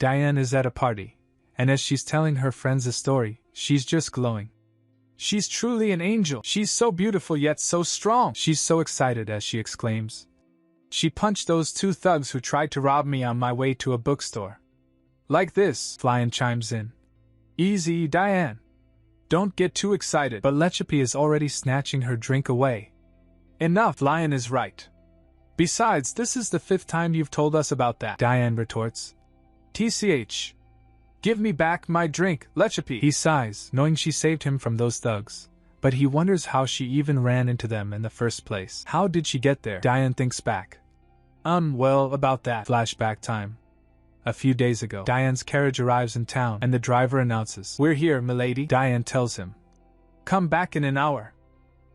Diane is at a party, and as she's telling her friends a story, she's just glowing. She's truly an angel. She's so beautiful yet so strong. She's so excited as she exclaims. She punched those two thugs who tried to rob me on my way to a bookstore. Like this, Flyan chimes in. Easy, Diane. Don't get too excited. But Lechipe is already snatching her drink away. Enough, Flyan is right. Besides, this is the 5th time you've told us about that, Diane retorts. TCH. Give me back my drink, Lechipe. He sighs, knowing she saved him from those thugs. But he wonders how she even ran into them in the first place. How did she get there? Diane thinks back. Well, about that. Flashback time. A few days ago, Diane's carriage arrives in town, and the driver announces, We're here, milady. Diane tells him. Come back in an hour.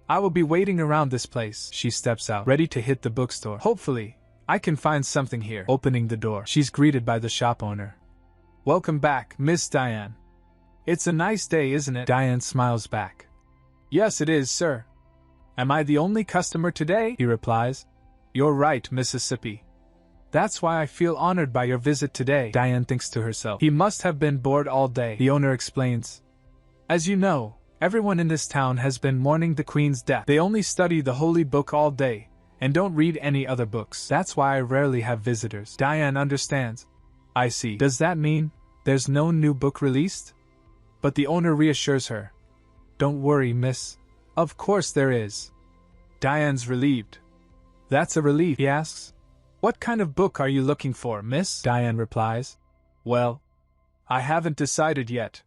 I will be waiting around this place. She steps out, ready to hit the bookstore. Hopefully, I can find something here. Opening the door, she's greeted by the shop owner. Welcome back, Miss Diane. It's a nice day, isn't it? Diane smiles back. Yes, it is, sir. Am I the only customer today? He replies. You're right, Mississippi. That's why I feel honored by your visit today, Diane thinks to herself. He must have been bored all day, the owner explains. As you know, everyone in this town has been mourning the Queen's death. They only study the Holy Book all day, and don't read any other books. That's why I rarely have visitors. Diane understands. I see. Does that mean there's no new book released? But the owner reassures her. Don't worry, miss. Of course there is. Diane's relieved. That's a relief, he asks. What kind of book are you looking for, miss? Diane replies. Well, I haven't decided yet.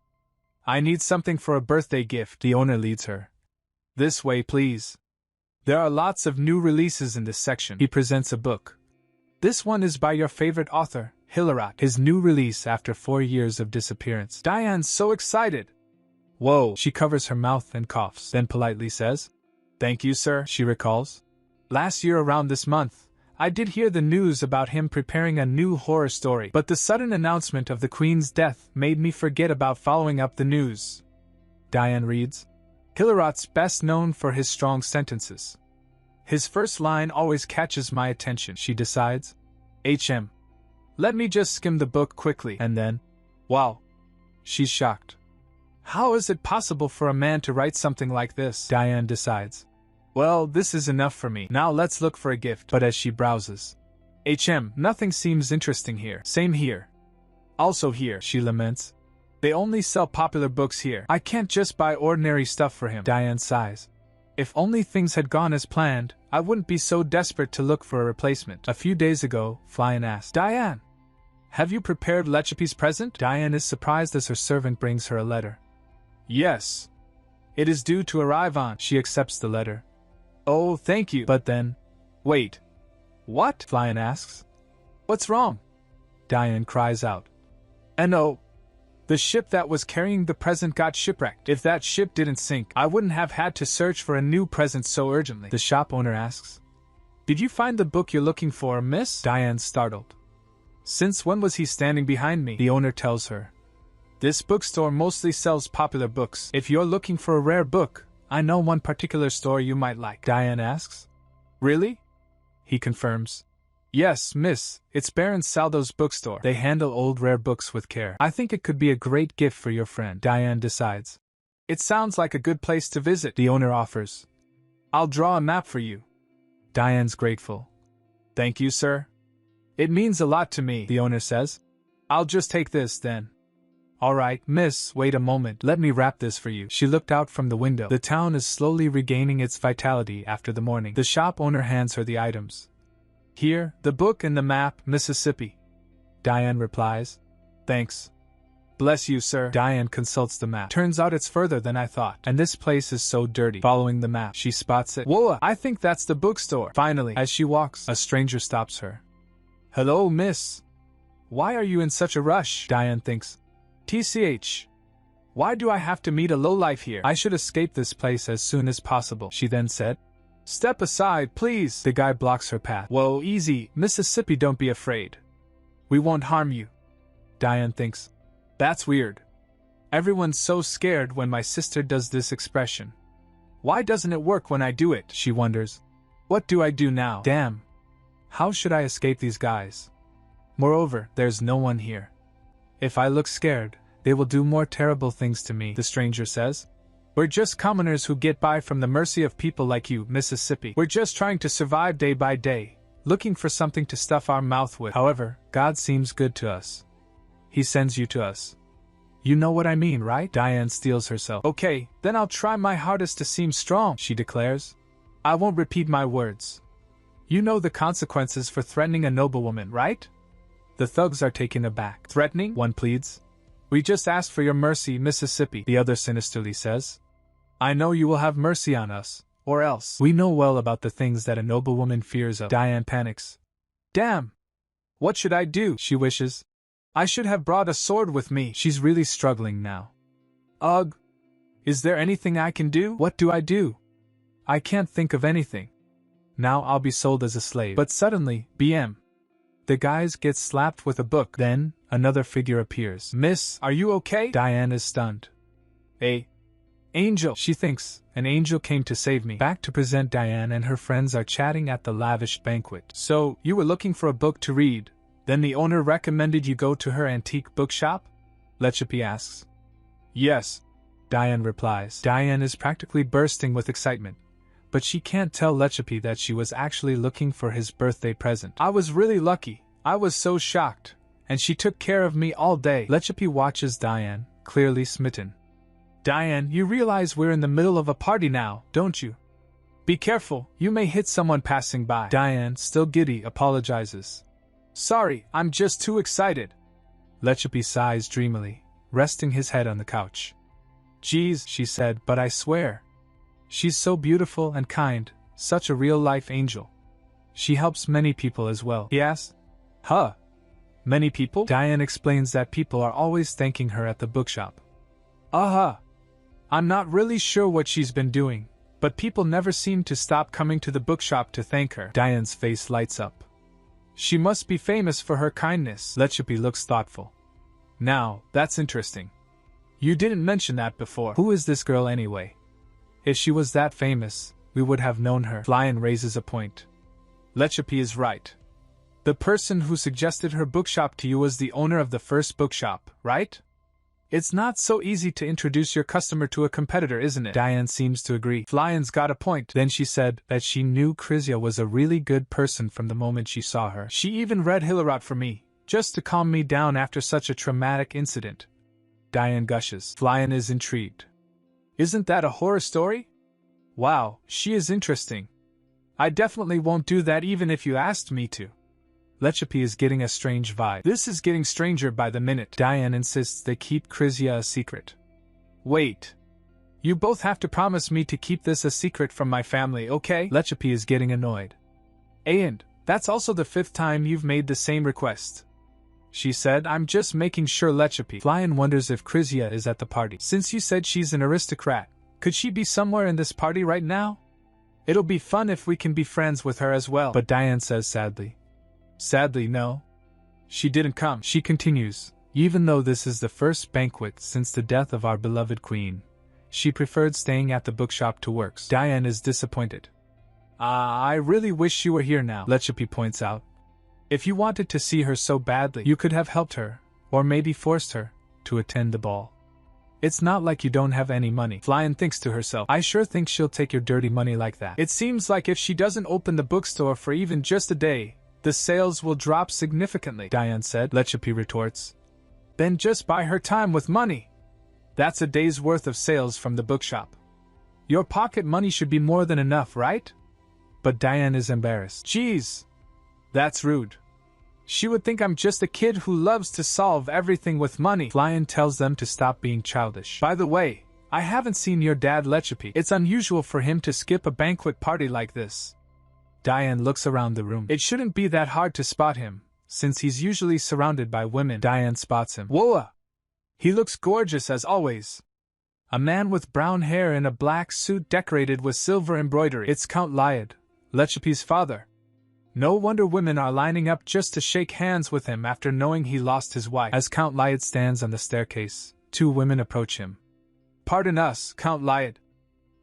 I need something for a birthday gift, the owner leads her. This way, please. There are lots of new releases in this section. He presents a book. This one is by your favorite author, Hilarat, his new release after 4 years of disappearance. Diane's so excited. Whoa, she covers her mouth and coughs, then politely says, Thank you, sir, she recalls. Last year around this month, I did hear the news about him preparing a new horror story, but the sudden announcement of the Queen's death made me forget about following up the news. Diane reads, Hilarat's best known for his strong sentences. His first line always catches my attention, she decides. Let me just skim the book quickly, and then, wow. She's shocked. How is it possible for a man to write something like this? Diane decides. Well, this is enough for me. Now let's look for a gift. But as she browses, nothing seems interesting here. Same here. Also here, she laments. They only sell popular books here. I can't just buy ordinary stuff for him. Diane sighs. If only things had gone as planned, I wouldn't be so desperate to look for a replacement. A few days ago, Flyan asked, Diane, have you prepared Lechipe's present? Diane is surprised as her servant brings her a letter. Yes. It is due to arrive on. She accepts the letter. Oh, thank you. But then... Wait. What? Flyan asks. What's wrong? Diane cries out. No. The ship that was carrying the present got shipwrecked. If that ship didn't sink, I wouldn't have had to search for a new present so urgently. The shop owner asks. Did you find the book you're looking for, miss? Diane's startled. Since when was he standing behind me? The owner tells her. This bookstore mostly sells popular books. If you're looking for a rare book, I know one particular store you might like. Diane asks. Really? He confirms. Yes, miss, it's Baron Saldo's bookstore. They handle old rare books with care. I think it could be a great gift for your friend. Diane decides. It sounds like a good place to visit, the owner offers. I'll draw a map for you. Diane's grateful. Thank you, sir. It means a lot to me, the owner says. I'll just take this, then. All right, miss, wait a moment. Let me wrap this for you. She looked out from the window. The town is slowly regaining its vitality after the morning. The shop owner hands her the items. Here, the book and the map, Mississippi. Diane replies. Thanks. Bless you, sir. Diane consults the map. Turns out it's further than I thought. And this place is so dirty. Following the map, she spots it. Whoa, I think that's the bookstore. Finally, as she walks, a stranger stops her. Hello, miss. Why are you in such a rush? Diane thinks. TCH. Why do I have to meet a lowlife here? I should escape this place as soon as possible, she then said. Step aside, please. The guy blocks her path. Whoa, easy, Mississippi, don't be afraid. We won't harm you. Diane thinks. That's weird. Everyone's so scared when my sister does this expression. Why doesn't it work when I do it? She wonders. What do I do now? Damn. How should I escape these guys? Moreover, there's no one here. If I look scared, they will do more terrible things to me, the stranger says. We're just commoners who get by from the mercy of people like you, Mississippi. We're just trying to survive day by day, looking for something to stuff our mouth with. However, God seems good to us. He sends you to us. You know what I mean, right? Diane steels herself. Okay, then I'll try my hardest to seem strong, she declares. I won't repeat my words. You know the consequences for threatening a noblewoman, right? The thugs are taken aback. Threatening? One pleads. We just asked for your mercy, Mississippi, the other sinisterly says. I know you will have mercy on us, or else. We know well about the things that a noblewoman fears of. Diane panics. Damn! What should I do? She wishes. I should have brought a sword with me. She's really struggling now. Ugh! Is there anything I can do? What do I do? I can't think of anything. Now I'll be sold as a slave. But suddenly, BM. The guys get slapped with a book. Then, another figure appears. Miss, are you okay? Diane is stunned. Angel, she thinks. An angel came to save me. Back to present, Diane and her friends are chatting at the lavish banquet. So, you were looking for a book to read. Then the owner recommended you go to her antique bookshop? Lechapi asks. Yes, Diane replies. Diane is practically bursting with excitement. But she can't tell Lechapi that she was actually looking for his birthday present. I was really lucky. I was so shocked. And she took care of me all day. Lechapi watches Diane, clearly smitten. Diane, you realize we're in the middle of a party now, don't you? Be careful, you may hit someone passing by. Diane, still giddy, apologizes. Sorry, I'm just too excited. Lechapi sighs dreamily, resting his head on the couch. Geez, she said, but I swear. She's so beautiful and kind, such a real-life angel. She helps many people as well. He asks. Huh? Many people? Diane explains that people are always thanking her at the bookshop. I'm not really sure what she's been doing, but people never seem to stop coming to the bookshop to thank her. Diane's face lights up. She must be famous for her kindness. Lechapi looks thoughtful. Now, that's interesting. You didn't mention that before. Who is this girl anyway? If she was that famous, we would have known her. Flyan raises a point. Lechapi is right. The person who suggested her bookshop to you was the owner of the first bookshop, right? It's not so easy to introduce your customer to a competitor, isn't it? Diane seems to agree. Flyan's got a point. Then she said that she knew Krizia was a really good person from the moment she saw her. She even read Hilarot for me, just to calm me down after such a traumatic incident. Diane gushes. Flyan is intrigued. Isn't that a horror story? Wow, she is interesting. I definitely won't do that even if you asked me to. Lechapi is getting a strange vibe. This is getting stranger by the minute. Diane insists they keep Krizia a secret. Wait. You both have to promise me to keep this a secret from my family, okay? Lechapi is getting annoyed. And that's also the 5th time you've made the same request. She said, I'm just making sure. Lechapi. Flyan wonders if Krizia is at the party. Since you said she's an aristocrat, could she be somewhere in this party right now? It'll be fun if we can be friends with her as well. But Diane says sadly. Sadly, no. She didn't come. She continues, even though this is the first banquet since the death of our beloved queen, she preferred staying at the bookshop to works. Diane is disappointed. I really wish she were here now, Lechapi points out. If you wanted to see her so badly, you could have helped her, or maybe forced her, to attend the ball. It's not like you don't have any money. Flyan thinks to herself, I sure think she'll take your dirty money like that. It seems like if she doesn't open the bookstore for even just a day, the sales will drop significantly, Diane said. Lechapi retorts. Then just buy her time with money. That's a day's worth of sales from the bookshop. Your pocket money should be more than enough, right? But Diane is embarrassed. Geez, that's rude. She would think I'm just a kid who loves to solve everything with money. Flyan tells them to stop being childish. By the way, I haven't seen your dad, Lechapi. It's unusual for him to skip a banquet party like this. Diane looks around the room. It shouldn't be that hard to spot him, since he's usually surrounded by women. Diane spots him. Whoa! He looks gorgeous as always. A man with brown hair in a black suit decorated with silver embroidery. It's Count Lyad, Lechapi's father. No wonder women are lining up just to shake hands with him after knowing he lost his wife. As Count Lyad stands on the staircase, 2 women approach him. Pardon us, Count Lyad.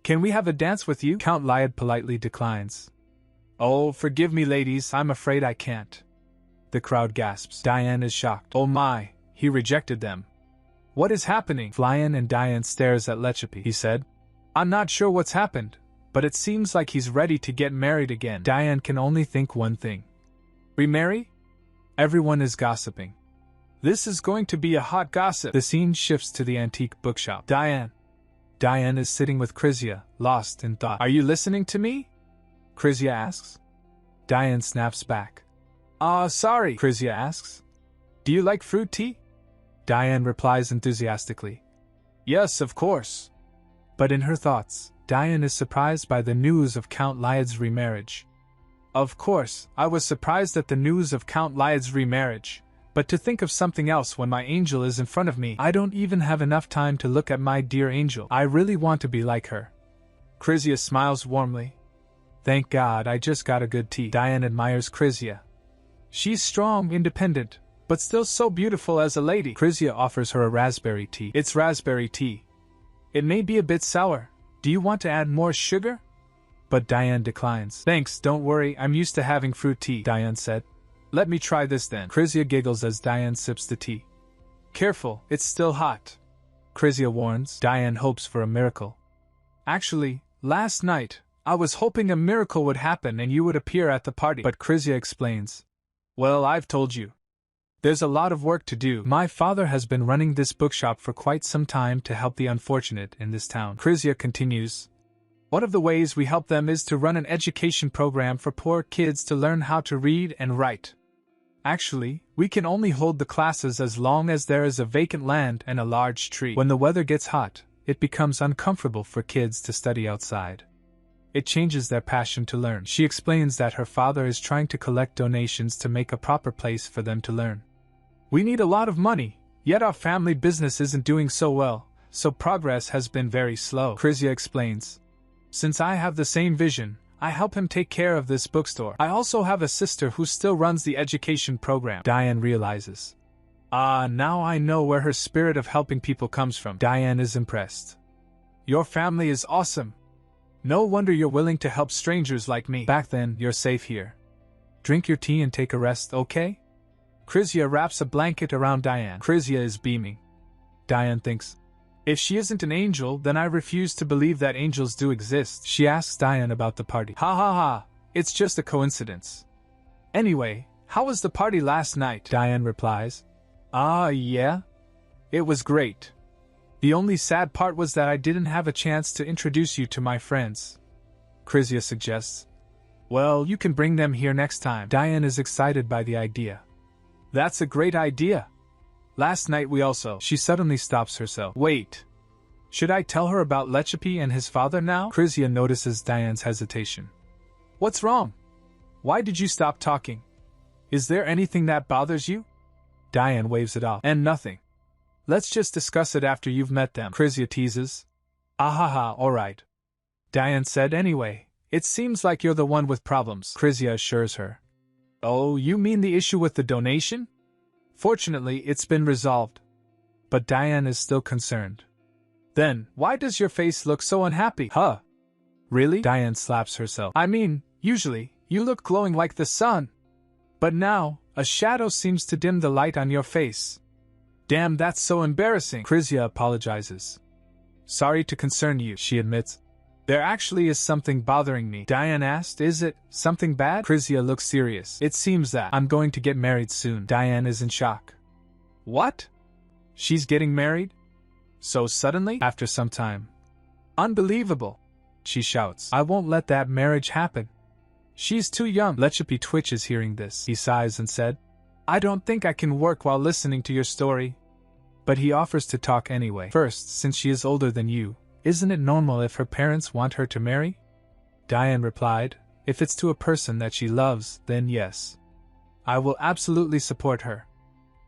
Can we have a dance with you? Count Lyad politely declines. Oh, forgive me, ladies, I'm afraid I can't. The crowd gasps. Diane is shocked. Oh my, he rejected them. What is happening? Flyan and Diane stares at Lechapi. He said, I'm not sure what's happened, but it seems like he's ready to get married again. Diane can only think one thing. Remarry? Everyone is gossiping. This is going to be a hot gossip. The scene shifts to the antique bookshop. Diane is sitting with Krizia, lost in thought. Are you listening to me? Krizia asks. Diane snaps back. Sorry, Krizia asks. Do you like fruit tea? Diane replies enthusiastically. Yes, of course. But in her thoughts, Diane is surprised by the news of Count Lyad's remarriage. Of course, I was surprised at the news of Count Lyad's remarriage, but to think of something else when my angel is in front of me, I don't even have enough time to look at my dear angel. I really want to be like her. Krizia smiles warmly. Thank God I just got a good tea. Diane admires Krizia. She's strong, independent, but still so beautiful as a lady. Krizia offers her a raspberry tea. It's raspberry tea. It may be a bit sour. Do you want to add more sugar? But Diane declines. Thanks, don't worry, I'm used to having fruit tea, Diane said. Let me try this then. Krizia giggles as Diane sips the tea. Careful, it's still hot. Krizia warns. Diane hopes for a miracle. Actually, last night, I was hoping a miracle would happen and you would appear at the party. But Krizia explains. Well, I've told you. There's a lot of work to do. My father has been running this bookshop for quite some time to help the unfortunate in this town. Krizia continues. One of the ways we help them is to run an education program for poor kids to learn how to read and write. Actually, we can only hold the classes as long as there is a vacant land and a large tree. When the weather gets hot, it becomes uncomfortable for kids to study outside. It changes their passion to learn. She explains that her father is trying to collect donations to make a proper place for them to learn. We need a lot of money, yet our family business isn't doing so well, so progress has been very slow. Krizia explains. Since I have the same vision, I help him take care of this bookstore. I also have a sister who still runs the education program. Diane realizes. Now I know where her spirit of helping people comes from. Diane is impressed. Your family is awesome. No wonder you're willing to help strangers like me. Back then, you're safe here. Drink your tea and take a rest, okay? Krizia wraps a blanket around Diane. Krizia is beaming. Diane thinks, if she isn't an angel, then I refuse to believe that angels do exist. She asks Diane about the party. Ha ha ha, it's just a coincidence. Anyway, how was the party last night? Diane replies. Yeah? It was great. The only sad part was that I didn't have a chance to introduce you to my friends. Krizia suggests. Well, you can bring them here next time. Diane is excited by the idea. That's a great idea. Last night we also... She suddenly stops herself. Wait. Should I tell her about Lechapi and his father now? Krizia notices Diane's hesitation. What's wrong? Why did you stop talking? Is there anything that bothers you? Diane waves it off. And nothing. Let's just discuss it after you've met them. Krizia teases. Ahaha, alright. Diane said anyway. It seems like you're the one with problems. Krizia assures her. Oh, you mean the issue with the donation? Fortunately, it's been resolved. But Diane is still concerned. Then, why does your face look so unhappy? Huh? Really? Diane slaps herself. I mean, usually, you look glowing like the sun. But now, a shadow seems to dim the light on your face. Damn, that's so embarrassing. Krizia apologizes. Sorry to concern you, she admits. There actually is something bothering me. Diane asked, is it something bad? Krizia looks serious. It seems that I'm going to get married soon. Diane is in shock. What? She's getting married? So suddenly? After some time. Unbelievable, she shouts. I won't let that marriage happen. She's too young. Lechapi twitches hearing this. He sighs and said, I don't think I can work while listening to your story. But he offers to talk anyway. First, since she is older than you, isn't it normal if her parents want her to marry? Diane replied, if it's to a person that she loves, then yes. I will absolutely support her.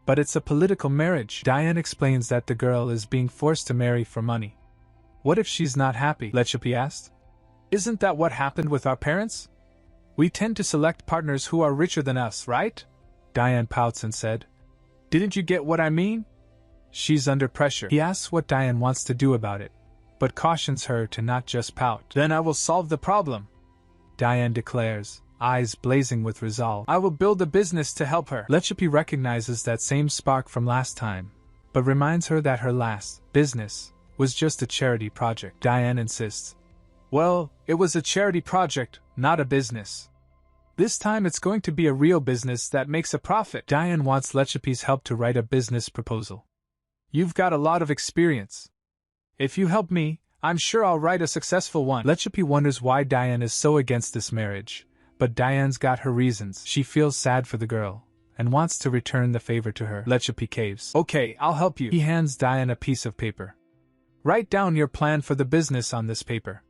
But it's a political marriage. Diane explains that the girl is being forced to marry for money. What if she's not happy? Lechapi asked. Isn't that what happened with our parents? We tend to select partners who are richer than us, right? Diane pouts and said, didn't you get what I mean? She's under pressure. He asks what Diane wants to do about it, but cautions her to not just pout. Then I will solve the problem, Diane declares. eyes blazing with resolve. I will build a business to help her. Lechipi recognizes that same spark from last time, but reminds her that her last business was just a charity project. Diane insists. Well, it was a charity project, not a business. This time it's going to be a real business that makes a profit. Diane wants Lechipi's help to write a business proposal. You've got a lot of experience. If you help me, I'm sure I'll write a successful one. Lechipi wonders why Diane is so against this marriage, but Diane's got her reasons. She feels sad for the girl and wants to return the favor to her. Lechipi caves. Okay, I'll help you. He hands Diane a piece of paper. Write down your plan for the business on this paper.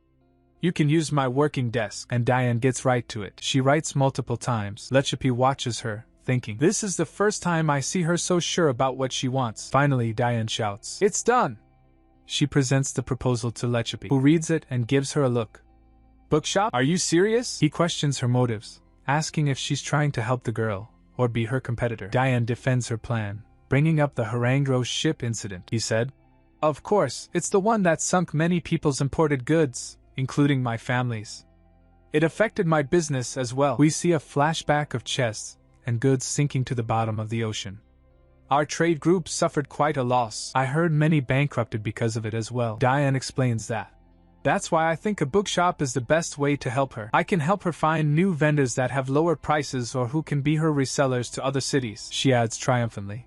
You can use my working desk. And Diane gets right to it. She writes multiple times. Lechipi watches her, thinking, this is the first time I see her so sure about what she wants. Finally, Diane shouts, it's done! She presents the proposal to Lechipi, who reads it and gives her a look. Bookshop? Are you serious? He questions her motives, asking if she's trying to help the girl, or be her competitor. Diane defends her plan, bringing up the Harangro ship incident. He said, of course, it's the one that sunk many people's imported goods, including my family's. It affected my business as well. We see a flashback of chests and goods sinking to the bottom of the ocean. Our trade group suffered quite a loss. I heard many bankrupted because of it as well. Diane explains that. That's why I think a bookshop is the best way to help her. I can help her find new vendors that have lower prices or who can be her resellers to other cities, she adds triumphantly.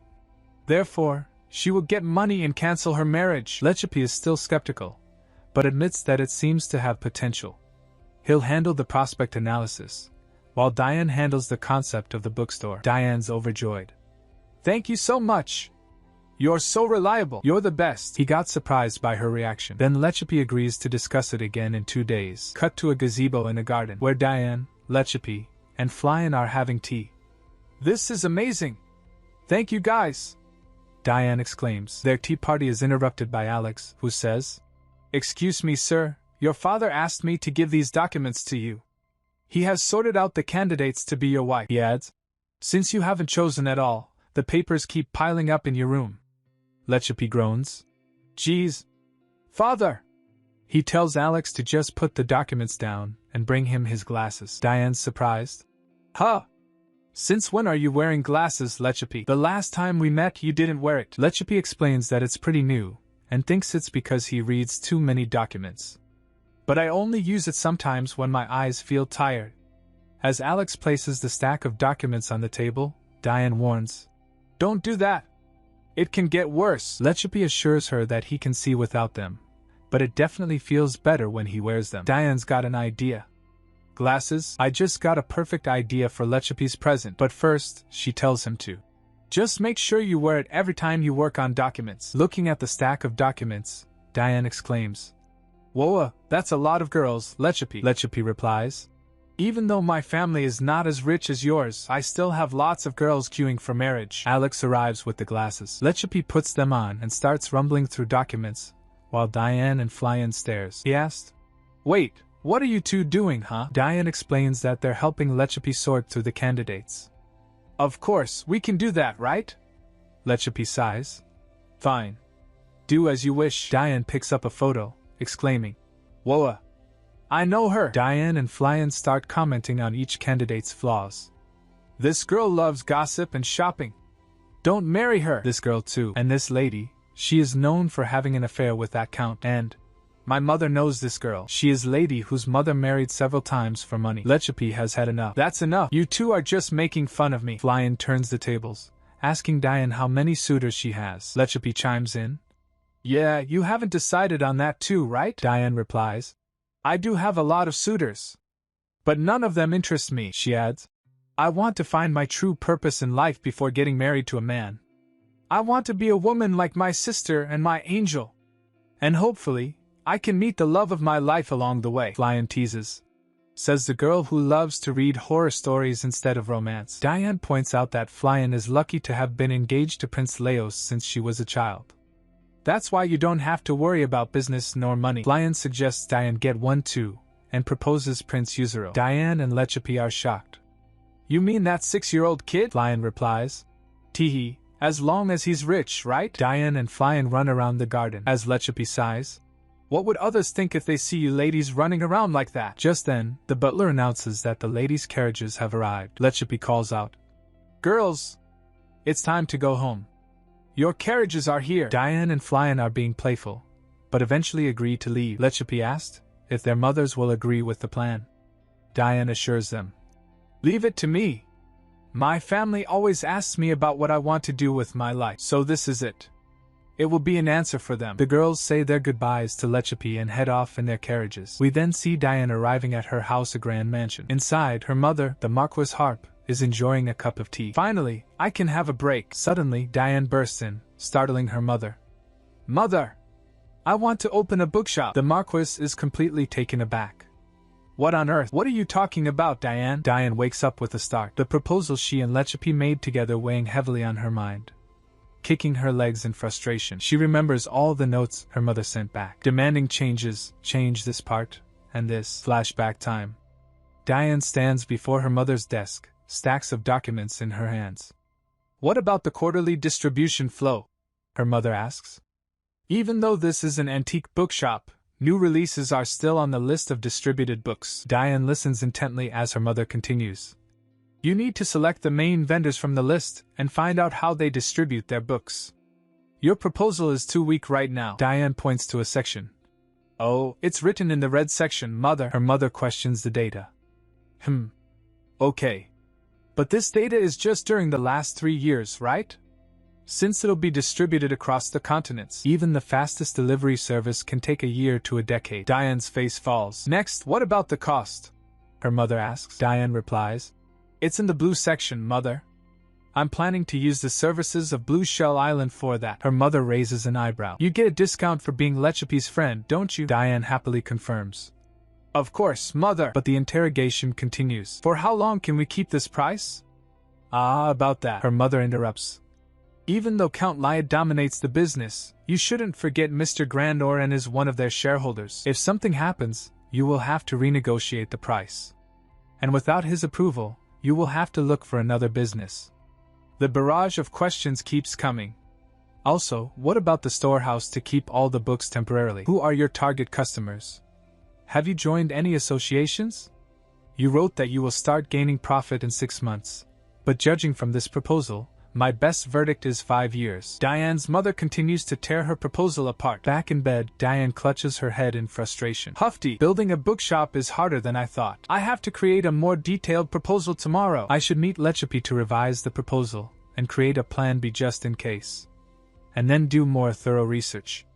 Therefore, she will get money and cancel her marriage. Lechipi is still skeptical, but admits that it seems to have potential. He'll handle the prospect analysis, while Diane handles the concept of the bookstore. Diane's overjoyed. Thank you so much. You're so reliable. You're the best. He got surprised by her reaction. Then Lechipi agrees to discuss it again in 2 days. Cut to a gazebo in a garden, where Diane, Lechipi, and Flyan are having tea. This is amazing. Thank you guys, Diane exclaims. Their tea party is interrupted by Alex, who says, excuse me, sir, your father asked me to give these documents to you. He has sorted out the candidates to be your wife, he adds. Since you haven't chosen at all, the papers keep piling up in your room. Lechipi groans. Geez. Father! He tells Alex to just put the documents down and bring him his glasses. Diane's surprised. Huh? Since when are you wearing glasses, Lechipi? The last time we met you didn't wear it. Lechipi explains that it's pretty new, and thinks it's because he reads too many documents. But I only use it sometimes when my eyes feel tired. As Alex places the stack of documents on the table, Diane warns, don't do that. It can get worse. Lechipi assures her that he can see without them, but it definitely feels better when he wears them. Diane's got an idea. Glasses? I just got a perfect idea for Lechipi's present, but first, she tells him to. Just make sure you wear it every time you work on documents. Looking at the stack of documents, Diane exclaims, Whoa, that's a lot of girls, Lechipi. Lechipi replies, even though my family is not as rich as yours, I still have lots of girls queuing for marriage. Alex arrives with the glasses. Lechipi puts them on and starts rumbling through documents, while Diane and Flyan stares. He asked, wait, what are you two doing, huh? Diane explains that they're helping Lechipi sort through the candidates. Of course, we can do that, right? Lechipi sighs. Fine. Do as you wish. Diane picks up a photo, exclaiming, Whoa! I know her! Diane and Flyan start commenting on each candidate's flaws. This girl loves gossip and shopping. Don't marry her! This girl too. And this lady, she is known for having an affair with that count. And my mother knows this girl. She is lady whose mother married several times for money. Lechipi has had enough. That's enough. You two are just making fun of me. Flyan turns the tables, asking Diane how many suitors she has. Lechipi chimes in. Yeah, you haven't decided on that too, right? Diane replies. I do have a lot of suitors, but none of them interest me, she adds. I want to find my true purpose in life before getting married to a man. I want to be a woman like my sister and my angel. And hopefully, I can meet the love of my life along the way, Flyan teases. Says the girl who loves to read horror stories instead of romance. Diane points out that Flyan is lucky to have been engaged to Prince Leos since she was a child. That's why you don't have to worry about business nor money. Flyan suggests Diane get one too, and proposes Prince Yuzuru. Diane and Lechipi are shocked. You mean that 6-year-old kid? Flyan replies. Teehee, as long as he's rich, right? Diane and Flyan run around the garden as Lechipi sighs. What would others think if they see you ladies running around like that? Just then, the butler announces that the ladies' carriages have arrived. Lechipi calls out, "Girls, it's time to go home. Your carriages are here." Diane and Flyan are being playful, but eventually agree to leave. Lechipi asked if their mothers will agree with the plan. Diane assures them, "Leave it to me. My family always asks me about what I want to do with my life, so this is it. It will be an answer for them." The girls say their goodbyes to Lechipi and head off in their carriages. We then see Diane arriving at her house, a grand mansion. Inside, her mother, the Marquis Harp, is enjoying a cup of tea. "Finally, I can have a break." Suddenly, Diane bursts in, startling her mother. "Mother! I want to open a bookshop." The Marquis is completely taken aback. "What on earth? What are you talking about, Diane?" Diane wakes up with a start. The proposal she and Lechipi made together weighing heavily on her mind. Kicking her legs in frustration, she remembers all the notes her mother sent back, demanding changes, change this part, and this. Flashback time. Diane stands before her mother's desk, stacks of documents in her hands. "What about the quarterly distribution flow?" her mother asks. "Even though this is an antique bookshop, new releases are still on the list of distributed books." Diane listens intently as her mother continues. "You need to select the main vendors from the list and find out how they distribute their books. Your proposal is too weak right now." Diane points to a section. "Oh, it's written in the red section, Mother." Her mother questions the data. Okay. But this data is just during the last 3 years, right? Since it'll be distributed across the continents, even the fastest delivery service can take a year to a decade." Diane's face falls. "Next, what about the cost?" her mother asks. Diane replies, "It's in the blue section, Mother. I'm planning to use the services of Blue Shell Island for that." Her mother raises an eyebrow. "You get a discount for being Lechipi's friend, don't you?" Diane happily confirms. "Of course, Mother." But the interrogation continues. "For how long can we keep this price?" About that," her mother interrupts. "Even though Count Lyad dominates the business, you shouldn't forget Mr. Grandoran is one of their shareholders. If something happens, you will have to renegotiate the price. And without his approval, you will have to look for another business." The barrage of questions keeps coming. "Also, what about the storehouse to keep all the books temporarily? Who are your target customers? Have you joined any associations? You wrote that you will start gaining profit in 6 months. But judging from this proposal, my best verdict is 5 years." Diane's mother continues to tear her proposal apart. Back in bed, Diane clutches her head in frustration. "Hufty, building a bookshop is harder than I thought. I have to create a more detailed proposal tomorrow. I should meet Lechipi to revise the proposal, and create a plan B just in case. And then do more thorough research."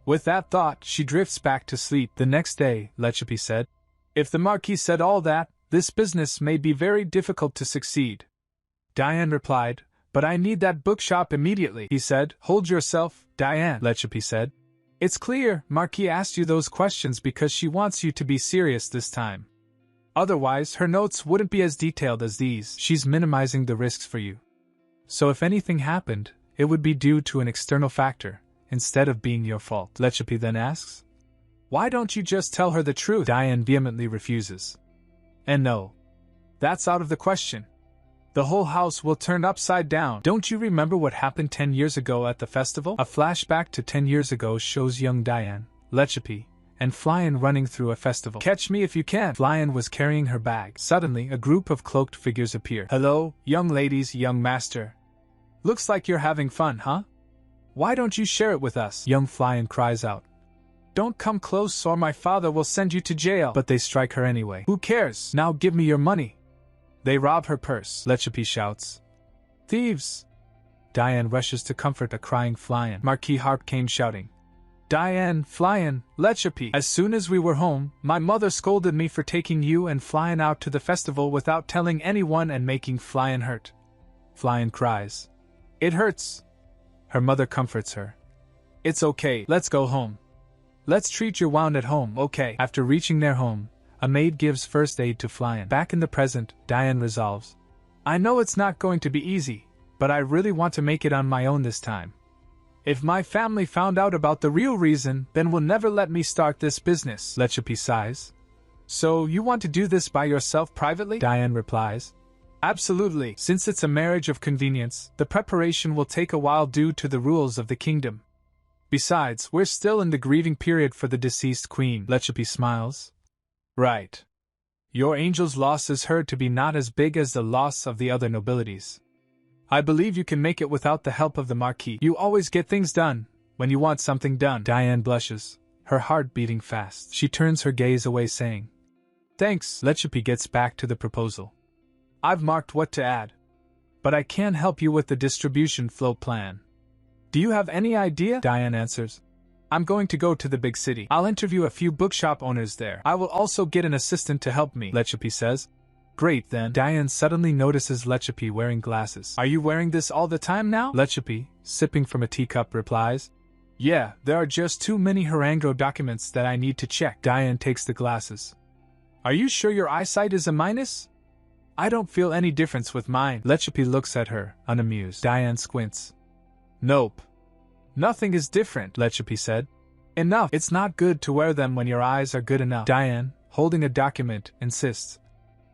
With that thought, she drifts back to sleep. The next day, Lechipi said, "If the Marquis said all that, this business may be very difficult to succeed." Diane replied, "But I need that bookshop immediately." He said, "Hold yourself, Diane," Lechipi said. "It's clear Marquis asked you those questions because she wants you to be serious this time. Otherwise, her notes wouldn't be as detailed as these. She's minimizing the risks for you. So if anything happened, it would be due to an external factor, instead of being your fault." Lechipi then asks, "Why don't you just tell her the truth?" Diane vehemently refuses. "And no. That's out of the question. The whole house will turn upside down. Don't you remember what happened 10 years ago at the festival?" A flashback to 10 years ago shows young Diane, Lechipi, and Flyan running through a festival. "Catch me if you can." Flyan was carrying her bag. Suddenly, a group of cloaked figures appear. "Hello, young ladies, young master. Looks like you're having fun, huh? Why don't you share it with us?" Young Flyan cries out. "Don't come close or my father will send you to jail." But they strike her anyway. "Who cares? Now give me your money." They rob her purse. Lechipi shouts, "Thieves!" Diane rushes to comfort a crying Flyan. Marquis Harp came shouting, "Diane, Flyan, Lechipi. As soon as we were home, my mother scolded me for taking you and Flyan out to the festival without telling anyone and making Flyan hurt." Flyan cries, "It hurts." Her mother comforts her. "It's okay, let's go home. Let's treat your wound at home, okay?" After reaching their home, a maid gives first aid to Flyan. Back in the present, Diane resolves, "I know it's not going to be easy, but I really want to make it on my own this time. If my family found out about the real reason, then will never let me start this business." Lechipi sighs. "So you want to do this by yourself privately?" Diane replies, "Absolutely. Since it's a marriage of convenience, the preparation will take a while due to the rules of the kingdom. Besides, we're still in the grieving period for the deceased queen. Lechapi smiles. Right. Your angel's loss is heard to be not as big as the loss of the other nobilities. I believe you can make it without the help of the Marquis. You always get things done when you want something done. Diane blushes, her heart beating fast. She turns her gaze away saying, Thanks. Lechapi gets back to the proposal. I've marked what to add, but I can't help you with the distribution flow plan. Do you have any idea? Diane answers. I'm going to go to the big city. I'll interview a few bookshop owners there. I will also get an assistant to help me, Lechapi says. Great then. Diane suddenly notices Lechapi wearing glasses. Are you wearing this all the time now? Lechapi, sipping from a teacup, replies. Yeah, there are just too many Harango documents that I need to check. Diane takes the glasses. Are you sure your eyesight is a minus? I don't feel any difference with mine. Lechapi looks at her, unamused. Diane squints. Nope. Nothing is different, Lechapi said. Enough. It's not good to wear them when your eyes are good enough. Diane, holding a document, insists.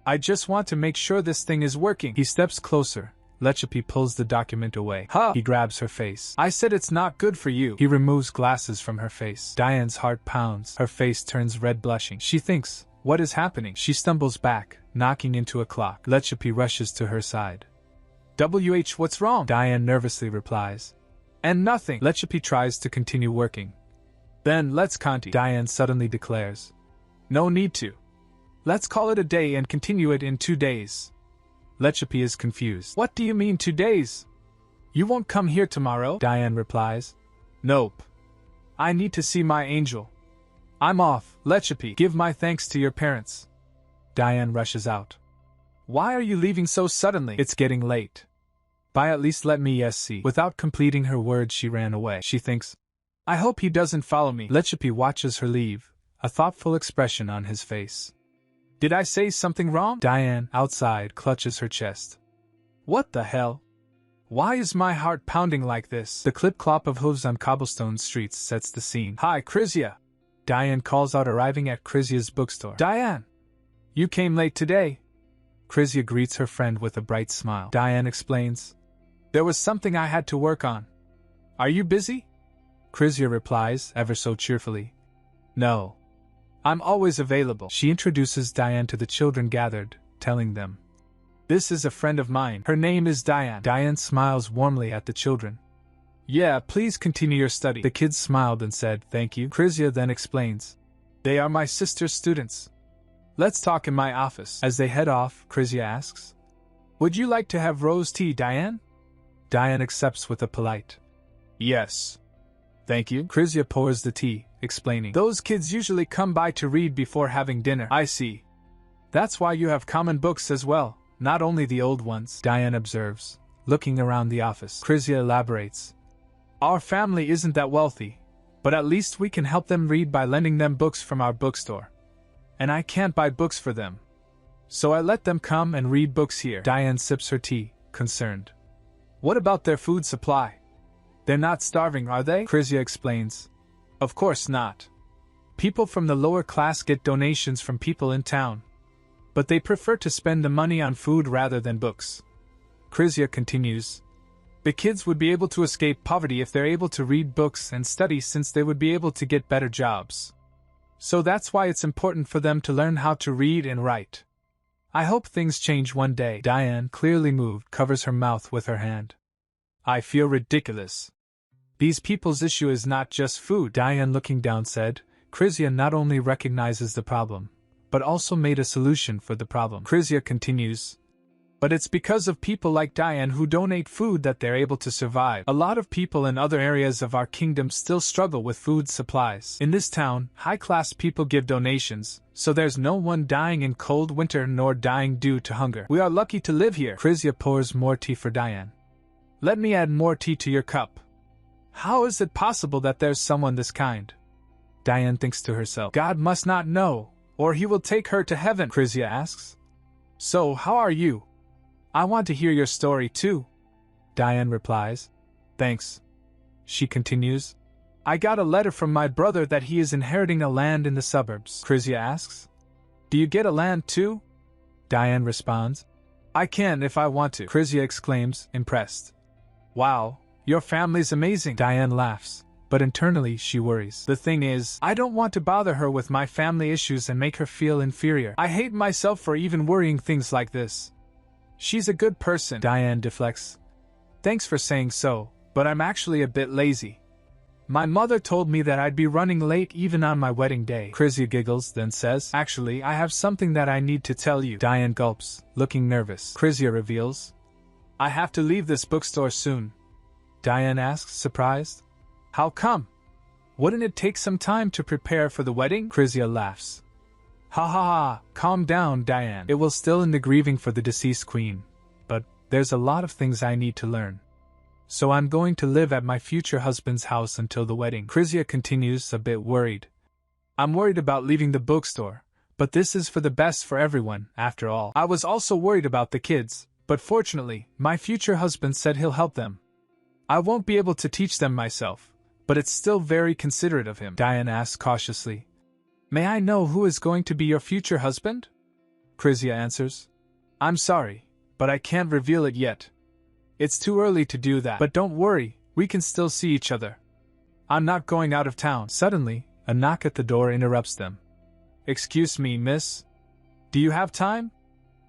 I just want to make sure this thing is working. He steps closer. Lechapi pulls the document away. He grabs her face. I said it's not good for you. He removes glasses from her face. Diane's heart pounds. Her face turns red, blushing. She thinks, what is happening? She stumbles back, knocking into a clock. Lechapi rushes to her side. What's wrong? Diane nervously replies. And nothing. Lechapi tries to continue working. Then let's Conti, Diane suddenly declares. No need to. Let's call it a day and continue it in 2 days. Lechapi is confused. What do you mean 2 days? You won't come here tomorrow? Diane replies. Nope. I need to see my angel. I'm off. Lechapi, give my thanks to your parents. Diane rushes out. Why are you leaving so suddenly? It's getting late. By at least let me see. Without completing her words, she ran away. She thinks, I hope he doesn't follow me. Lechapi watches her leave, a thoughtful expression on his face. Did I say something wrong? Diane, outside, clutches her chest. What the hell? Why is my heart pounding like this? The clip-clop of hooves on cobblestone streets sets the scene. Hi, Krizia! Diane calls out, arriving at Krizia's bookstore. Diane! You came late today. Krizia greets her friend with a bright smile. Diane explains. There was something I had to work on. Are you busy? Krizia replies, ever so cheerfully. No. I'm always available. She introduces Diane to the children gathered, telling them. This is a friend of mine. Her name is Diane. Diane smiles warmly at the children. Yeah, please continue your study. The kids smiled and said, thank you. Krizia then explains. They are my sister's students. Let's talk in my office. As they head off, Krizia asks. Would you like to have rose tea, Diane? Diane accepts with a polite. Yes. Thank you. Krizia pours the tea, explaining. Those kids usually come by to read before having dinner. I see. That's why you have common books as well, not only the old ones, Diane observes, looking around the office. Krizia elaborates. Our family isn't that wealthy, but at least we can help them read by lending them books from our bookstore. And I can't buy books for them. So I let them come and read books here. Diane sips her tea, concerned. What about their food supply? They're not starving, are they? Krizia explains. Of course not. People from the lower class get donations from people in town. But they prefer to spend the money on food rather than books. Krizia continues. The kids would be able to escape poverty if they're able to read books and study, since they would be able to get better jobs. So that's why it's important for them to learn how to read and write. I hope things change one day. Diane, clearly moved, covers her mouth with her hand. I feel ridiculous. These people's issue is not just food, Diane, looking down, said. Krizia not only recognizes the problem, but also made a solution for the problem. Krizia continues. But it's because of people like Diane who donate food that they're able to survive. A lot of people in other areas of our kingdom still struggle with food supplies. In this town, high-class people give donations, so there's no one dying in cold winter nor dying due to hunger. We are lucky to live here. Krizia pours more tea for Diane. Let me add more tea to your cup. How is it possible that there's someone this kind? Diane thinks to herself. God must not know, or he will take her to heaven, Krizia asks. So, how are you? I want to hear your story too. Diane replies. Thanks. She continues. I got a letter from my brother that he is inheriting a land in the suburbs. Krizia asks. Do you get a land too? Diane responds. I can if I want to, Krizia exclaims, impressed. Wow, your family's amazing. Diane laughs. but internally she worries. The thing is, I don't want to bother her with my family issues and make her feel inferior. I hate myself for even worrying things like this. She's a good person, Diane deflects. Thanks for saying so, but I'm actually a bit lazy. My mother told me that I'd be running late even on my wedding day. Krizia giggles, then says, Actually, I have something that I need to tell you. Diane gulps, looking nervous. Krizia reveals, I have to leave this bookstore soon. Diane asks, surprised. How come? Wouldn't it take some time to prepare for the wedding? Krizia laughs. Ha ha ha, calm down, Diane. It will still in the grieving for the deceased queen, but there's a lot of things I need to learn. So I'm going to live at my future husband's house until the wedding. Krizia continues, a bit worried. I'm worried about leaving the bookstore, but this is for the best for everyone, after all. I was also worried about the kids, but fortunately, my future husband said he'll help them. I won't be able to teach them myself, but it's still very considerate of him. Diane asks cautiously, May I know who is going to be your future husband? Krizia answers, I'm sorry, but I can't reveal it yet. It's too early to do that, but don't worry, we can still see each other. I'm not going out of town. Suddenly, a knock at the door interrupts them. Excuse me, miss. Do you have time?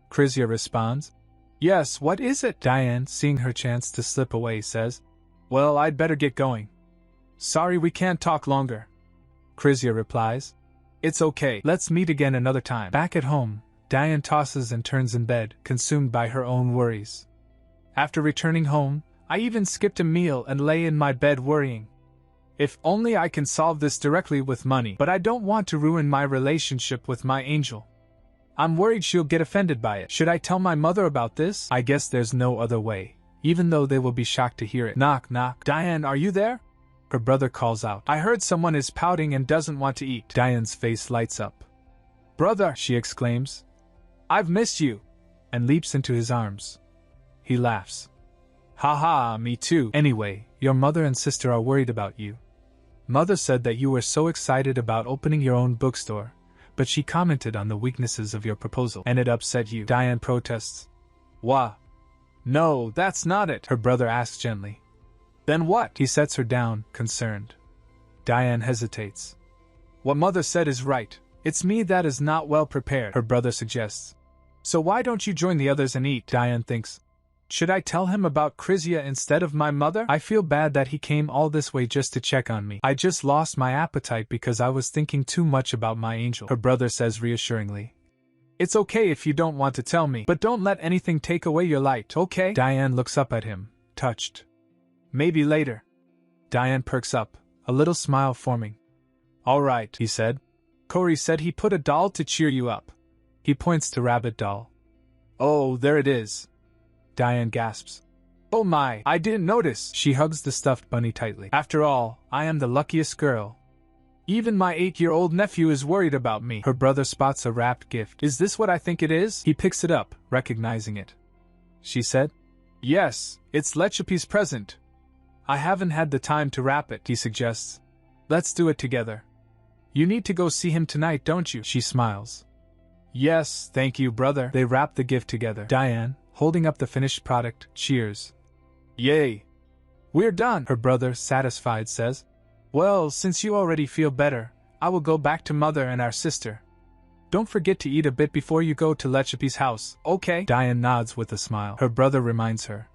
Krizia responds. Yes, what is it? Diane, seeing her chance to slip away, says, Well, I'd better get going. Sorry we can't talk longer. Krizia replies, It's okay, let's meet again another time. Back at home, Diane tosses and turns in bed, consumed by her own worries. After returning home, I even skipped a meal and lay in my bed worrying. If only I can solve this directly with money, but I don't want to ruin my relationship with my angel. I'm worried she'll get offended by it. Should I tell my mother about this? I guess there's no other way, even though they will be shocked to hear it. Knock, knock. Diane, are you there? Her brother calls out. I heard someone is pouting and doesn't want to eat. Diane's face lights up. Brother, she exclaims. I've missed you, and leaps into his arms. He laughs. Ha ha, me too. Anyway, your mother and sister are worried about you. Mother said that you were so excited about opening your own bookstore, but she commented on the weaknesses of your proposal, and it upset you. Diane protests. Wha? No, that's not it, her brother asks gently. Then what? He sets her down, concerned. Diane hesitates. What mother said is right. It's me that is not well prepared, her brother suggests. So why don't you join the others and eat? Diane thinks. Should I tell him about Krizia instead of my mother? I feel bad that he came all this way just to check on me. I just lost my appetite because I was thinking too much about my angel, her brother says reassuringly. It's okay if you don't want to tell me, but don't let anything take away your light, okay? Diane looks up at him, touched. Maybe later. Diane perks up, a little smile forming. All right, he said. Corey said he put a doll to cheer you up. He points to Rabbit Doll. Oh, there it is. Diane gasps. Oh my, I didn't notice. She hugs the stuffed bunny tightly. After all, I am the luckiest girl. Even my 8-year-old nephew is worried about me. Her brother spots a wrapped gift. Is this what I think it is? He picks it up, recognizing it. She said. Yes, it's Lechipi's present. I haven't had the time to wrap it, he suggests. Let's do it together. You need to go see him tonight, don't you? She smiles. Yes, thank you, brother. They wrap the gift together. Diane, holding up the finished product, cheers. Yay! We're done, her brother, satisfied, says. Well, since you already feel better, I will go back to Mother and our sister. Don't forget to eat a bit before you go to Lechipi's house, okay? Diane nods with a smile. Her brother reminds her.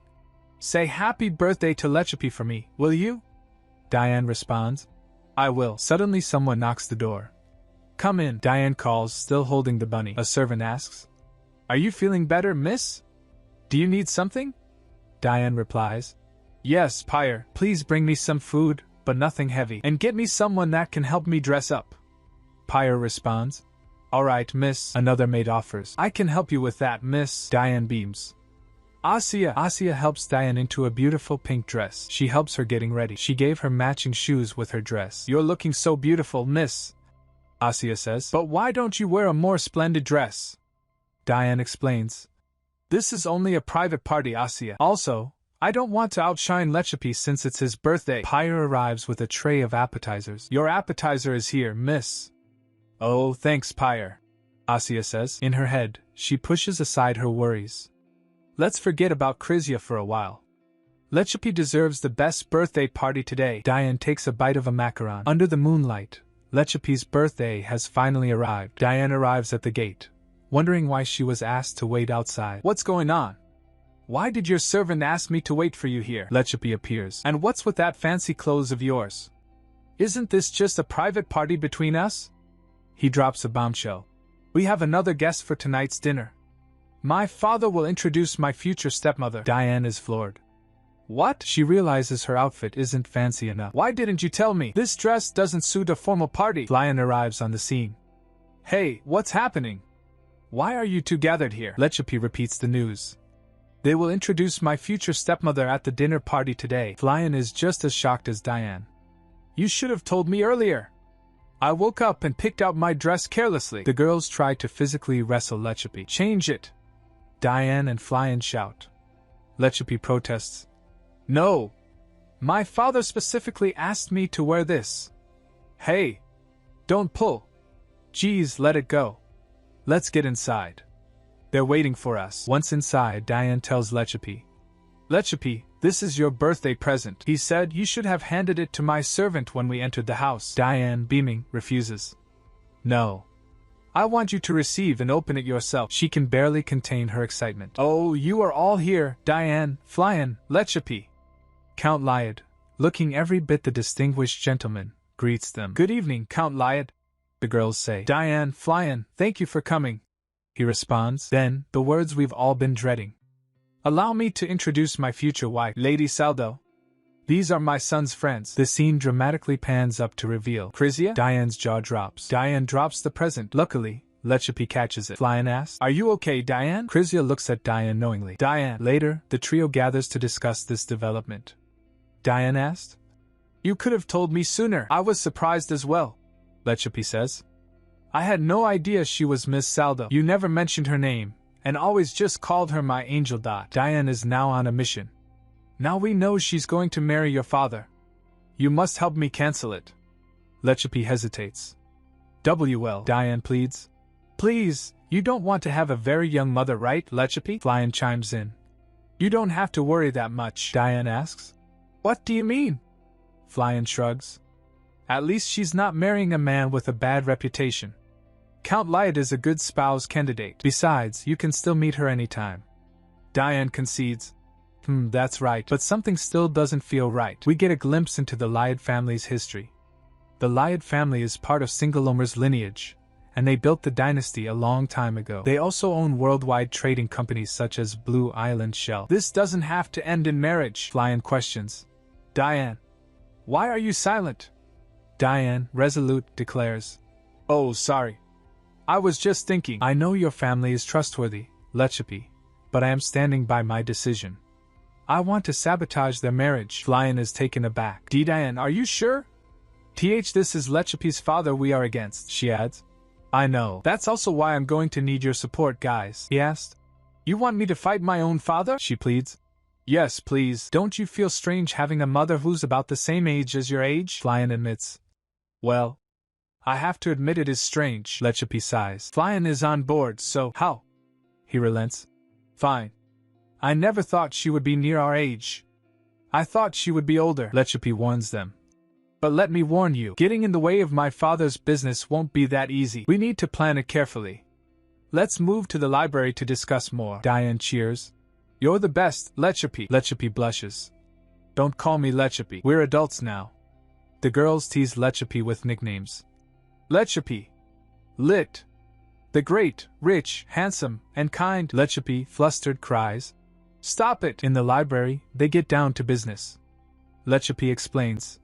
Say happy birthday to Lechipi for me, will you? Diane responds. I will. Suddenly someone knocks the door. Come in, Diane calls, still holding the bunny. A servant asks. Are you feeling better, miss? Do you need something? Diane replies. Yes, Pyre, please bring me some food, but nothing heavy, and get me someone that can help me dress up. Pyre responds. All right, miss, another maid offers. I can help you with that, miss. Diane beams. Asia helps Diane into a beautiful pink dress. She helps her getting ready. She gave her matching shoes with her dress. You're looking so beautiful, miss, Asia says. But why don't you wear a more splendid dress? Diane explains. This is only a private party, Asia. Also, I don't want to outshine Lechipi since it's his birthday. Pyre arrives with a tray of appetizers. Your appetizer is here, miss. Oh, thanks, Pyre, Asia says. In her head, she pushes aside her worries. Let's forget about Krizia for a while. Lechipi deserves the best birthday party today. Diane takes a bite of a macaron. Under the moonlight, Lechipi's birthday has finally arrived. Diane arrives at the gate, wondering why she was asked to wait outside. What's going on? Why did your servant ask me to wait for you here? Lechipi appears. And what's with that fancy clothes of yours? Isn't this just a private party between us? He drops a bombshell. We have another guest for tonight's dinner. My father will introduce my future stepmother. Diane is floored. What? She realizes her outfit isn't fancy enough. Why didn't you tell me? This dress doesn't suit a formal party. Flyan arrives on the scene. Hey, what's happening? Why are you two gathered here? Lechipi repeats the news. They will introduce my future stepmother at the dinner party today. Flyan is just as shocked as Diane. You should have told me earlier. I woke up and picked out my dress carelessly. The girls try to physically wrestle Lechipi. Change it. Diane and Flyan shout. Lechipi protests. No. My father specifically asked me to wear this. Hey. Don't pull. Geez, let it go. Let's get inside. They're waiting for us. Once inside, Diane tells Lechipi. Lechipi, this is your birthday present. He said you should have handed it to my servant when we entered the house. Diane, beaming, refuses. No. I want you to receive and open it yourself. She can barely contain her excitement. Oh, you are all here, Diane, Flyan, Lechipi. Count Lyad, looking every bit the distinguished gentleman, greets them. Good evening, Count Lyad, the girls say. Diane, Flyan, thank you for coming, he responds. Then, the words we've all been dreading. Allow me to introduce my future wife, Lady Saldo. These are my son's friends. The scene dramatically pans up to reveal. Chrysia? Diane's jaw drops. Diane drops the present. Luckily, Lechipi catches it. Flyan asks, Are you okay, Diane? Chrysia looks at Diane knowingly. Diane. Later, the trio gathers to discuss this development. Diane asked. You could have told me sooner. I was surprised as well, Lechipi says. I had no idea she was Miss Saldo. You never mentioned her name, and always just called her my angel. Diane is now on a mission. Now we know she's going to marry your father. You must help me cancel it. Lechipi hesitates. Well, Diane pleads. Please, you don't want to have a very young mother, right, Lechipi? Flyan chimes in. You don't have to worry that much, Diane asks. What do you mean? Flyan shrugs. At least she's not marrying a man with a bad reputation. Count Lyad is a good spouse candidate. Besides, you can still meet her anytime. Diane concedes. That's right, but something still doesn't feel right. We get a glimpse into the Lyad family's history. The Lyad family is part of Singalomer's lineage, and they built the dynasty a long time ago. They also own worldwide trading companies such as Blue Island Shell. This doesn't have to end in marriage, Flyan questions. Diane. Why are you silent? Diane, resolute, declares. Oh, sorry. I was just thinking. I know your family is trustworthy, Lechipi, but I am standing by my decision. I want to sabotage their marriage. Flyan is taken aback. Diane, are you sure? This is Lechipi's father we are against, she adds. I know. That's also why I'm going to need your support, guys, he asked. You want me to fight my own father? She pleads. Yes, please. Don't you feel strange having a mother who's about the same age as your age? Flyan admits. Well, I have to admit it is strange, Lechipi sighs. Flyan is on board, so how? He relents. Fine. I never thought she would be near our age. I thought she would be older, Lechipi warns them. But let me warn you, getting in the way of my father's business won't be that easy. We need to plan it carefully. Let's move to the library to discuss more. Diane cheers. You're the best, Lechipi. Lechipi blushes. Don't call me Lechipi. We're adults now. The girls tease Lechipi with nicknames. Lechipi. Lit. The great, rich, handsome, and kind. Lechipi, flustered, cries. Stop it! In the library, they get down to business. Lechipi explains.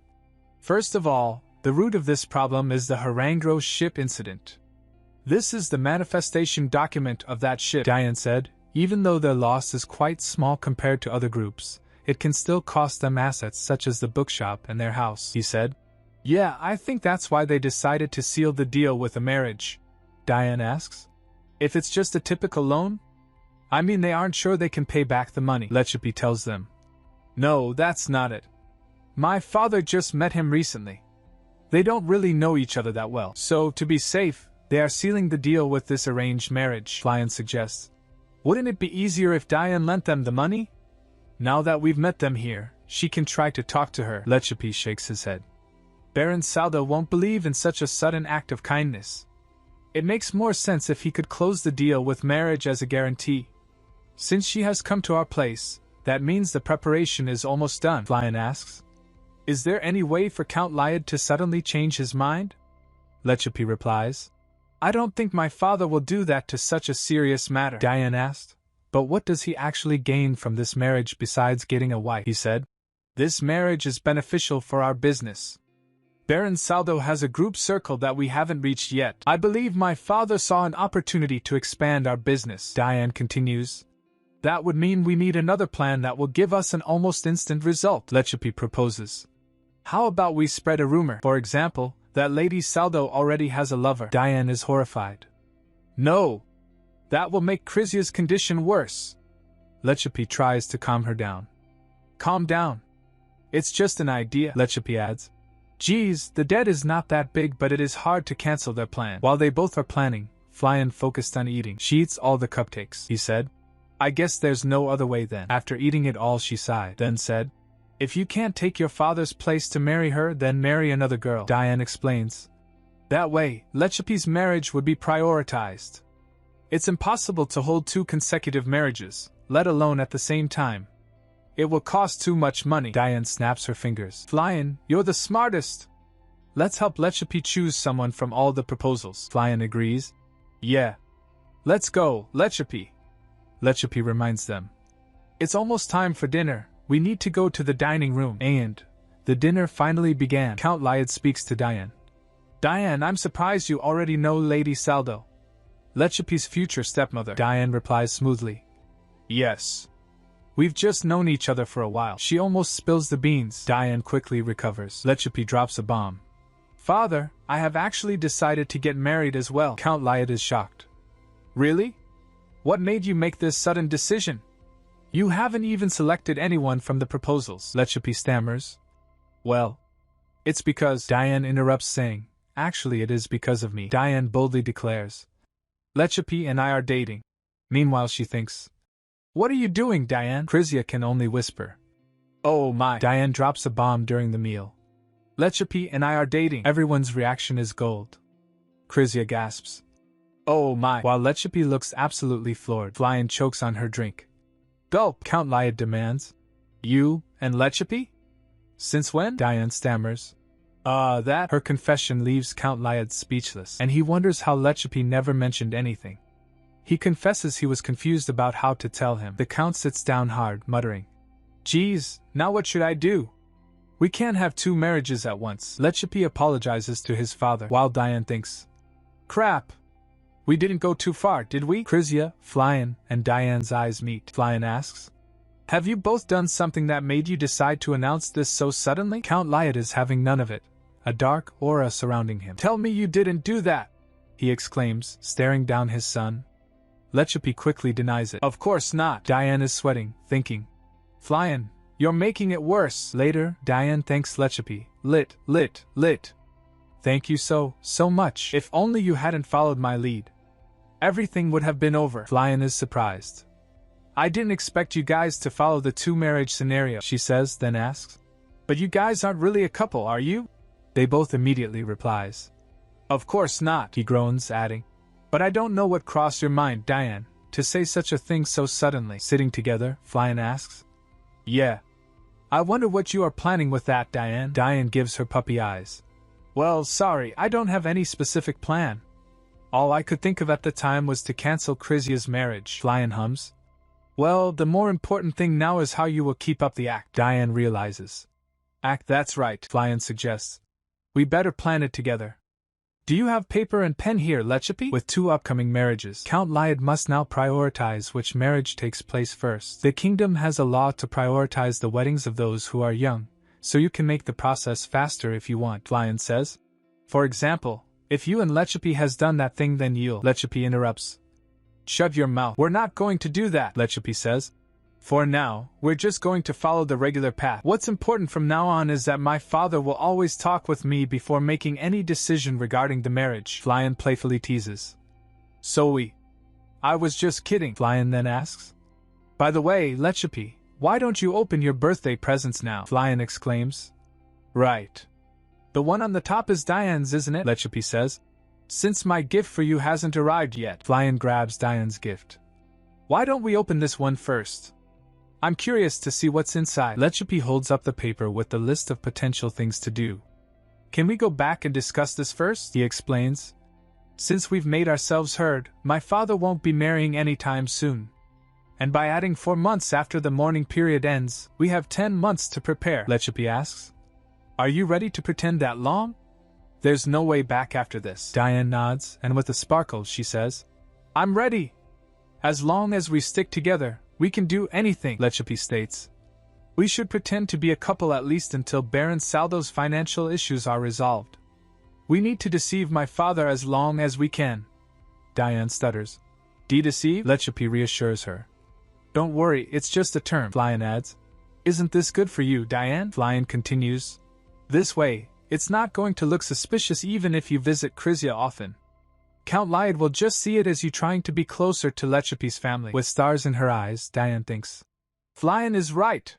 First of all, the root of this problem is the Harangro ship incident. This is the manifestation document of that ship, Diane said. Even though their loss is quite small compared to other groups, it can still cost them assets such as the bookshop and their house, he said. Yeah, I think that's why they decided to seal the deal with a marriage, Diane asks. If it's just a typical loan? I mean, they aren't sure they can pay back the money, Lechipi tells them. No, that's not it. My father just met him recently. They don't really know each other that well, so to be safe, they are sealing the deal with this arranged marriage, Flyan suggests. Wouldn't it be easier if Diane lent them the money? Now that we've met them here, she can try to talk to her. Lechapi shakes his head. Baron Saldo won't believe in such a sudden act of kindness. It makes more sense if he could close the deal with marriage as a guarantee. Since she has come to our place, that means the preparation is almost done, Flyan asks. Is there any way for Count Lyad to suddenly change his mind? Lechapi replies. I don't think my father will do that to such a serious matter, Diane asked. But what does he actually gain from this marriage besides getting a wife, he said. This marriage is beneficial for our business. Baron Saldo has a group circle that we haven't reached yet. I believe my father saw an opportunity to expand our business, Diane continues. That would mean we need another plan that will give us an almost instant result, Lechapi proposes. How about we spread a rumor, for example, that Lady Saldo already has a lover? Diane is horrified. No! That will make Krizia's condition worse. Lechapi tries to calm her down. Calm down. It's just an idea, Lechapi adds. Geez, the debt is not that big, but it is hard to cancel their plan. While they both are planning, Flyan focused on eating. She eats all the cupcakes, he said. I guess there's no other way then. After eating it all, she sighed, then said, If you can't take your father's place to marry her, then marry another girl, Diane explains. That way, Lechapi's marriage would be prioritized. It's impossible to hold 2 consecutive marriages, let alone at the same time. It will cost too much money. Diane snaps her fingers. Flyan, you're the smartest. Let's help Lechapi choose someone from all the proposals. Flyan agrees. Yeah. Let's go, Lechapi. Lechapi reminds them. It's almost time for dinner. We need to go to the dining room. And the dinner finally began. Count Lyad speaks to Diane. Diane, I'm surprised you already know Lady Saldo. Lechapi's future stepmother. Diane replies smoothly. Yes. We've just known each other for a while. She almost spills the beans. Diane quickly recovers. Lechapi drops a bomb. Father, I have actually decided to get married as well. Count Lyad is shocked. Really? What made you make this sudden decision? You haven't even selected anyone from the proposals. Lechapi stammers. Well, it's because... Diane interrupts saying, Actually it is because of me. Diane boldly declares. Lechapi and I are dating. Meanwhile she thinks. What are you doing, Diane? Krizia can only whisper. Oh my. Diane drops a bomb during the meal. Lechapi and I are dating. Everyone's reaction is gold. Krizia gasps. Oh my. While Lechapi looks absolutely floored, Flyan chokes on her drink. Gulp, Count Lyad demands. You and Lechapi? Since when? Diane stammers. That. Her confession leaves Count Lyad speechless, and he wonders how Lechapi never mentioned anything. He confesses he was confused about how to tell him. The Count sits down hard, muttering. Geez, now what should I do? We can't have 2 marriages at once. Lechapi apologizes to his father, while Diane thinks. Crap! We didn't go too far, did we? Krizia, Flyan, and Diane's eyes meet. Flyan asks. Have you both done something that made you decide to announce this so suddenly? Count Lyad is having none of it. A dark aura surrounding him. Tell me you didn't do that! He exclaims, staring down his son. Lechapi quickly denies it. Of course not. Diane is sweating, thinking. Flyan, you're making it worse. Later, Diane thanks Lechapi. Lit. Thank you so much. If only you hadn't followed my lead. Everything would have been over. Flyan is surprised. I didn't expect you guys to follow the 2-marriage scenario, she says, then asks. But you guys aren't really a couple, are you? They both immediately replies. Of course not, he groans, adding. But I don't know what crossed your mind, Diane, to say such a thing so suddenly. Sitting together, Flyan asks. Yeah. I wonder what you are planning with that, Diane. Diane gives her puppy eyes. Well, sorry, I don't have any specific plan. All I could think of at the time was to cancel Krizia's marriage, Flyan hums. Well, the more important thing now is how you will keep up the act, Diane realizes. Act, that's right, Flyan suggests. We better plan it together. Do you have paper and pen here, Lechapi? With 2 upcoming marriages, Count Lyad must now prioritize which marriage takes place first. The kingdom has a law to prioritize the weddings of those who are young, so you can make the process faster if you want, Flyan says. For example, if you and Lechapi has done that thing, then you'll... Lechapi interrupts. Shut your mouth. We're not going to do that, Lechapi says. For now, we're just going to follow the regular path. What's important from now on is that my father will always talk with me before making any decision regarding the marriage, Flyan playfully teases. So I was just kidding, Flyan then asks. By the way, Lechapi, Why don't you open your birthday presents now? Flyan exclaims. Right. The one on the top is Diane's, isn't it? Lechipi says. Since my gift for you hasn't arrived yet. Flyan grabs Diane's gift. Why don't we open this one first? I'm curious to see what's inside. Lechipi holds up the paper with the list of potential things to do. Can we go back and discuss this first? He explains. Since we've made ourselves heard, my father won't be marrying anytime soon. And by adding 4 months after the mourning period ends, we have 10 months to prepare. Lechipi asks. Are you ready to pretend that long? There's no way back after this. Diane nods, and with a sparkle she says, I'm ready. As long as we stick together, we can do anything, Lechipi states. We should pretend to be a couple at least until Baron Saldo's financial issues are resolved. We need to deceive my father as long as we can. Diane stutters. Deceive? Lechipi reassures her. Don't worry, it's just a term, Flyan adds. Isn't this good for you, Diane? Flyan continues. This way, it's not going to look suspicious even if you visit Krizia often. Count Lyad will just see it as you trying to be closer to Lechipi's family. With stars in her eyes, Diane thinks. Flyan is right.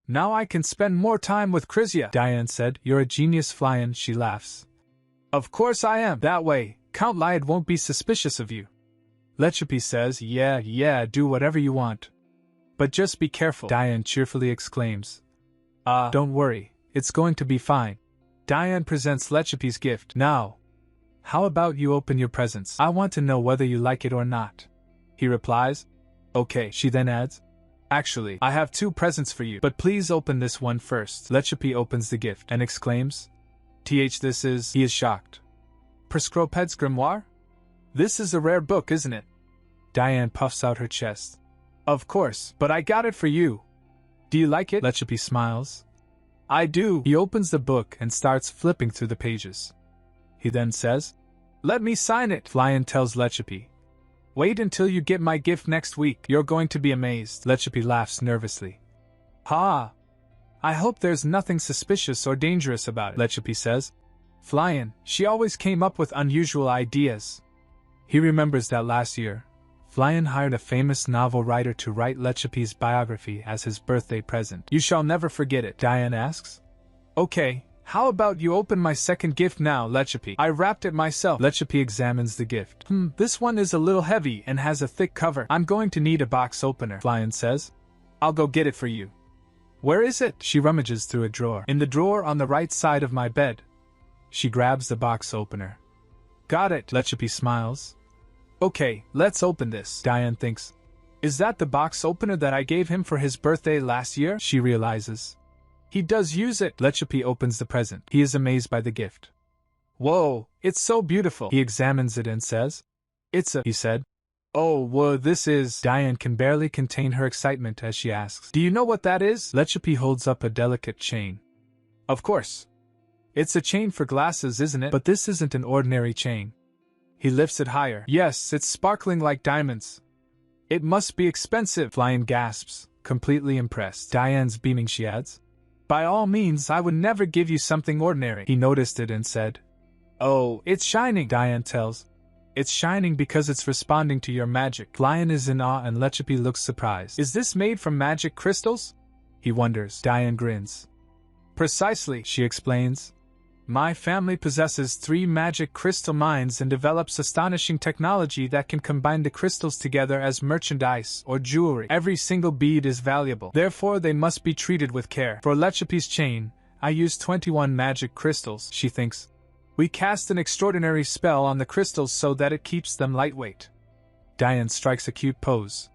Now I can spend more time with Krizia, Diane said. You're a genius, Flyan, she laughs. Of course I am. That way, Count Lyad won't be suspicious of you. Lechipi says, yeah, do whatever you want. But just be careful, Diane cheerfully exclaims. Don't worry, it's going to be fine. Diane presents Lechipi's gift. Now, how about you open your presents? I want to know whether you like it or not. He replies. Okay, she then adds. Actually, I have 2 presents for you, but please open this one first. Lechipi opens the gift and exclaims. This is... He is shocked. Prescroped's Grimoire? This is a rare book, isn't it? Diane puffs out her chest. Of course, but I got it for you. Do you like it? Lechipi smiles. I do. He opens the book and starts flipping through the pages. He then says, Let me sign it, Flyan tells Lechipi. Wait until you get my gift next week. You're going to be amazed. Lechipi laughs nervously. Ha! I hope there's nothing suspicious or dangerous about it, Lechipi says. Flyan, she always came up with unusual ideas. He remembers that last year, Flyan hired a famous novel writer to write Lechipi's biography as his birthday present. You shall never forget it, Diane asks. Okay, how about you open my second gift now, Lechipi? I wrapped it myself. Lechipi examines the gift. This one is a little heavy and has a thick cover. I'm going to need a box opener, Flyan says. I'll go get it for you. Where is it? She rummages through a drawer. In the drawer on the right side of my bed. She grabs the box opener. Got it, Lechipi smiles. Okay, let's open this, Diane thinks. Is that the box opener that I gave him for his birthday last year? She realizes. He does use it. Lechipi opens the present. He is amazed by the gift. Whoa, it's so beautiful. He examines it and says. It's a, he said. Oh, whoa, this is... Diane can barely contain her excitement as she asks. Do you know what that is? Lechipi holds up a delicate chain. Of course. It's a chain for glasses, isn't it? But this isn't an ordinary chain. He lifts it higher. Yes, it's sparkling like diamonds. It must be expensive, Flyan gasps, completely impressed. Diane's beaming, she adds. By all means, I would never give you something ordinary. He noticed it and said. Oh, it's shining, Diane tells. It's shining because it's responding to your magic. Flyan is in awe and Lechipi looks surprised. Is this made from magic crystals? He wonders. Diane grins. Precisely, she explains. My family possesses 3 magic crystal mines and develops astonishing technology that can combine the crystals together as merchandise or jewelry. Every single bead is valuable. Therefore, they must be treated with care. For Lechipi's chain, I use 21 magic crystals, she thinks. We cast an extraordinary spell on the crystals so that it keeps them lightweight. Diane strikes a cute pose.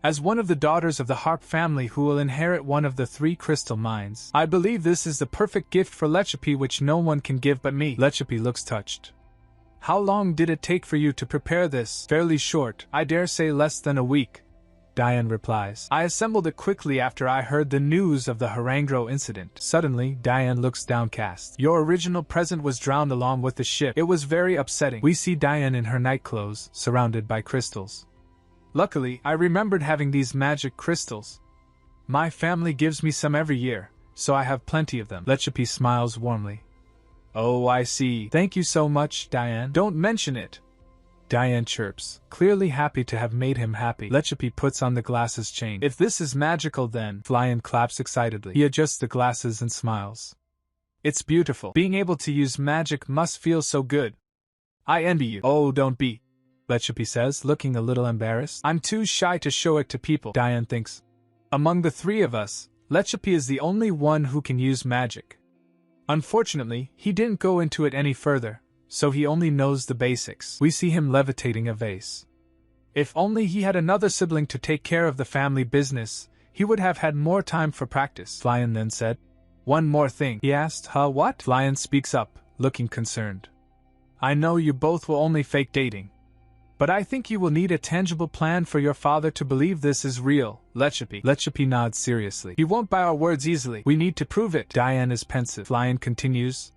As one of the daughters of the Harp family who will inherit one of the 3 crystal mines, I believe this is the perfect gift for Lechipi which no one can give but me. Lechipi looks touched. How long did it take for you to prepare this? Fairly short, I dare say less than a week. Diane replies. I assembled it quickly after I heard the news of the Harangro incident. Suddenly, Diane looks downcast. Your original present was drowned along with the ship. It was very upsetting. We see Diane in her night clothes, surrounded by crystals. Luckily, I remembered having these magic crystals. My family gives me some every year, so I have plenty of them. Lechipi smiles warmly. Oh, I see. Thank you so much, Diane. Don't mention it. Diane chirps, clearly happy to have made him happy. Lechapi puts on the glasses chain. If this is magical then, Flyan claps excitedly. He adjusts the glasses and smiles. It's beautiful. Being able to use magic must feel so good. I envy you. Oh, don't be, Lechapi says, looking a little embarrassed. I'm too shy to show it to people, Diane thinks. Among the three of us, Lechapi is the only one who can use magic. Unfortunately, he didn't go into it any further, so he only knows the basics. We see him levitating a vase. If only he had another sibling to take care of the family business, he would have had more time for practice, Flyan then said. One more thing, he asked. What? Flyan speaks up, looking concerned. I know you both will only fake dating, but I think you will need a tangible plan for your father to believe this is real, Lechapi. Lechapi nods seriously. He won't buy our words easily. We need to prove it. Diane is pensive. Flyan continues.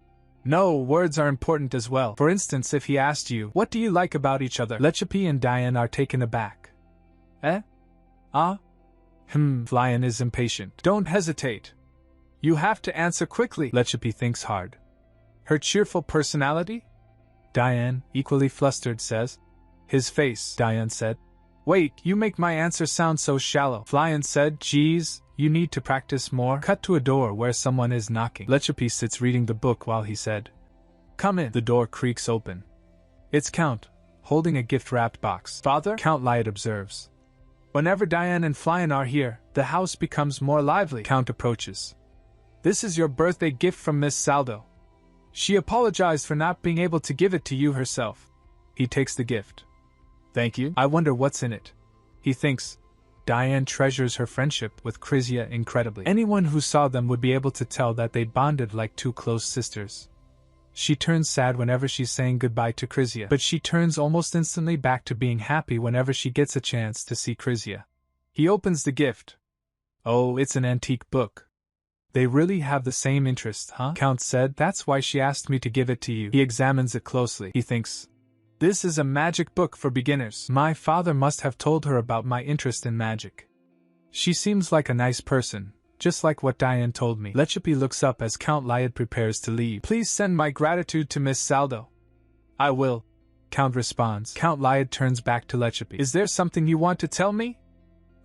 No, words are important as well. For instance, if he asked you, what do you like about each other? Lechapi and Diane are taken aback. Flyan is impatient. Don't hesitate. You have to answer quickly. Lechapi thinks hard. Her cheerful personality? Diane, equally flustered, says. His face, Diane said. Wait, you make my answer sound so shallow. Flyan said, geez, you need to practice more. Cut to a door where someone is knocking. Lechapi sits reading the book while he said, Come in. The door creaks open. It's Count, holding a gift-wrapped box. Father? Count Lyot observes. Whenever Diane and Flyan are here, the house becomes more lively. Count approaches. This is your birthday gift from Miss Saldo. She apologized for not being able to give it to you herself. He takes the gift. Thank you. I wonder what's in it. He thinks. Diane treasures her friendship with Chrysia incredibly. Anyone who saw them would be able to tell that they bonded like two close sisters. She turns sad whenever she's saying goodbye to Chrysia, but she turns almost instantly back to being happy whenever she gets a chance to see Chrysia. He opens the gift. Oh, it's an antique book. They really have the same interest, huh? Count said, that's why she asked me to give it to you. He examines it closely. He thinks, this is a magic book for beginners. My father must have told her about my interest in magic. She seems like a nice person, just like what Diane told me. Lechapi looks up as Count Lyot prepares to leave. Please send my gratitude to Miss Saldo. I will, Count responds. Count Lyot turns back to Lechapi. Is there something you want to tell me?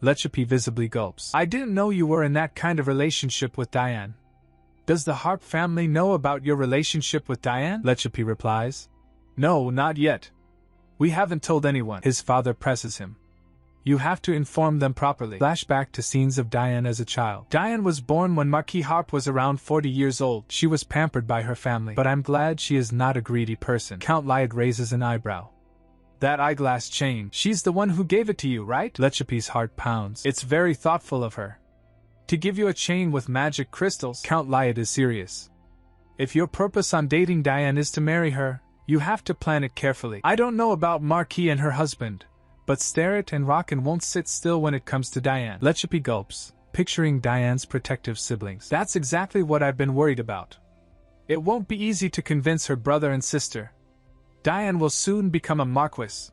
Lechapi visibly gulps. I didn't know you were in that kind of relationship with Diane. Does the Harp family know about your relationship with Diane? Lechapi replies. No, not yet. We haven't told anyone. His father presses him. You have to inform them properly. Flashback to scenes of Diane as a child. Diane was born when Marquis Harp was around 40 years old. She was pampered by her family, but I'm glad she is not a greedy person. Count Lyot raises an eyebrow. That eyeglass chain, she's the one who gave it to you, right? Lechapi's heart pounds. It's very thoughtful of her. To give you a chain with magic crystals. Count Lyot is serious. If your purpose on dating Diane is to marry her, you have to plan it carefully. I don't know about Marquis and her husband, but Starrett and Rockin won't sit still when it comes to Diane. Lechapi gulps, picturing Diane's protective siblings. That's exactly what I've been worried about. It won't be easy to convince her brother and sister. Diane will soon become a marquis.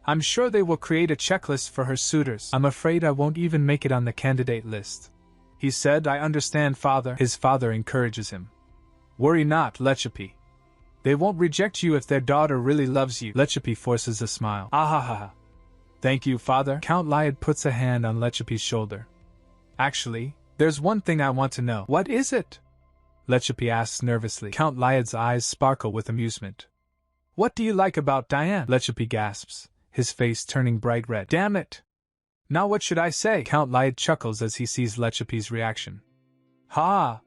I'm sure they will create a checklist for her suitors. I'm afraid I won't even make it on the candidate list. He said, I understand, father. His father encourages him. Worry not, Lechapi. They won't reject you if their daughter really loves you. Lechapi forces a smile. Ahaha. Thank you, father. Count Lyot puts a hand on Lechapi's shoulder. Actually, there's one thing I want to know. What is it? Lechapi asks nervously. Count Lyot's eyes sparkle with amusement. What do you like about Diane? Lechapi gasps, his face turning bright red. Damn it! Now what should I say? Count Lyot chuckles as he sees Lechapi's reaction. Ha!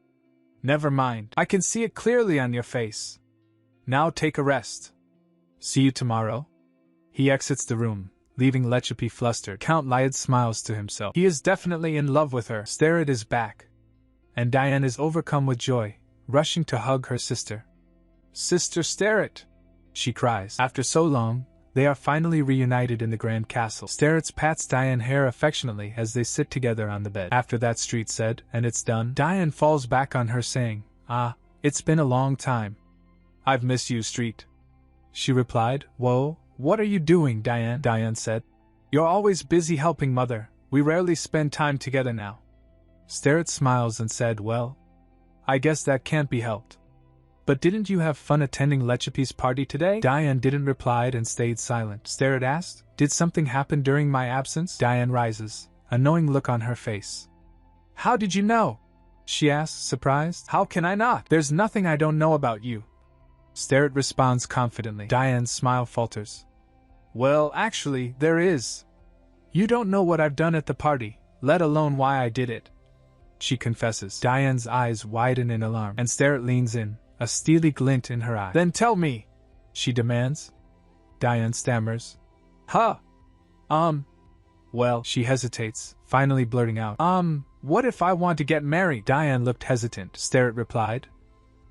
Never mind. I can see it clearly on your face. Now take a rest. See you tomorrow. He exits the room, leaving Lechapi flustered. Count Lyot smiles to himself. He is definitely in love with her. Starrett is back. And Diane is overcome with joy, rushing to hug her sister. Sister Starrett! She cries. After so long, they are finally reunited in the Grand Castle. Starrett pats Diane's hair affectionately as they sit together on the bed. After that Street said, and it's done, Diane falls back on her saying, it's been a long time. I've missed you, Street. She replied, Whoa, what are you doing, Diane? Diane said. You're always busy helping Mother. We rarely spend time together now. Starrett smiles and said, Well, I guess that can't be helped. But didn't you have fun attending Lechapi's party today? Diane didn't reply and stayed silent. Starrett asked, did something happen during my absence? Diane rises, a knowing look on her face. How did you know? She asks, surprised. How can I not? There's nothing I don't know about you. Starrett responds confidently. Diane's smile falters. Well, actually, there is. You don't know what I've done at the party, let alone why I did it. She confesses. Diane's eyes widen in alarm, and Starrett leans in, a steely glint in her eye. Then tell me, she demands. Diane stammers. Huh? Well, she hesitates, finally blurting out. What if I want to get married? Diane looked hesitant. Starrett replied.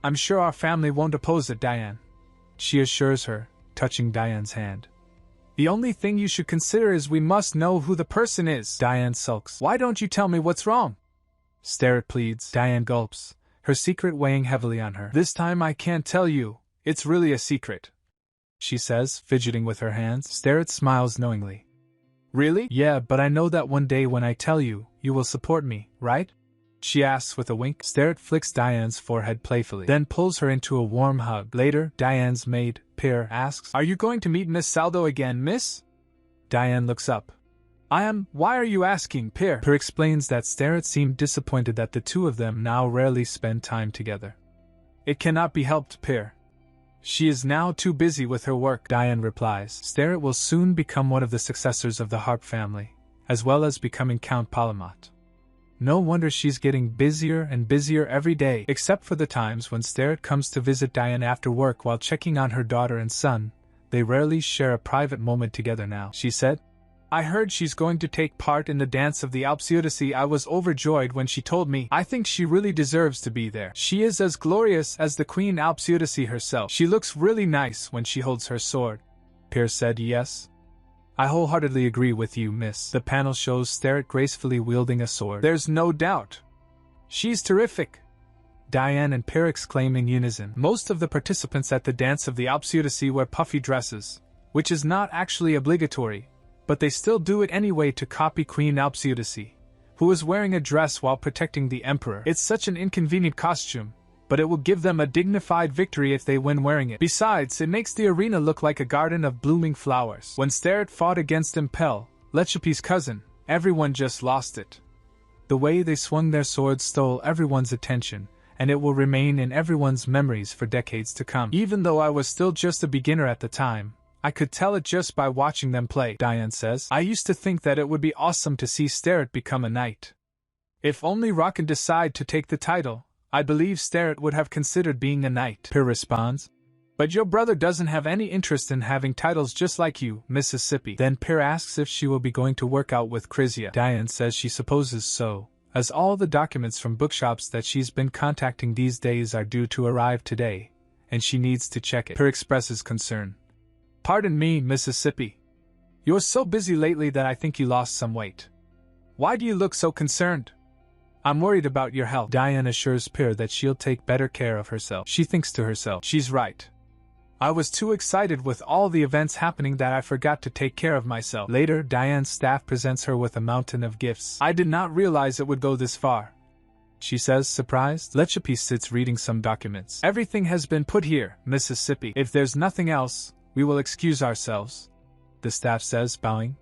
I'm sure our family won't oppose it, Diane. She assures her, touching Diane's hand. The only thing you should consider is we must know who the person is. Diane sulks. Why don't you tell me what's wrong? Starrett pleads. Diane gulps, her secret weighing heavily on her. This time I can't tell you. It's really a secret, she says, fidgeting with her hands. Starrett smiles knowingly. Really? Yeah, but I know that one day when I tell you, you will support me, right? She asks with a wink. Starrett flicks Diane's forehead playfully, then pulls her into a warm hug. Later, Diane's maid, Pierre, asks, Are you going to meet Miss Saldo again, miss? Diane looks up. I am. Why are you asking, Pierre? Pierre explains that Starrett seemed disappointed that the two of them now rarely spend time together. It cannot be helped, Pierre. She is now too busy with her work, Diane replies. Starrett will soon become one of the successors of the Harp family, as well as becoming Count Palamat. No wonder she's getting busier and busier every day, except for the times when Starrett comes to visit Diane after work while checking on her daughter and son. They rarely share a private moment together now, she said. I heard she's going to take part in the dance of the Alps Odyssey. I was overjoyed when she told me. I think she really deserves to be there. She is as glorious as the Queen Alps Odyssey herself. She looks really nice when she holds her sword. Pierre said yes. I wholeheartedly agree with you, miss. The panel shows Starrett gracefully wielding a sword. There's no doubt. She's terrific, Diane and Pierre exclaim in unison. Most of the participants at the dance of the Alps Odyssey wear puffy dresses, which is not actually obligatory, but they still do it anyway to copy Queen Alps Odyssey, who is wearing a dress while protecting the emperor. It's such an inconvenient costume, but it will give them a dignified victory if they win wearing it. Besides, it makes the arena look like a garden of blooming flowers. When Starrett fought against Impel, Lechapi's cousin, everyone just lost it. The way they swung their swords stole everyone's attention, and it will remain in everyone's memories for decades to come. Even though I was still just a beginner at the time, I could tell it just by watching them play, Diane says. I used to think that it would be awesome to see Starrett become a knight. If only Rock can decide to take the title, I believe Starrett would have considered being a knight, Pierre responds. But your brother doesn't have any interest in having titles just like you, Mississippi. Then Pierre asks if she will be going to work out with Chrysia. Diane says she supposes so, as all the documents from bookshops that she's been contacting these days are due to arrive today, and she needs to check it. Pierre expresses concern. Pardon me, Mississippi. You're so busy lately that I think you lost some weight. Why do you look so concerned? I'm worried about your health. Diane assures Pierre that she'll take better care of herself. She thinks to herself, she's right. I was too excited with all the events happening that I forgot to take care of myself. Later, Diane's staff presents her with a mountain of gifts. I did not realize it would go this far, she says, surprised. Lechapi sits reading some documents. Everything has been put here, Mississippi. If there's nothing else, we will excuse ourselves, the staff says, bowing.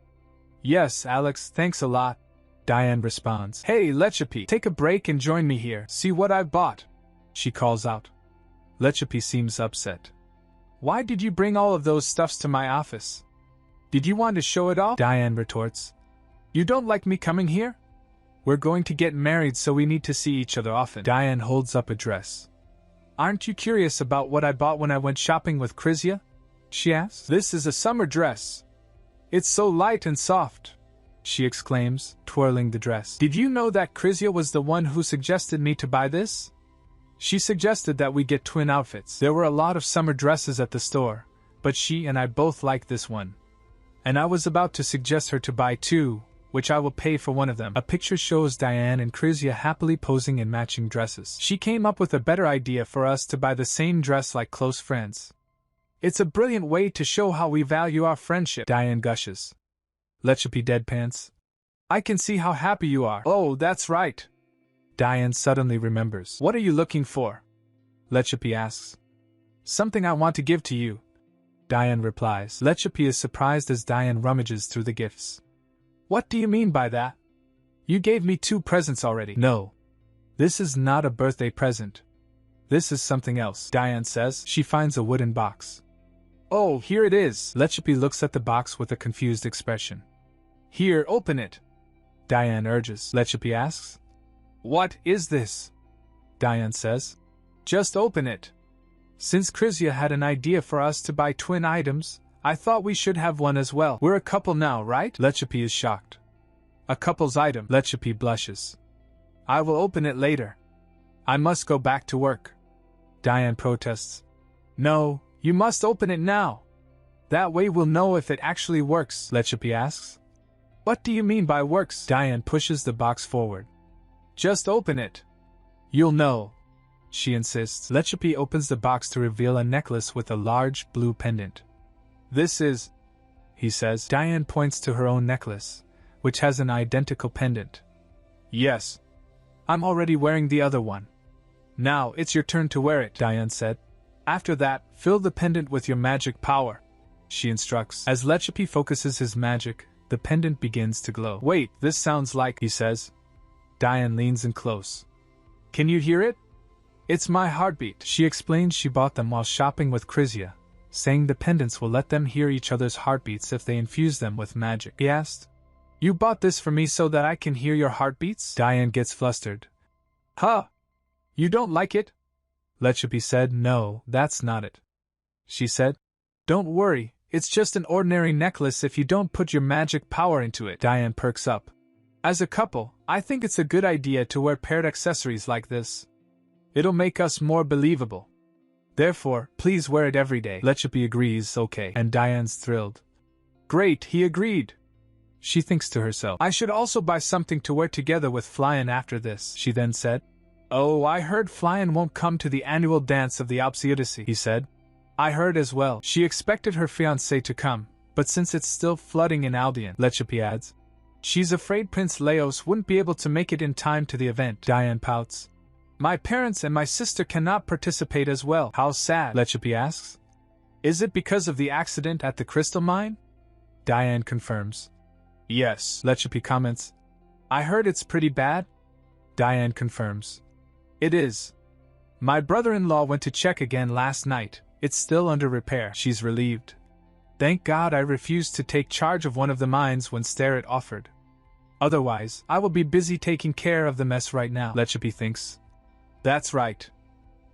Yes, Alex, thanks a lot, Diane responds. Hey, Lechapi, take a break and join me here. See what I've bought, she calls out. Lechapi seems upset. Why did you bring all of those stuffs to my office? Did you want to show it off? Diane retorts. You don't like me coming here? We're going to get married, so we need to see each other often. Diane holds up a dress. Aren't you curious about what I bought when I went shopping with Chrysia? She asks. This is a summer dress. It's so light and soft, she exclaims, twirling the dress. Did you know that Chrysia was the one who suggested me to buy this? She suggested that we get twin outfits. There were a lot of summer dresses at the store, but she and I both like this one. And I was about to suggest her to buy two, which I will pay for one of them. A picture shows Diane and Chrysia happily posing in matching dresses. She came up with a better idea for us to buy the same dress like close friends. It's a brilliant way to show how we value our friendship, Diane gushes. Lechapi deadpans. I can see how happy you are. Oh, that's right. Diane suddenly remembers. What are you looking for? Lechapi asks. Something I want to give to you, Diane replies. Lechapi is surprised as Diane rummages through the gifts. What do you mean by that? You gave me 2 presents already. No. This is not a birthday present. This is something else, Diane says. She finds a wooden box. Oh, here it is. Lechapi looks at the box with a confused expression. Here, open it, Diane urges. Lechapi asks. What is this? Diane says. Just open it. Since Krizia had an idea for us to buy twin items, I thought we should have one as well. We're a couple now, right? Lechapi is shocked. A couple's item. Lechapi blushes. I will open it later. I must go back to work. Diane protests. No, you must open it now. That way we'll know if it actually works, Lechapi asks. What do you mean by works? Diane pushes the box forward. Just open it. You'll know, she insists. Lechapi opens the box to reveal a necklace with a large blue pendant. This is, he says. Diane points to her own necklace, which has an identical pendant. Yes. I'm already wearing the other one. Now it's your turn to wear it, Diane said. After that, fill the pendant with your magic power, she instructs. As Lechapi focuses his magic, the pendant begins to glow. Wait, this sounds like, he says. Diane leans in close. Can you hear it? It's my heartbeat. She explains she bought them while shopping with Krizia, saying the pendants will let them hear each other's heartbeats if they infuse them with magic. He asked. You bought this for me so that I can hear your heartbeats? Diane gets flustered. Huh? You don't like it? Lechapi said. No, that's not it. She said. Don't worry, it's just an ordinary necklace if you don't put your magic power into it. Diane perks up. As a couple, I think it's a good idea to wear paired accessories like this. It'll make us more believable. Therefore, please wear it every day. Lechapi agrees, okay, and Diane's thrilled. Great, he agreed. She thinks to herself, I should also buy something to wear together with Flyan after this, she then said. Oh, I heard Flyan won't come to the annual dance of the Alpsiudice, he said. I heard as well. She expected her fiancé to come, but since it's still flooding in Albion, Lechapi adds. She's afraid Prince Leos wouldn't be able to make it in time to the event. Diane pouts. My parents and my sister cannot participate as well. How sad, Lechapi asks. Is it because of the accident at the crystal mine? Diane confirms. Yes, Lechapi comments. I heard it's pretty bad. Diane confirms. It is. My brother-in-law went to check again last night. It's still under repair. She's relieved. Thank God I refused to take charge of one of the mines when Starrett offered. Otherwise, I will be busy taking care of the mess right now, Lechapi thinks. That's right.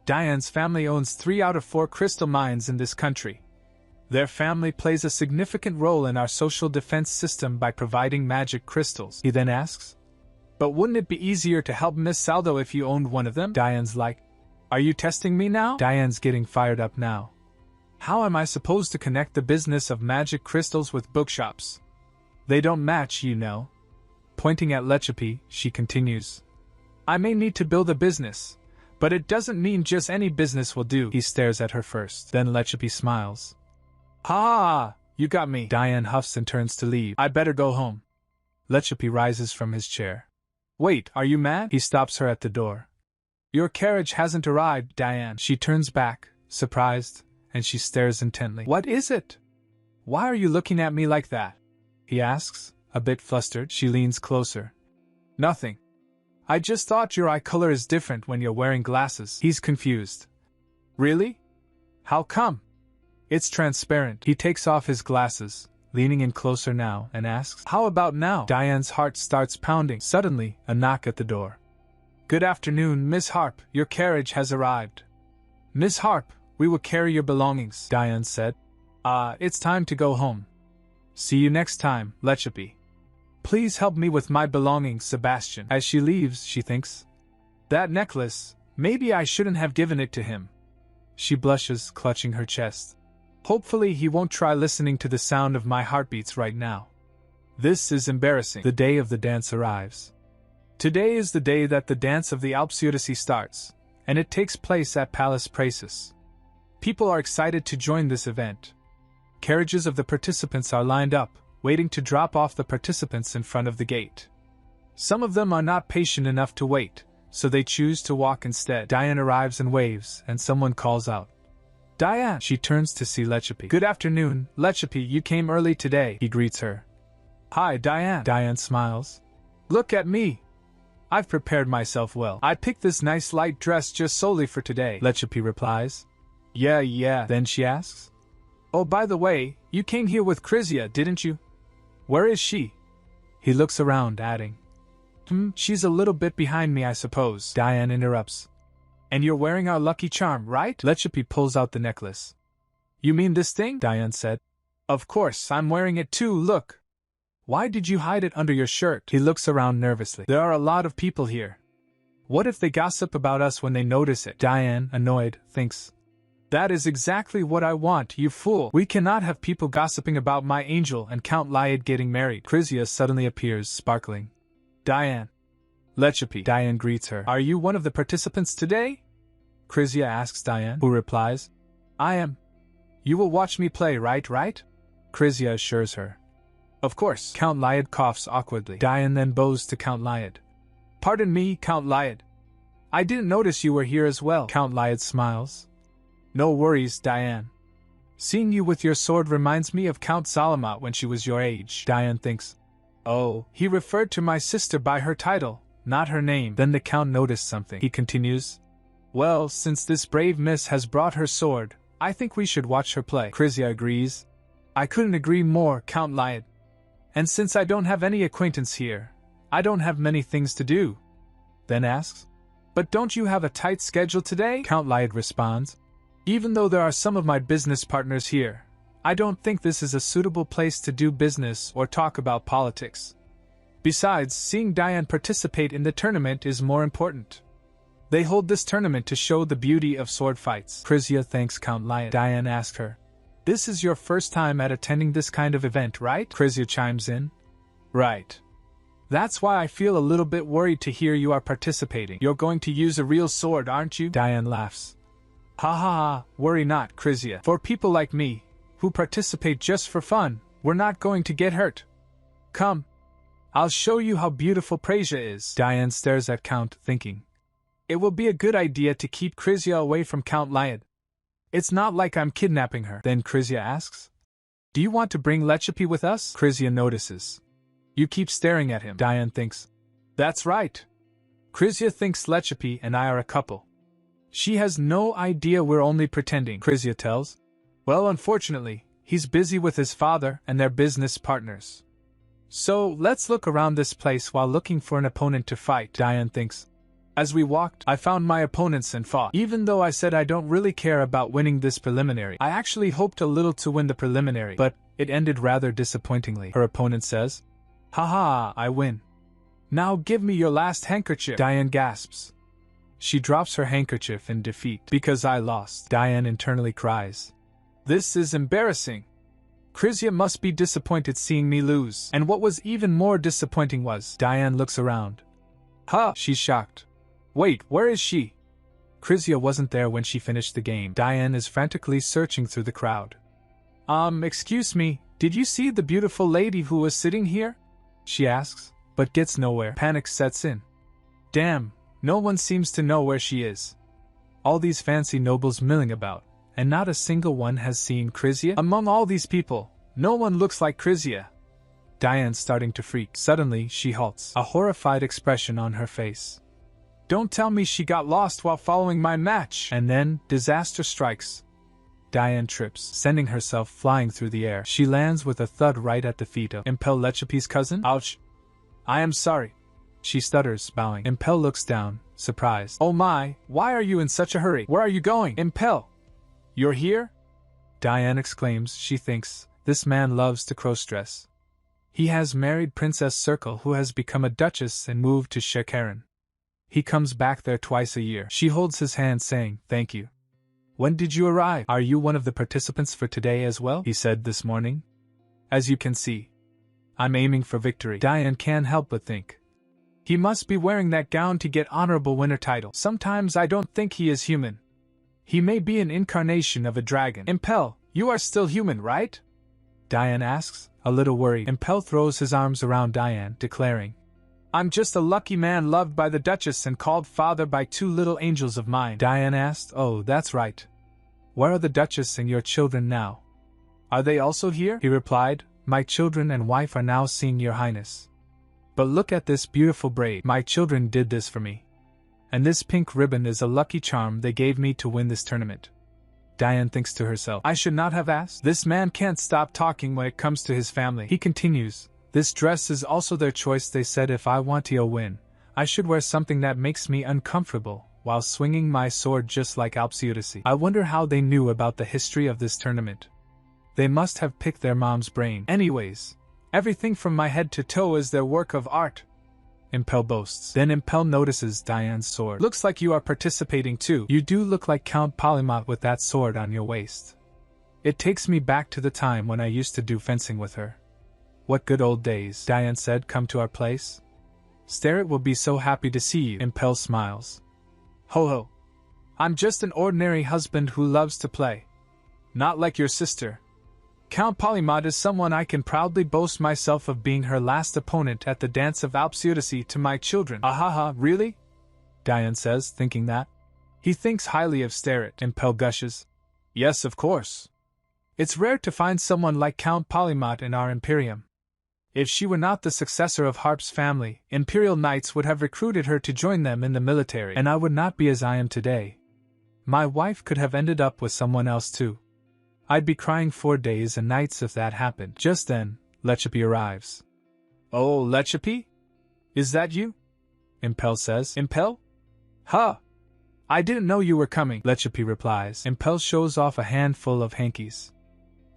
Diane's family owns 3 out of 4 crystal mines in this country. Their family plays a significant role in our social defense system by providing magic crystals, he then asks. But wouldn't it be easier to help Miss Saldo if you owned one of them? Diane's like, are you testing me now? Diane's getting fired up now. How am I supposed to connect the business of magic crystals with bookshops? They don't match, you know. Pointing at Lechapi, she continues. I may need to build a business, but it doesn't mean just any business will do. He stares at her first. Then Lechapi smiles. Ha! You got me. Diane huffs and turns to leave. I better go home. Lechapi rises from his chair. Wait, are you mad? He stops her at the door. Your carriage hasn't arrived, Diane. She turns back, surprised, and she stares intently. What is it? Why are you looking at me like that? He asks, a bit flustered. She leans closer. Nothing. I just thought your eye color is different when you're wearing glasses. He's confused. Really? How come? It's transparent. He takes off his glasses, leaning in closer now, and asks, How about now? Diane's heart starts pounding. Suddenly, a knock at the door. Good afternoon, Miss Harp. Your carriage has arrived. Miss Harp, we will carry your belongings, Diane said. It's time to go home. See you next time, Lechapi. Please help me with my belongings, Sebastian. As she leaves, she thinks, that necklace, maybe I shouldn't have given it to him. She blushes, clutching her chest. Hopefully he won't try listening to the sound of my heartbeats right now. This is embarrassing. The day of the dance arrives. Today is the day that the dance of the Alpsiudice starts, and it takes place at Palace Praesus. People are excited to join this event. Carriages of the participants are lined up, waiting to drop off the participants in front of the gate. Some of them are not patient enough to wait, so they choose to walk instead. Diane arrives and waves, and someone calls out, Diane! She turns to see Lechapi. Good afternoon, Lechapi, you came early today, he greets her. Hi, Diane. Diane smiles. Look at me. I've prepared myself well. I picked this nice light dress just solely for today, Lechapi replies. Yeah. Then she asks. Oh, by the way, you came here with Krizia, didn't you? Where is she? He looks around, adding. She's a little bit behind me, I suppose, Diane interrupts. And you're wearing our lucky charm, right? Lechapi pulls out the necklace. You mean this thing? Diane said. Of course, I'm wearing it too, look. Why did you hide it under your shirt? He looks around nervously. There are a lot of people here. What if they gossip about us when they notice it? Diane, annoyed, thinks. That is exactly what I want, you fool. We cannot have people gossiping about my angel and Count Lyad getting married. Krizia suddenly appears, sparkling. Diane. Lechapi. Diane greets her. Are you one of the participants today? Krizia asks Diane, who replies. I am. You will watch me play, right? Krizia assures her. Of course. Count Lyad coughs awkwardly. Diane then bows to Count Lyad. Pardon me, Count Lyad. I didn't notice you were here as well. Count Lyad smiles. No worries, Diane. Seeing you with your sword reminds me of Count Salamat when she was your age. Diane thinks. Oh, he referred to my sister by her title, not her name. Then the Count noticed something. He continues. Well, since this brave miss has brought her sword, I think we should watch her play. Krizia agrees. I couldn't agree more, Count Lyad. And since I don't have any acquaintance here, I don't have many things to do. Then asks. But don't you have a tight schedule today? Count Lyad responds. Even though there are some of my business partners here, I don't think this is a suitable place to do business or talk about politics. Besides, seeing Diane participate in the tournament is more important. They hold this tournament to show the beauty of sword fights. Krizia thanks Count Lyad. Diane asks her. This is your first time at attending this kind of event, right? Krizia chimes in. Right. That's why I feel a little bit worried to hear you are participating. You're going to use a real sword, aren't you? Diane laughs. Ha, worry not, Krizia. For people like me, who participate just for fun, we're not going to get hurt. Come. I'll show you how beautiful Prasia is. Diane stares at Count, thinking. It will be a good idea to keep Krizia away from Count Lyad. It's not like I'm kidnapping her. Then Krizia asks. Do you want to bring Lechapi with us? Krizia notices. You keep staring at him. Diane thinks. That's right. Krizia thinks Lechapi and I are a couple. She has no idea we're only pretending, Krizia tells. Well, unfortunately, he's busy with his father and their business partners. So, let's look around this place while looking for an opponent to fight, Diane thinks. As we walked, I found my opponents and fought. Even though I said I don't really care about winning this preliminary, I actually hoped a little to win the preliminary, but it ended rather disappointingly, her opponent says. Haha, I win. Now give me your last handkerchief, Diane gasps. She drops her handkerchief in defeat. Because I lost, Diane internally cries. This is embarrassing. Krizia must be disappointed seeing me lose. And what was even more disappointing was, Diane looks around. Huh, she's shocked. Wait, where is she? Krizia wasn't there when she finished the game. Diane is frantically searching through the crowd. Excuse me, did you see the beautiful lady who was sitting here? She asks, but gets nowhere. Panic sets in. Damn, no one seems to know where she is. All these fancy nobles milling about, and not a single one has seen Krizia? Among all these people, no one looks like Krizia. Diane's starting to freak. Suddenly, she halts, a horrified expression on her face. Don't tell me she got lost while following my match! And then, disaster strikes. Diane trips, sending herself flying through the air. She lands with a thud right at the feet of Impel Lechapi's cousin. Ouch! I am sorry. She stutters, bowing. Impel looks down, surprised. Oh my, why are you in such a hurry? Where are you going? Impel! You're here? Diane exclaims. She thinks, this man loves to cross-dress. He has married Princess Circle, who has become a duchess and moved to Shekaran. He comes back there twice a year. She holds his hand saying, thank you. When did you arrive? Are you one of the participants for today as well? He said this morning. As you can see, I'm aiming for victory. Diane can't help but think. He must be wearing that gown to get honorable winner title. Sometimes I don't think he is human. He may be an incarnation of a dragon. Impel, you are still human, right? Diane asks, a little worried. Impel throws his arms around Diane, declaring, I'm just a lucky man loved by the Duchess and called father by two little angels of mine. Diane asked, oh, that's right. Where are the Duchess and your children now? Are they also here? He replied, My children and wife are now seeing your highness. But look at this beautiful braid. My children did this for me. And this pink ribbon is a lucky charm they gave me to win this tournament. Diane thinks to herself, I should not have asked. This man can't stop talking when it comes to his family. He continues, This dress is also their choice. They said if I want to win, I should wear something that makes me uncomfortable, while swinging my sword just like Alpseudace. I wonder how they knew about the history of this tournament. They must have picked their mom's brain. Anyways, everything from my head to toe is their work of art. Impel boasts. Then Impel notices Diane's sword. Looks like you are participating too. You do look like Count Polymath with that sword on your waist. It takes me back to the time when I used to do fencing with her. What good old days, Diane said. Come to our place. Starrett will be so happy to see you. Impel smiles. Ho ho. I'm just an ordinary husband who loves to play. Not like your sister. Count Polymath is someone I can proudly boast myself of being her last opponent at the dance of Alpseudace to my children. Ahaha, really? Diane says, thinking that. He thinks highly of Starrett. Impel gushes. Yes, of course. It's rare to find someone like Count Polymath in our Imperium. If she were not the successor of Harp's family, Imperial Knights would have recruited her to join them in the military, and I would not be as I am today. My wife could have ended up with someone else too. I'd be crying for days and nights if that happened. Just then, Lechapi arrives. Oh, Lechapi? Is that you? Impel says. Impel? Huh! I didn't know you were coming, Lechapi replies. Impel shows off a handful of hankies.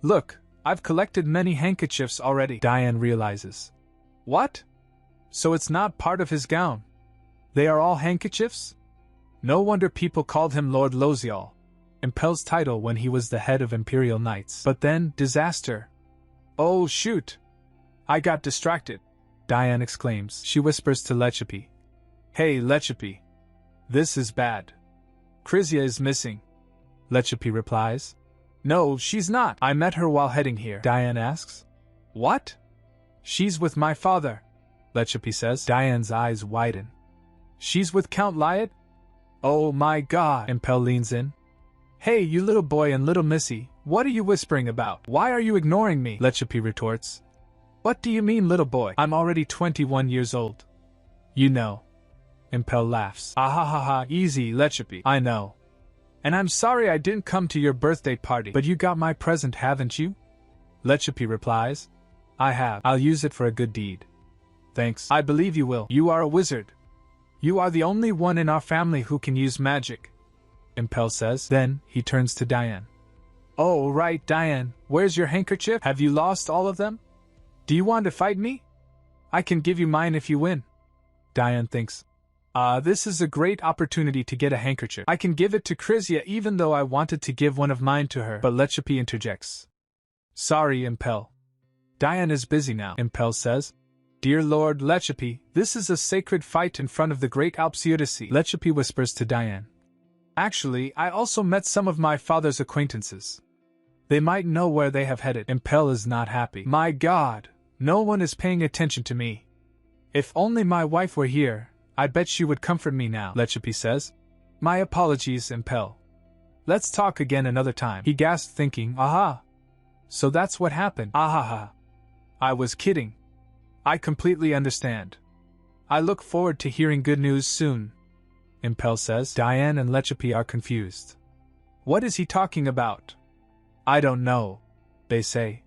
Look, I've collected many handkerchiefs already, Diane realizes. What? So it's not part of his gown? They are all handkerchiefs? No wonder people called him Lord Lozial. Impel's title when he was the head of Imperial Knights. But then, disaster. Oh shoot! I got distracted, Diane exclaims. She whispers to Lechapi. Hey Lechapi. This is bad. Chrysia is missing. Lechapi replies. No, she's not. I met her while heading here, Diane asks. What? She's with my father, Lechapi says. Diane's eyes widen. She's with Count Lyot? Oh my god, Impel leans in. Hey, you little boy and little missy, what are you whispering about? Why are you ignoring me? Lechapi retorts. What do you mean, little boy? I'm already 21 years old. You know. Impel laughs. Ahahaha, easy, Lechapi. I know. And I'm sorry I didn't come to your birthday party. But you got my present, haven't you? Lechapi replies. I have. I'll use it for a good deed. Thanks. I believe you will. You are a wizard. You are the only one in our family who can use magic. Impel says. Then, he turns to Diane. Oh, right, Diane, where's your handkerchief? Have you lost all of them? Do you want to fight me? I can give you mine if you win. Diane thinks. This is a great opportunity to get a handkerchief. I can give it to Chrysia even though I wanted to give one of mine to her. But Lechapi interjects. Sorry, Impel. Diane is busy now, Impel says. Dear Lord Lechapi, this is a sacred fight in front of the great Alpseudace. Lechapi whispers to Diane. Actually, I also met some of my father's acquaintances. They might know where they have headed. Impel is not happy. My god, no one is paying attention to me. If only my wife were here, I bet she would comfort me now, Lechapi says. My apologies, Impel. Let's talk again another time. He gasped thinking, aha. So that's what happened. Ahaha. I was kidding. I completely understand. I look forward to hearing good news soon. Impel says. Diane and Lechapi are confused. What is he talking about? I don't know, they say.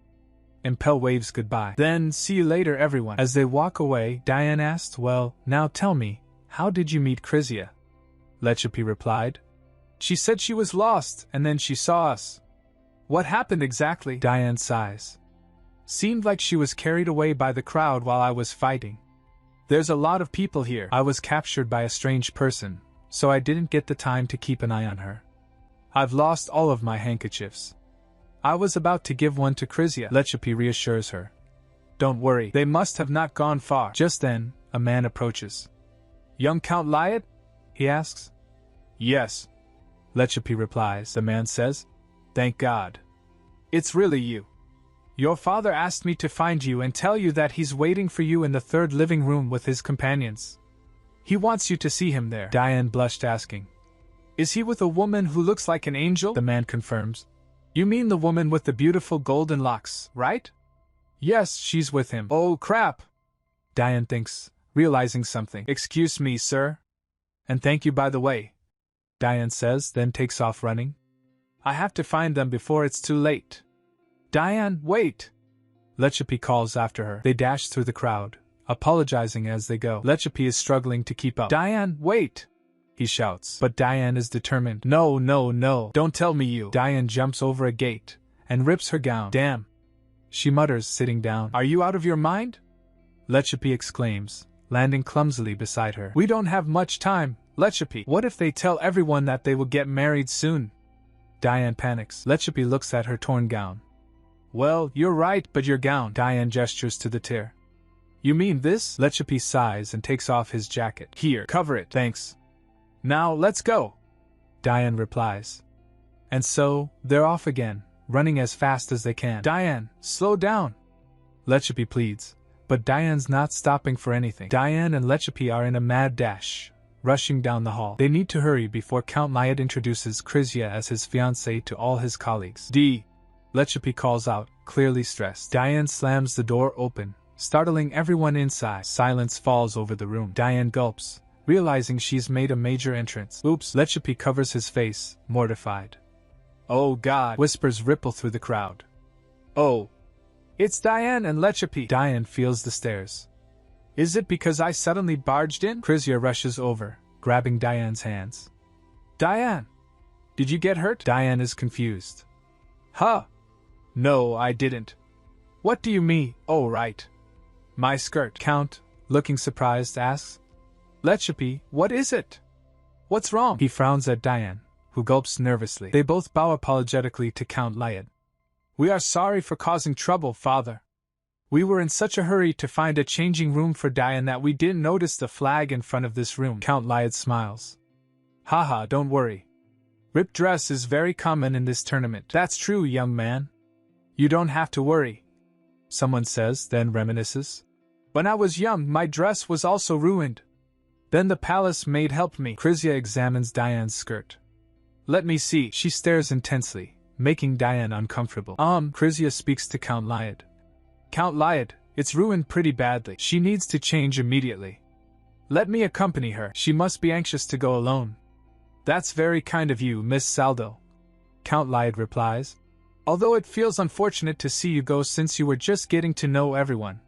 Impel waves goodbye. Then, see you later everyone. As they walk away, Diane asked, well, now tell me, how did you meet Chrysia? Lechapi replied. She said she was lost, and then she saw us. What happened exactly? Diane sighs. Seemed like she was carried away by the crowd while I was fighting. There's a lot of people here. I was captured by a strange person, so I didn't get the time to keep an eye on her. I've lost all of my handkerchiefs. I was about to give one to Chrysia, Lechapi reassures her. Don't worry, they must have not gone far. Just then, a man approaches. Young Count Lyot? He asks. Yes. Lechapi replies. The man says, Thank God. It's really you. Your father asked me to find you and tell you that he's waiting for you in the third living room with his companions. He wants you to see him there. Diane blushed asking. Is he with a woman who looks like an angel? The man confirms. You mean the woman with the beautiful golden locks, right? Yes, she's with him. Oh crap! Diane thinks, realizing something. Excuse me, sir. And thank you by the way, Diane says, then takes off running. I have to find them before it's too late. Diane, wait! Lechapi calls after her. They dash through the crowd, apologizing as they go. Lechapi is struggling to keep up. Diane, wait! He shouts. But Diane is determined. No, no, no, don't tell me you. Diane jumps over a gate and rips her gown. Damn! She mutters, sitting down. Are you out of your mind? Lechapi exclaims, landing clumsily beside her. We don't have much time, Lechapi. What if they tell everyone that they will get married soon? Diane panics. Lechapi looks at her torn gown. Well, you're right, but your gown. Diane gestures to the tear. You mean this? Lechapi sighs and takes off his jacket. Here, cover it. Thanks. Now, let's go, Diane replies. And so, they're off again, running as fast as they can. Diane, slow down, Lechapi pleads. But Diane's not stopping for anything. Diane and Lechapi are in a mad dash, rushing down the hall. They need to hurry before Count Lyad introduces Krizia as his fiancée to all his colleagues. Lechapi calls out, clearly stressed. Diane slams the door open, startling everyone inside. Silence falls over the room. Diane gulps, realizing she's made a major entrance. Oops! Lechapi covers his face, mortified. Oh God! Whispers ripple through the crowd. Oh! It's Diane and Lechapi! Diane feels the stares. Is it because I suddenly barged in? Krizia rushes over, grabbing Diane's hands. Diane! Did you get hurt? Diane is confused. Huh? No, I didn't. What do you mean? Oh, right. My skirt. Count, looking surprised, asks. Lechapi, what is it? What's wrong? He frowns at Diane, who gulps nervously. They both bow apologetically to Count Lyad. We are sorry for causing trouble, Father. We were in such a hurry to find a changing room for Diane that we didn't notice the flag in front of this room. Count Lyad smiles. Haha, don't worry. Ripped dress is very common in this tournament. That's true, young man. You don't have to worry, someone says, then reminisces. When I was young, my dress was also ruined. Then the palace maid helped me. Krizia examines Diane's skirt. Let me see. She stares intensely, making Diane uncomfortable. Krizia speaks to Count Lyad. Count Lyad, it's ruined pretty badly. She needs to change immediately. Let me accompany her. She must be anxious to go alone. That's very kind of you, Miss Saldo, Count Lyad replies. Although it feels unfortunate to see you go since you were just getting to know everyone.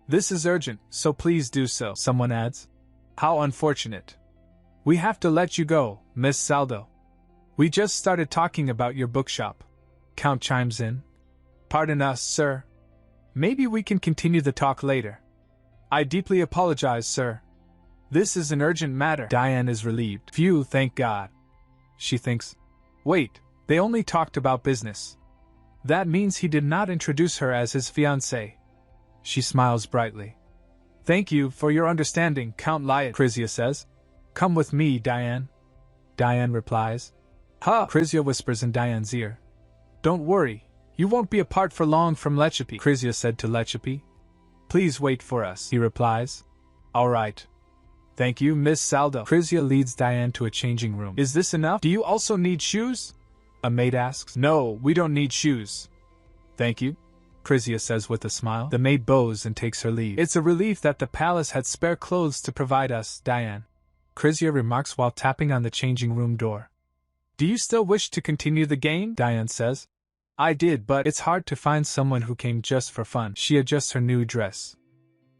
This is urgent, so please do so, someone adds. How unfortunate. We have to let you go, Miss Saldo. We just started talking about your bookshop, Count chimes in. Pardon us, sir. Maybe we can continue the talk later. I deeply apologize, sir. This is an urgent matter. Diane is relieved. Phew, thank God. She thinks. Wait, they only talked about business. That means he did not introduce her as his fiancée. She smiles brightly. Thank you for your understanding, Count Lyad, Krizia says. Come with me, Diane. Diane replies. Ha! Krizia whispers in Diane's ear. Don't worry, you won't be apart for long from Lechapi, Krizia said to Lechapi. Please wait for us, he replies. All right. Thank you, Miss Saldo. Krizia leads Diane to a changing room. Is this enough? Do you also need shoes? A maid asks. No, we don't need shoes. Thank you, Krizia says with a smile. The maid bows and takes her leave. It's a relief that the palace had spare clothes to provide us, Diane, Krizia remarks while tapping on the changing room door. Do you still wish to continue the game? Diane says. I did, but it's hard to find someone who came just for fun. She adjusts her new dress.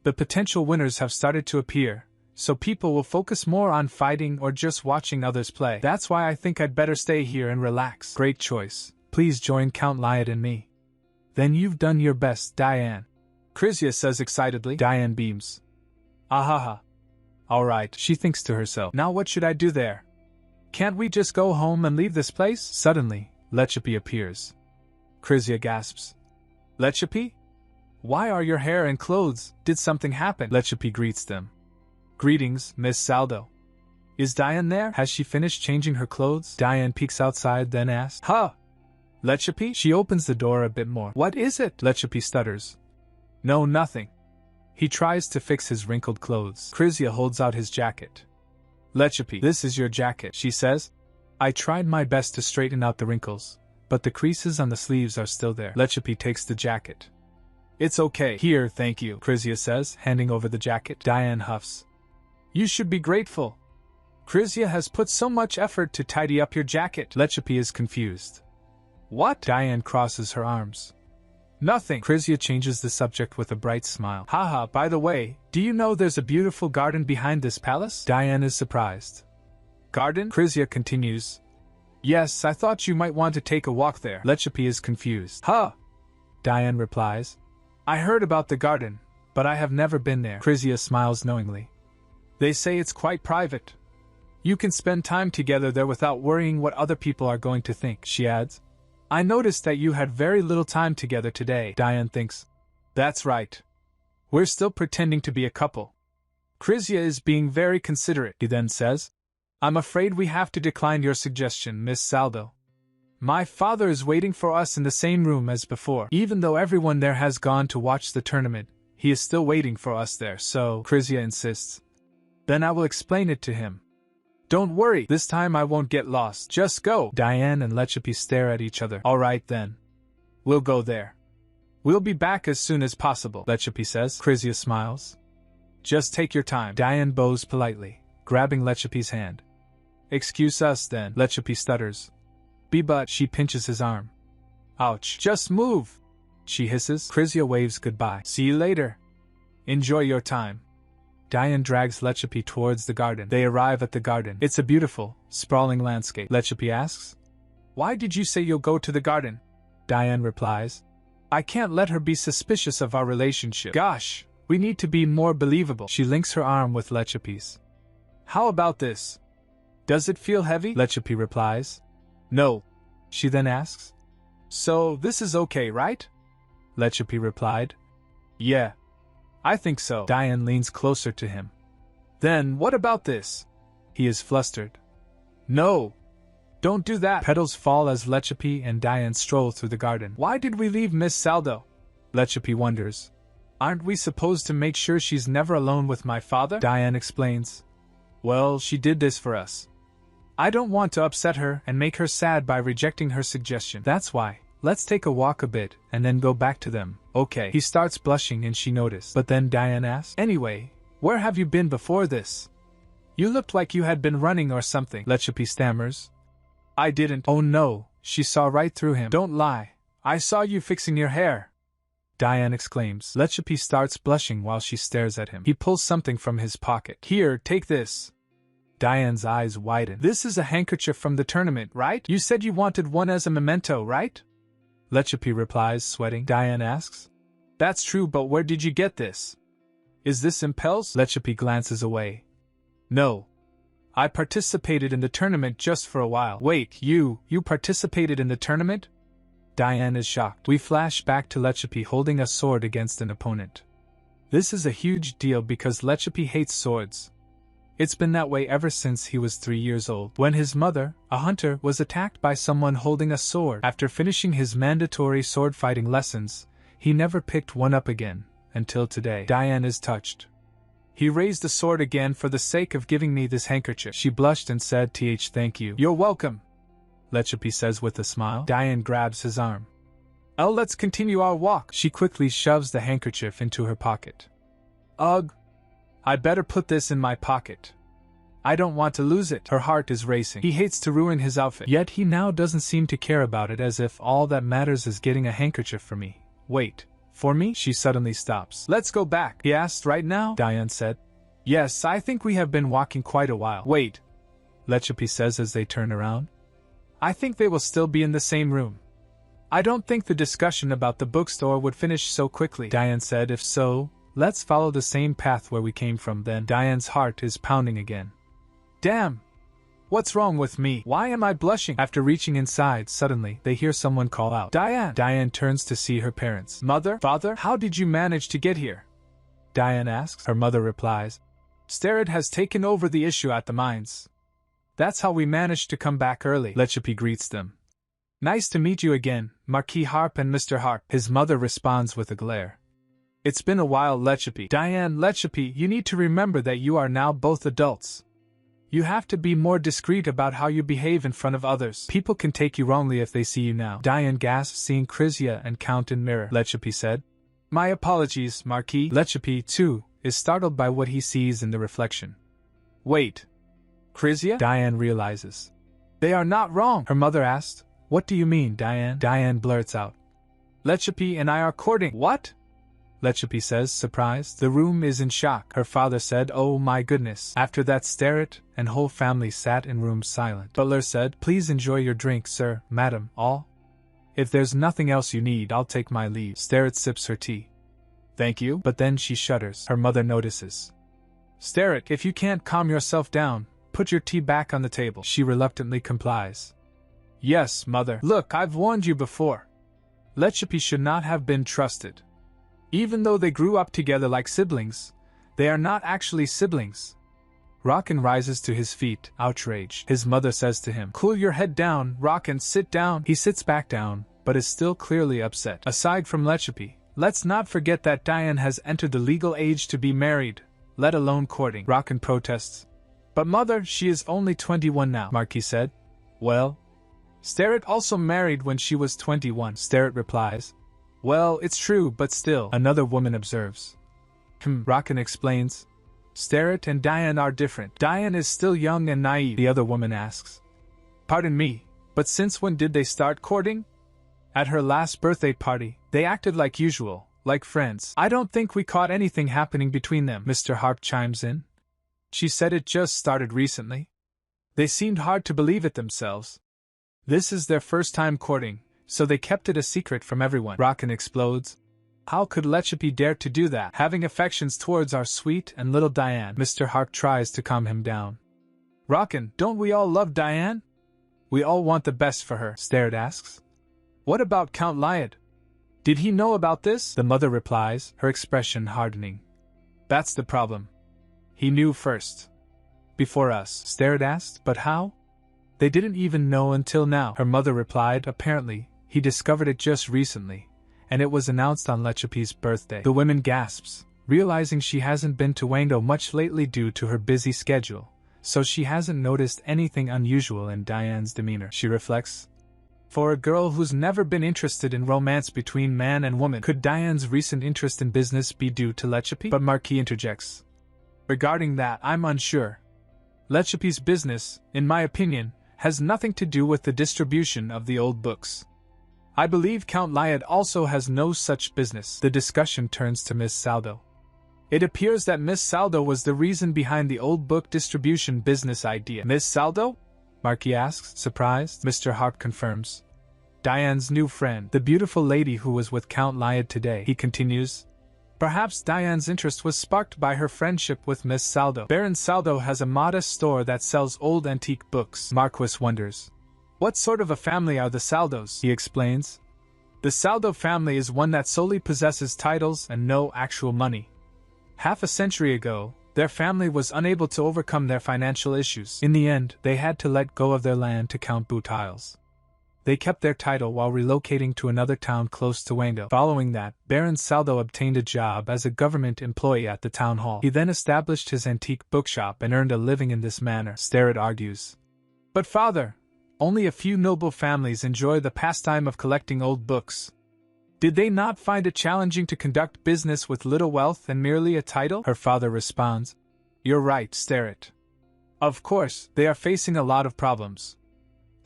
The potential winners have started to appear, so people will focus more on fighting or just watching others play. That's why I think I'd better stay here and relax. Great choice. Please join Count Lyad and me. Then you've done your best, Diane, Krizia says excitedly. Diane beams. Ahaha. Alright, she thinks to herself. Now what should I do there? Can't we just go home and leave this place? Suddenly, Lechapi appears. Krizia gasps. Lechapi? Why are your hair and clothes? Did something happen? Lechapi greets them. Greetings, Miss Saldo. Is Diane there? Has she finished changing her clothes? Diane peeks outside, then asks. Huh? Lechapi? She opens the door a bit more. What is it? Lechapi stutters. No, nothing. He tries to fix his wrinkled clothes. Krizia holds out his jacket. Lechapi, this is your jacket, she says. I tried my best to straighten out the wrinkles, but the creases on the sleeves are still there. Lechipi takes the jacket. It's okay. Here, thank you, Krizia says, handing over the jacket. Diane huffs. You should be grateful. Krizia has put so much effort to tidy up your jacket. Lechipi is confused. What? Diane crosses her arms. Nothing. Krizia changes the subject with a bright smile. Haha, by the way, do you know there's a beautiful garden behind this palace? Diane is surprised. Garden? Krizia continues. Yes, I thought you might want to take a walk there. Lechipi is confused. Huh? Diane replies. I heard about the garden, but I have never been there. Krizia smiles knowingly. They say it's quite private. You can spend time together there without worrying what other people are going to think, she adds. I noticed that you had very little time together today, Diane thinks. That's right. We're still pretending to be a couple. Krizia is being very considerate, he then says. I'm afraid we have to decline your suggestion, Miss Saldo. My father is waiting for us in the same room as before. Even though everyone there has gone to watch the tournament, he is still waiting for us there, so, Krizia insists. Then I will explain it to him. Don't worry, this time I won't get lost. Just go. Diane and Lechipi stare at each other. All right then. We'll go there. We'll be back as soon as possible, Lechipi says. Krizia smiles. Just take your time. Diane bows politely, grabbing Lechipi's hand. Excuse us then, Lechipi stutters. But she pinches his arm. Ouch. Just move, she hisses. Krizia waves goodbye. See you later. Enjoy your time. Diane drags Lechipi towards the garden. They arrive at the garden. It's a beautiful, sprawling landscape. Lechipi asks, Why did you say you'll go to the garden? Diane replies, I can't let her be suspicious of our relationship. Gosh, we need to be more believable. She links her arm with Lechipi's. How about this? Does it feel heavy? Lechipi replies, No. She then asks, So this is okay, right? Lechipi replied, Yeah. I think so. Diane leans closer to him. Then what about this? He is flustered. No. Don't do that. Petals fall as Lechipi and Diane stroll through the garden. Why did we leave Miss Saldo? Lechipi wonders. Aren't we supposed to make sure she's never alone with my father? Diane explains. Well, she did this for us. I don't want to upset her and make her sad by rejecting her suggestion. That's why. Let's take a walk a bit and then go back to them. Okay. He starts blushing and she noticed. But then Diane asks, Anyway, where have you been before this? You looked like you had been running or something. Lechipi stammers. I didn't. Oh no, she saw right through him. Don't lie. I saw you fixing your hair. Diane exclaims. Lechipi starts blushing while she stares at him. He pulls something from his pocket. Here, take this. Diane's eyes widen. This is a handkerchief from the tournament, right? You said you wanted one as a memento, right? Lechipi replies, sweating. Diane asks. That's true, but where did you get this? Is this Impel's? Lechipi glances away. No. I participated in the tournament just for a while. Wait, you participated in the tournament? Diane is shocked. We flash back to Lechipi holding a sword against an opponent. This is a huge deal because Lechipi hates swords. It's been that way ever since he was 3 years old. When his mother, a hunter, was attacked by someone holding a sword. After finishing his mandatory sword fighting lessons, he never picked one up again, until today. Diane is touched. He raised the sword again for the sake of giving me this handkerchief. She blushed and said, Thank you. You're welcome, Lechipi says with a smile. Diane grabs his arm. Oh, let's continue our walk. She quickly shoves the handkerchief into her pocket. Ugh. I'd better put this in my pocket. I don't want to lose it. Her heart is racing. He hates to ruin his outfit. Yet he now doesn't seem to care about it, as if all that matters is getting a handkerchief for me. Wait. For me? She suddenly stops. Let's go back. He asked right now? Diane said. Yes, I think we have been walking quite a while. Wait. Lechipi says as they turn around. I think they will still be in the same room. I don't think the discussion about the bookstore would finish so quickly. Diane said, if so, let's follow the same path where we came from then. Diane's heart is pounding again. Damn! What's wrong with me? Why am I blushing? After reaching inside, suddenly, they hear someone call out. Diane! Diane turns to see her parents. Mother? Father? How did you manage to get here? Diane asks. Her mother replies. Starrett has taken over the issue at the mines. That's how we managed to come back early. Lechipi greets them. Nice to meet you again, Marquis Harp and Mr. Harp. His mother responds with a glare. It's been a while, Lechipi. Diane, Lechipi, you need to remember that you are now both adults. You have to be more discreet about how you behave in front of others. People can take you wrongly if they see you now. Diane gasped, seeing Krizia and Count in mirror. Lechapi said. My apologies, Marquis. Lechapi, too, is startled by what he sees in the reflection. Wait. Krizia? Diane realizes. They are not wrong, her mother asked. What do you mean, Diane? Diane blurts out. Lechapi and I are courting. What? Lechapi says, surprised. The room is in shock. Her father said, oh my goodness. After that, Starrett and whole family sat in room silent. Butler said, please enjoy your drink, sir, madam, all. If there's nothing else you need, I'll take my leave. Starrett sips her tea. Thank you. But then she shudders. Her mother notices. Starrett, if you can't calm yourself down, put your tea back on the table. She reluctantly complies. Yes, mother. Look, I've warned you before. Lechapi should not have been trusted. Even though they grew up together like siblings, they are not actually siblings. Rockin rises to his feet, outraged. His mother says to him, cool your head down, Rockin, sit down. He sits back down, but is still clearly upset. Aside from Lechapi, let's not forget that Diane has entered the legal age to be married, let alone courting. Rockin protests. But mother, she is only 21 now, Marquis said. Well, Starrett also married when she was 21, Starrett replies. Well, it's true, but still, another woman observes. Rockin explains. Starrett and Diane are different. Diane is still young and naive, the other woman asks. Pardon me, but since when did they start courting? At her last birthday party, they acted like usual, like friends. I don't think we caught anything happening between them, Mr. Harp chimes in. She said it just started recently. They seemed hard to believe it themselves. This is their first time courting, so they kept it a secret from everyone. Rockin explodes. How could Lechapi dare to do that, having affections towards our sweet and little Diane? Mr. Harp tries to calm him down. Rockin, don't we all love Diane? We all want the best for her, Starrett asks. What about Count Lyad? Did he know about this? The mother replies, her expression hardening. That's the problem. He knew first. Before us, Starrett asked, but how? They didn't even know until now, her mother replied. Apparently, he discovered it just recently, and it was announced on Lechapi's birthday. The woman gasps, realizing she hasn't been to Wangdo much lately due to her busy schedule, so she hasn't noticed anything unusual in Diane's demeanor. She reflects. For a girl who's never been interested in romance between man and woman, could Diane's recent interest in business be due to Lechapi? But Marquis interjects. Regarding that, I'm unsure. Lechapi's business, in my opinion, has nothing to do with the distribution of the old books. I believe Count Lyad also has no such business. The discussion turns to Miss Saldo. It appears that Miss Saldo was the reason behind the old book distribution business idea. Miss Saldo? Marquis asks, surprised. Mr. Harp confirms. Diane's new friend, the beautiful lady who was with Count Lyad today, he continues. Perhaps Diane's interest was sparked by her friendship with Miss Saldo. Baron Saldo has a modest store that sells old antique books. Marquis wonders. What sort of a family are the Saldos? He explains. The Saldo family is one that solely possesses titles and no actual money. Half a century ago, their family was unable to overcome their financial issues. In the end, they had to let go of their land to Count Boutiles. They kept their title while relocating to another town close to Wangdo. Following that, Baron Saldo obtained a job as a government employee at the town hall. He then established his antique bookshop and earned a living in this manner, Starrett argues. But father, only a few noble families enjoy the pastime of collecting old books. Did they not find it challenging to conduct business with little wealth and merely a title? Her father responds. You're right, Starrett. Of course, they are facing a lot of problems.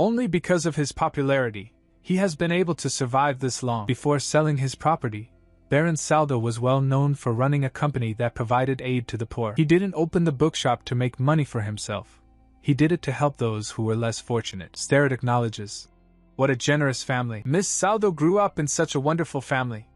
Only because of his popularity, he has been able to survive this long. Before selling his property, Baron Saldo was well known for running a company that provided aid to the poor. He didn't open the bookshop to make money for himself. He did it to help those who were less fortunate. Starrett acknowledges. What a generous family. Miss Saldo grew up in such a wonderful family.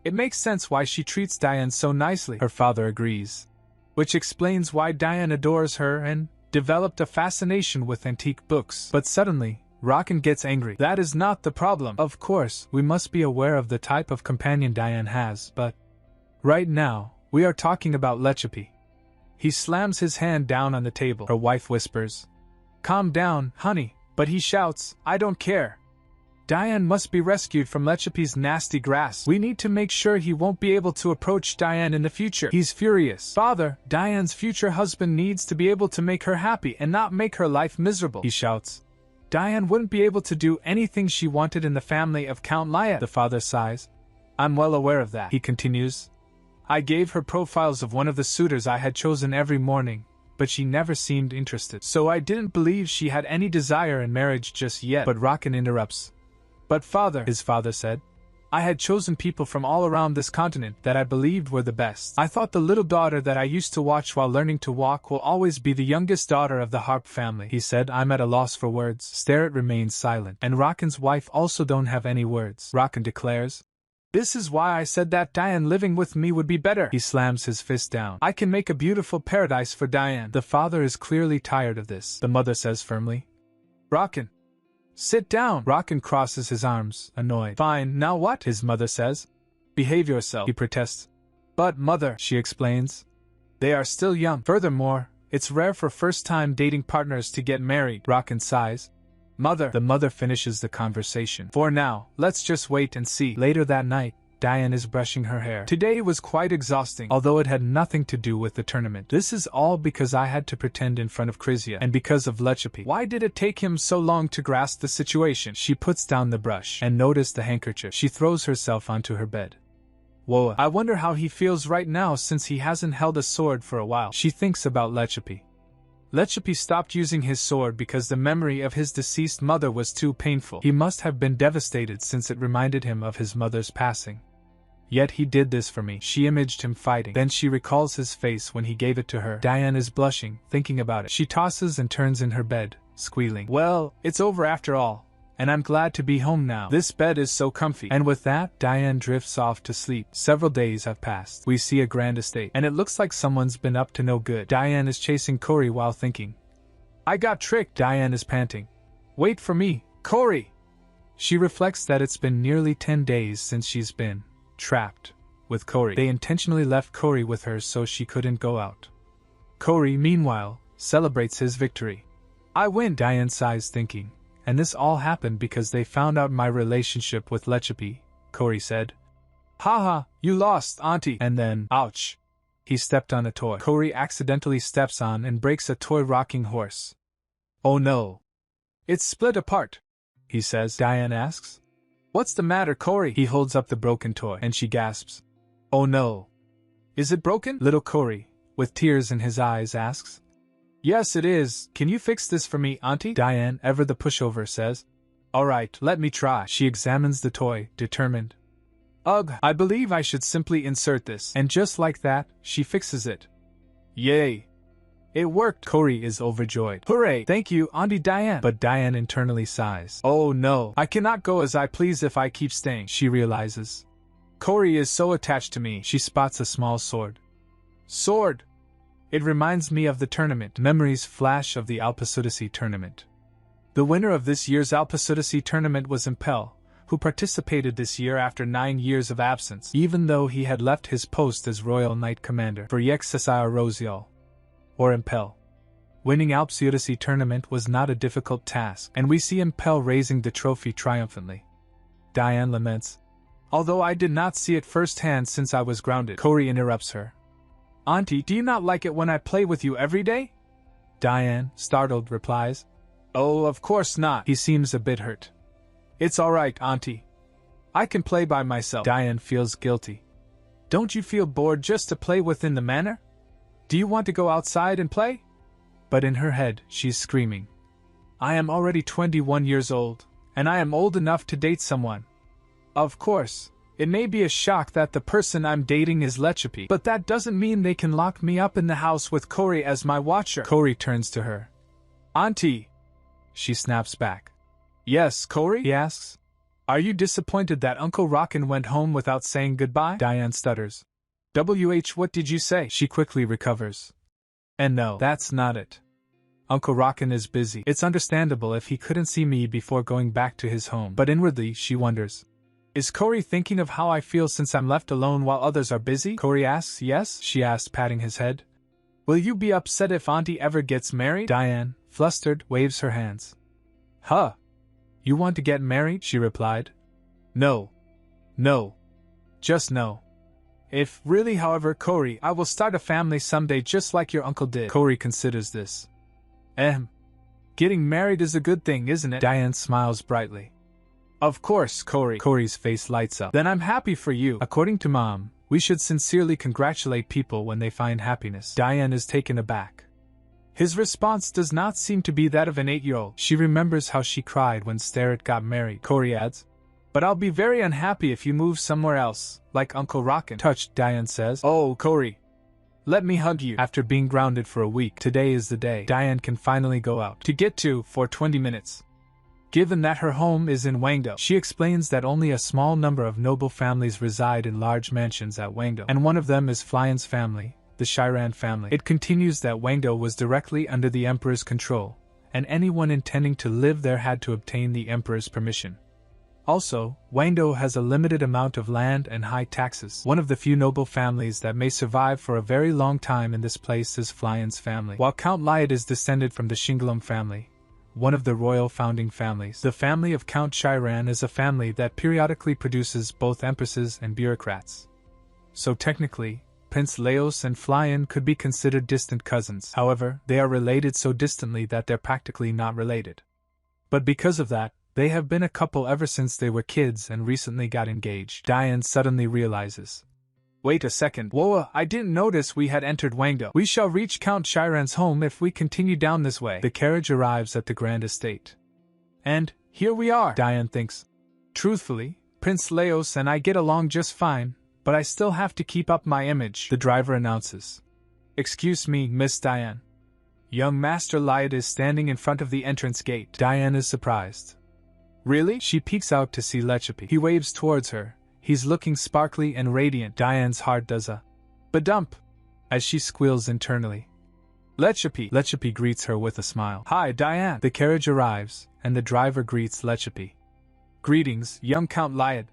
It makes sense why she treats Diane so nicely. Her father agrees. Which explains why Diane adores her and developed a fascination with antique books. But suddenly, Rockin gets angry. That is not the problem. Of course, we must be aware of the type of companion Diane has, but right now, we are talking about Lechapi. He slams his hand down on the table. Her wife whispers, Calm down, honey, but he shouts, I don't care. Diane must be rescued from Lechapi's nasty grasp. We need to make sure he won't be able to approach Diane in the future. He's furious. Father, Diane's future husband needs to be able to make her happy and not make her life miserable, he shouts. Diane wouldn't be able to do anything she wanted in the family of Count Lyad, the father sighs. I'm well aware of that, he continues. I gave her profiles of one of the suitors I had chosen every morning, but she never seemed interested. So I didn't believe she had any desire in marriage just yet. But Rakan interrupts. But father, his father said, I had chosen people from all around this continent that I believed were the best. I thought the little daughter that I used to watch while learning to walk will always be the youngest daughter of the Harp family, he said. I'm at a loss for words. Starrett remains silent. And Rakan's wife also don't have any words, Rakan declares. This is why I said that Diane living with me would be better. He slams his fist down. I can make a beautiful paradise for Diane. The father is clearly tired of this, the mother says firmly. Rakan, sit down. Rakan crosses his arms, annoyed. Fine, now what? His mother says. Behave yourself, he protests. But mother, she explains. They are still young. Furthermore, it's rare for first-time dating partners to get married. Rakan sighs. Mother, the mother finishes the conversation. For now, let's just wait and see. Later that night, Diane is brushing her hair. Today was quite exhausting, although it had nothing to do with the tournament. This is all because I had to pretend in front of Krizia, and because of Lechapi. Why did it take him so long to grasp the situation? She puts down the brush, and noticed the handkerchief. She throws herself onto her bed. Whoa, I wonder how he feels right now since he hasn't held a sword for a while. She thinks about Lechapi. Lechapi stopped using his sword because the memory of his deceased mother was too painful. He must have been devastated since it reminded him of his mother's passing. Yet he did this for me. She imaged him fighting. Then she recalls his face when he gave it to her. Diane is blushing, thinking about it. She tosses and turns in her bed, squealing. Well, it's over after all, and I'm glad to be home now. This bed is so comfy. And with that, Diane drifts off to sleep. Several days have passed. We see a grand estate, and it looks like someone's been up to no good. Diane is chasing Cory while thinking. I got tricked. Diane is panting. Wait for me, Cory! She reflects that it's been nearly 10 days since she's been trapped with Cory. They intentionally left Cory with her so she couldn't go out. Cory, meanwhile, celebrates his victory. I win, Diane sighs thinking. And this all happened because they found out my relationship with Lechapi, Cory said. Haha, you lost, auntie. And then, ouch. He stepped on a toy. Cory accidentally steps on and breaks a toy rocking horse. Oh no. It's split apart, he says. Diane asks. What's the matter, Cory? He holds up the broken toy, and she gasps. Oh no. Is it broken? Little Cory, with tears in his eyes, asks. Yes, it is. Can you fix this for me, auntie? Diane, ever the pushover, says. Alright, let me try. She examines the toy, determined. Ugh, I believe I should simply insert this. And just like that, she fixes it. Yay. It worked. Cory is overjoyed. Hooray! Thank you, Auntie Diane. But Diane internally sighs. Oh no, I cannot go as I please if I keep staying, she realizes. Cory is so attached to me. She spots a small sword. Sword! It reminds me of the tournament. Memories flash of the Alpasudici tournament. The winner of this year's Alpasudici tournament was Impel, who participated this year after 9 years of absence, even though he had left his post as Royal Knight Commander for Yexisire Rosial, or Impel. Winning Alpasudici tournament was not a difficult task, and we see Impel raising the trophy triumphantly. Diane laments. Although I did not see it firsthand since I was grounded. Cory interrupts her. Auntie, do you not like it when I play with you every day? Diane, startled, replies. Oh, of course not. He seems a bit hurt. It's alright, Auntie. I can play by myself. Diane feels guilty. Don't you feel bored just to play within the manor? Do you want to go outside and play? But in her head, she's screaming. I am already 21 years old, and I am old enough to date someone. Of course. It may be a shock that the person I'm dating is Lechapi, but that doesn't mean they can lock me up in the house with Cory as my watcher. Cory turns to her. Auntie! She snaps back. Yes, Cory? He asks. Are you disappointed that Uncle Rakan went home without saying goodbye? Diane stutters. What did you say? She quickly recovers. And no, that's not it. Uncle Rakan is busy. It's understandable if he couldn't see me before going back to his home, but inwardly she wonders. Is Cory thinking of how I feel since I'm left alone while others are busy? Cory asks. Yes, she asks, patting his head. Will you be upset if Auntie ever gets married? Diane, flustered, waves her hands. Huh. You want to get married? She replied. No. No. Just no. If really, however, Corey, I will start a family someday just like your uncle did. Corey considers this. Getting married is a good thing, isn't it? Diane smiles brightly. Of course, Corey. Corey's face lights up. Then I'm happy for you. According to Mom, we should sincerely congratulate people when they find happiness. Diane is taken aback. His response does not seem to be that of an 8-year-old. She remembers how she cried when Starrett got married. Corey adds, but I'll be very unhappy if you move somewhere else, like Uncle Rockin'. Touched, Diane says. Oh, Corey. Let me hug you. After being grounded for a week, today is the day Diane can finally go out to get to for 20 minutes. Given that her home is in Wangdo, she explains that only a small number of noble families reside in large mansions at Wangdo, and one of them is Flyan's family, the Shiran family. It continues that Wangdo was directly under the Emperor's control, and anyone intending to live there had to obtain the Emperor's permission. Also, Wangdo has a limited amount of land and high taxes. One of the few noble families that may survive for a very long time in this place is Flyan's family. While Count Lyad is descended from the Shingalum family, one of the royal founding families, the family of Count Shiran is a family that periodically produces both empresses and bureaucrats. So technically, Prince Laos and Flyan could be considered distant cousins. However, they are related so distantly that they're practically not related. But because of that, they have been a couple ever since they were kids and recently got engaged. Diane suddenly realizes. Wait a second. Whoa, I didn't notice we had entered Wangdo. We shall reach Count Shiran's home if we continue down this way. The carriage arrives at the grand estate. And here we are, Diane thinks. Truthfully, Prince Laos and I get along just fine, but I still have to keep up my image, the driver announces. Excuse me, Miss Diane. Young Master Lyad is standing in front of the entrance gate. Diane is surprised. Really? She peeks out to see Lechapi. He waves towards her. He's looking sparkly and radiant. Diane's heart does a ba-dump as she squeals internally. Lechapi greets her with a smile. Hi, Diane. The carriage arrives, and the driver greets Lechapi. Greetings, young Count Lyad.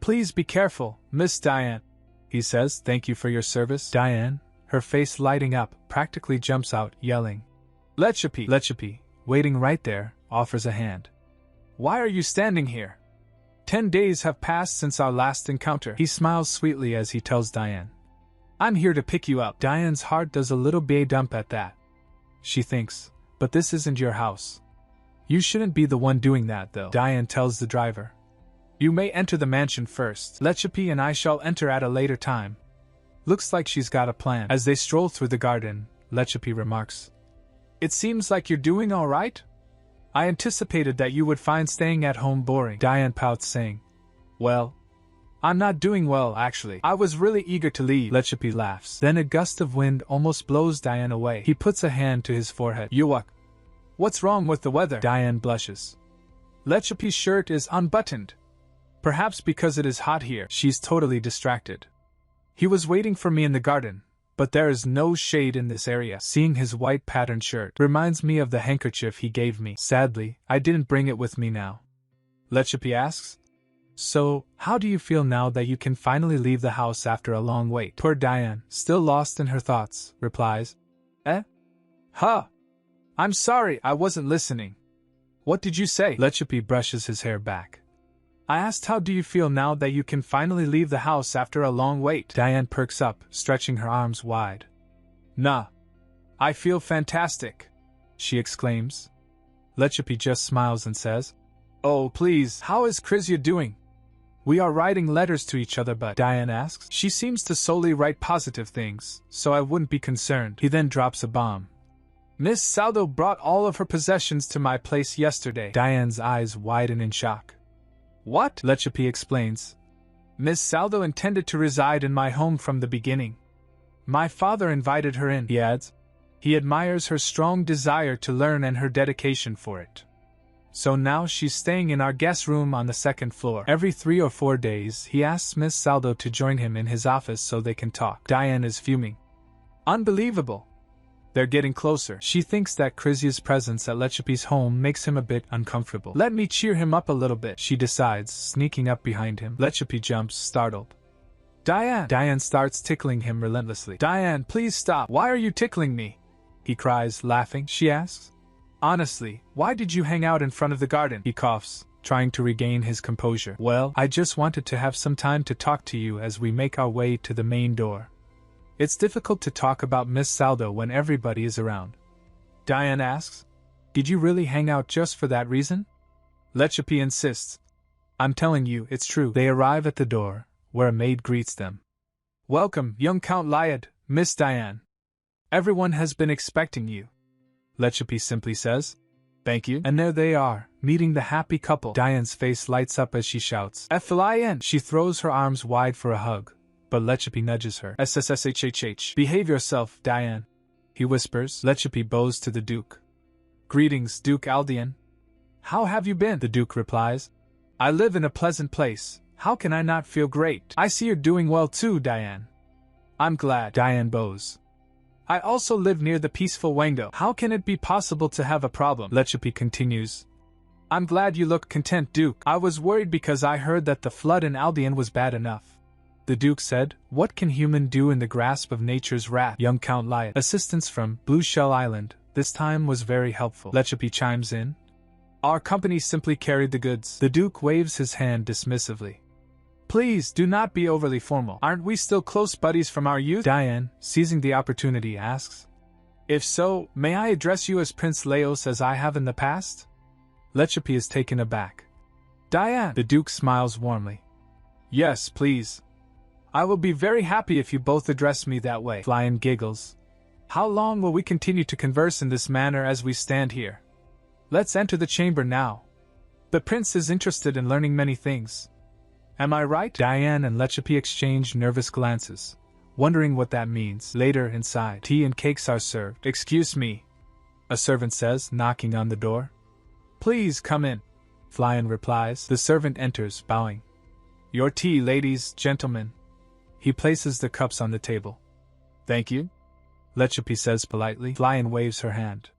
Please be careful, Miss Diane. He says, thank you for your service. Diane, her face lighting up, practically jumps out, yelling. Lechapi, waiting right there, offers a hand. Why are you standing here? 10 days have passed since our last encounter. He smiles sweetly as he tells Diane. I'm here to pick you up. Diane's heart does a little ba-dump at that. She thinks, but this isn't your house. You shouldn't be the one doing that though. Diane tells the driver. You may enter the mansion first. Lechapi and I shall enter at a later time. Looks like she's got a plan. As they stroll through the garden, Lechapi remarks. It seems like you're doing all right? I anticipated that you would find staying at home boring. Diane pouts, saying, well, I'm not doing well, actually. I was really eager to leave. Lechapi laughs. Then a gust of wind almost blows Diane away. He puts a hand to his forehead. Yuck. What's wrong with the weather? Diane blushes. Lechapi's shirt is unbuttoned. Perhaps because it is hot here. She's totally distracted. He was waiting for me in the garden, but there is no shade in this area. Seeing his white patterned shirt reminds me of the handkerchief he gave me. Sadly, I didn't bring it with me now. Lechapi asks. So, how do you feel now that you can finally leave the house after a long wait? Poor Diane, still lost in her thoughts, replies. Huh. I'm sorry, I wasn't listening. What did you say? Lechapi brushes his hair back. I asked how do you feel now that you can finally leave the house after a long wait? Diane perks up, stretching her arms wide. Nah. I feel fantastic, she exclaims. Lechapi just smiles and says, oh please, how is Krizia doing? We are writing letters to each other but, Diane asks. She seems to solely write positive things, so I wouldn't be concerned. He then drops a bomb. Miss Saldo brought all of her possessions to my place yesterday. Diane's eyes widen in shock. What? Lechapi explains. Miss Saldo intended to reside in my home from the beginning. My father invited her in, he adds. He admires her strong desire to learn and her dedication for it. So now she's staying in our guest room on the second floor. Every 3 or 4 days, he asks Miss Saldo to join him in his office so they can talk. Diane is fuming. Unbelievable. They're getting closer. She thinks that Krizia's presence at Lechapi's home makes him a bit uncomfortable. Let me cheer him up a little bit, she decides, sneaking up behind him. Lechapi jumps, startled. Diane! Diane starts tickling him relentlessly. Diane, please stop. Why are you tickling me? He cries, laughing. She asks. Honestly, why did you hang out in front of the garden? He coughs, trying to regain his composure. Well, I just wanted to have some time to talk to you as we make our way to the main door. It's difficult to talk about Miss Saldo when everybody is around. Diane asks. Did you really hang out just for that reason? Lechapi insists. I'm telling you, it's true. They arrive at the door, where a maid greets them. Welcome, young Count Lyad, Miss Diane. Everyone has been expecting you. Lechapi simply says. Thank you. And there they are, meeting the happy couple. Diane's face lights up as she shouts, F-L-I-N! She throws her arms wide for a hug, but Lechapi nudges her. SSSHHH. Behave yourself, Diane, he whispers. Lechapi bows to the Duke. Greetings, Duke Aldian. How have you been? The Duke replies. I live in a pleasant place. How can I not feel great? I see you're doing well too, Diane. I'm glad. Diane bows. I also live near the peaceful Wango. How can it be possible to have a problem? Lechapi continues. I'm glad you look content, Duke. I was worried because I heard that the flood in Aldian was bad enough. The Duke said, What can human do in the grasp of nature's wrath? Young Count Lyad. Assistance from Blue Shell Island, this time was very helpful. Lechapi chimes in. Our company simply carried the goods. The Duke waves his hand dismissively. Please, do not be overly formal. Aren't we still close buddies from our youth? Diane, seizing the opportunity, asks. If so, may I address you as Prince Leos as I have in the past? Lechapi is taken aback. Diane! The Duke smiles warmly. Yes, please. I will be very happy if you both address me that way. Flyan giggles. How long will we continue to converse in this manner as we stand here? Let's enter the chamber now. The prince is interested in learning many things. Am I right? Diane and Lechapi exchange nervous glances, wondering what that means. Later, inside, tea and cakes are served. Excuse me, a servant says, knocking on the door. Please come in, Flyan replies. The servant enters, bowing. Your tea, ladies, gentlemen. He places the cups on the table. Thank you, Lechapi says politely. Flyan waves her hand.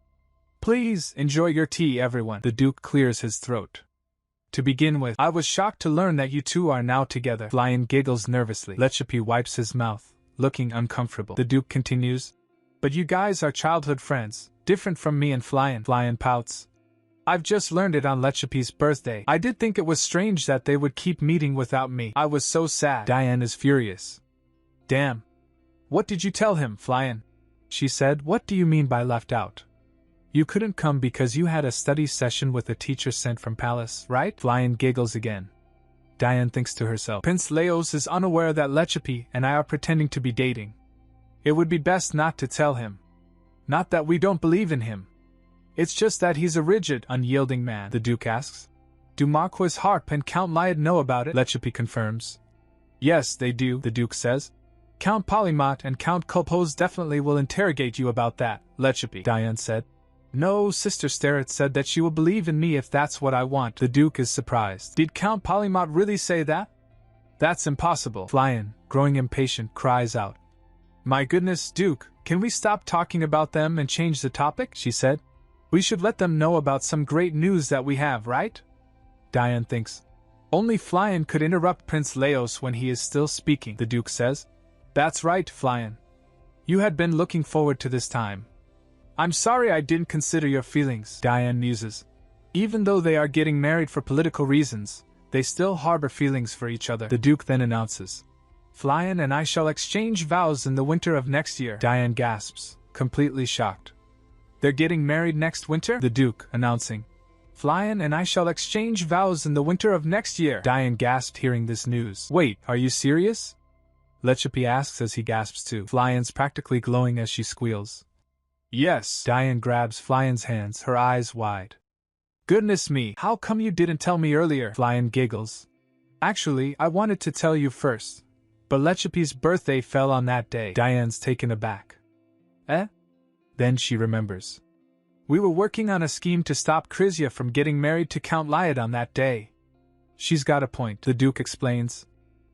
Please, enjoy your tea, everyone. The Duke clears his throat. To begin with, I was shocked to learn that you two are now together. Flyan giggles nervously. Lechapi wipes his mouth, looking uncomfortable. The Duke continues. But you guys are childhood friends, different from me and Flyan. Flyan pouts. I've just learned it on Lechapi's birthday. I did think it was strange that they would keep meeting without me. I was so sad. Diane is furious. Damn. What did you tell him, Flyan? She said. What do you mean by left out? You couldn't come because you had a study session with a teacher sent from Palace, right? Flyan giggles again. Diane thinks to herself. Prince Leos is unaware that Lechapi and I are pretending to be dating. It would be best not to tell him. Not that we don't believe in him. It's just that he's a rigid, unyielding man. The Duke asks. Do Marquis Harp and Count Lyad know about it? Lechapi confirms. Yes, they do, the Duke says. Count Polymat and Count Kulpos definitely will interrogate you about that, Lechapi, Diane said. No, Sister Starrett said that she will believe in me if that's what I want. The Duke is surprised. Did Count Polymat really say that? That's impossible. Flyan, growing impatient, cries out. My goodness, Duke, can we stop talking about them and change the topic? She said. We should let them know about some great news that we have, right? Diane thinks. Only Flyan could interrupt Prince Leos when he is still speaking, the Duke says. That's right, Flyan. You had been looking forward to this time. I'm sorry I didn't consider your feelings, Diane muses. Even though they are getting married for political reasons, they still harbor feelings for each other. The Duke then announces. Flyan and I shall exchange vows in the winter of next year. Diane gasps, completely shocked. They're getting married next winter? The Duke, announcing. Flyan and I shall exchange vows in the winter of next year. Diane gasped hearing this news. Wait, are you serious? Lechapi asks as he gasps too. Flyan's practically glowing as she squeals. Yes. Diane grabs Flyan's hands, her eyes wide. Goodness me, how come you didn't tell me earlier? Flyan giggles. Actually, I wanted to tell you first, but Lechapi's birthday fell on that day. Diane's taken aback. Eh? Then she remembers. We were working on a scheme to stop Krizia from getting married to Count Lyad on that day. She's got a point, the Duke explains.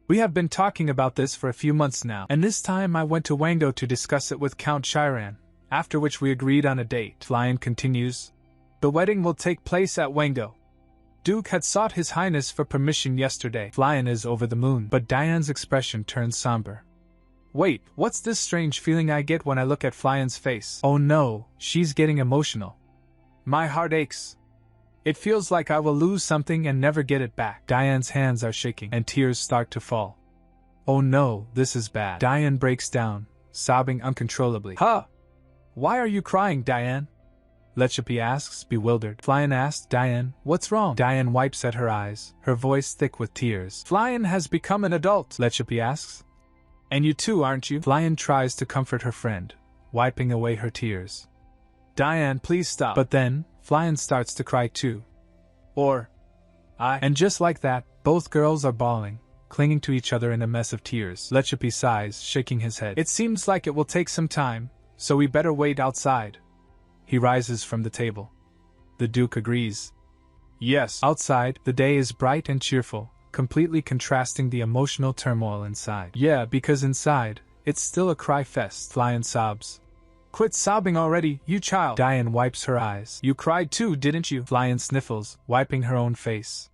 We have been talking about this for a few months now, and this time I went to Wango to discuss it with Count Chiran, after which we agreed on a date. Flyan continues. The wedding will take place at Wango. Duke had sought His Highness for permission yesterday. Flyan is over the moon, but Diane's expression turns somber. Wait, what's this strange feeling I get when I look at Flyan's face? Oh no, she's getting emotional. My heart aches. It feels like I will lose something and never get it back. Diane's hands are shaking and tears start to fall. Oh no, this is bad. Diane breaks down, sobbing uncontrollably. Huh? Why are you crying, Diane? Lechapi asks, bewildered. Flyan asks Diane, what's wrong? Diane wipes at her eyes, her voice thick with tears. Flyan has become an adult, Lechapi asks. And you too, aren't you? Flyan tries to comfort her friend, wiping away her tears. Diane, please stop. But then, Flyan starts to cry too. And just like that, both girls are bawling, clinging to each other in a mess of tears. Lechapi sighs, shaking his head. It seems like it will take some time, so we better wait outside. He rises from the table. The Duke agrees. Yes. Outside, the day is bright and cheerful, completely contrasting the emotional turmoil inside. Yeah, because inside, it's still a cry fest. Flyan sobs. Quit sobbing already, you child. Diane wipes her eyes. You cried too, didn't you? Flyan sniffles, wiping her own face.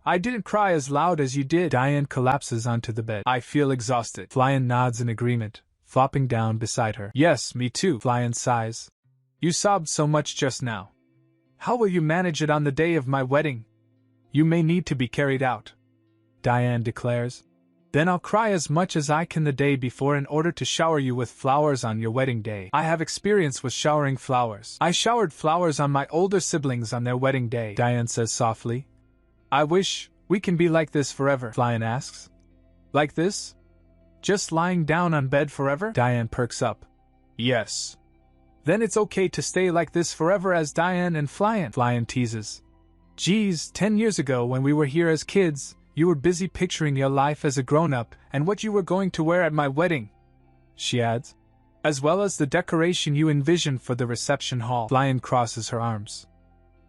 I didn't cry as loud as you did. Diane collapses onto the bed. I feel exhausted. Flyan nods in agreement, flopping down beside her. Yes, me too. Flyan sighs. You sobbed so much just now. How will you manage it on the day of my wedding? You may need to be carried out, Diane declares. Then I'll cry as much as I can the day before in order to shower you with flowers on your wedding day. I have experience with showering flowers. I showered flowers on my older siblings on their wedding day, Diane says softly. I wish we can be like this forever, Flyan asks. Like this? Just lying down on bed forever? Diane perks up. Yes. Then it's okay to stay like this forever as Diane and Flyan. Flyan teases. Geez, 10 years ago when we were here as kids, you were busy picturing your life as a grown-up and what you were going to wear at my wedding, she adds, as well as the decoration you envisioned for the reception hall. Flyan crosses her arms.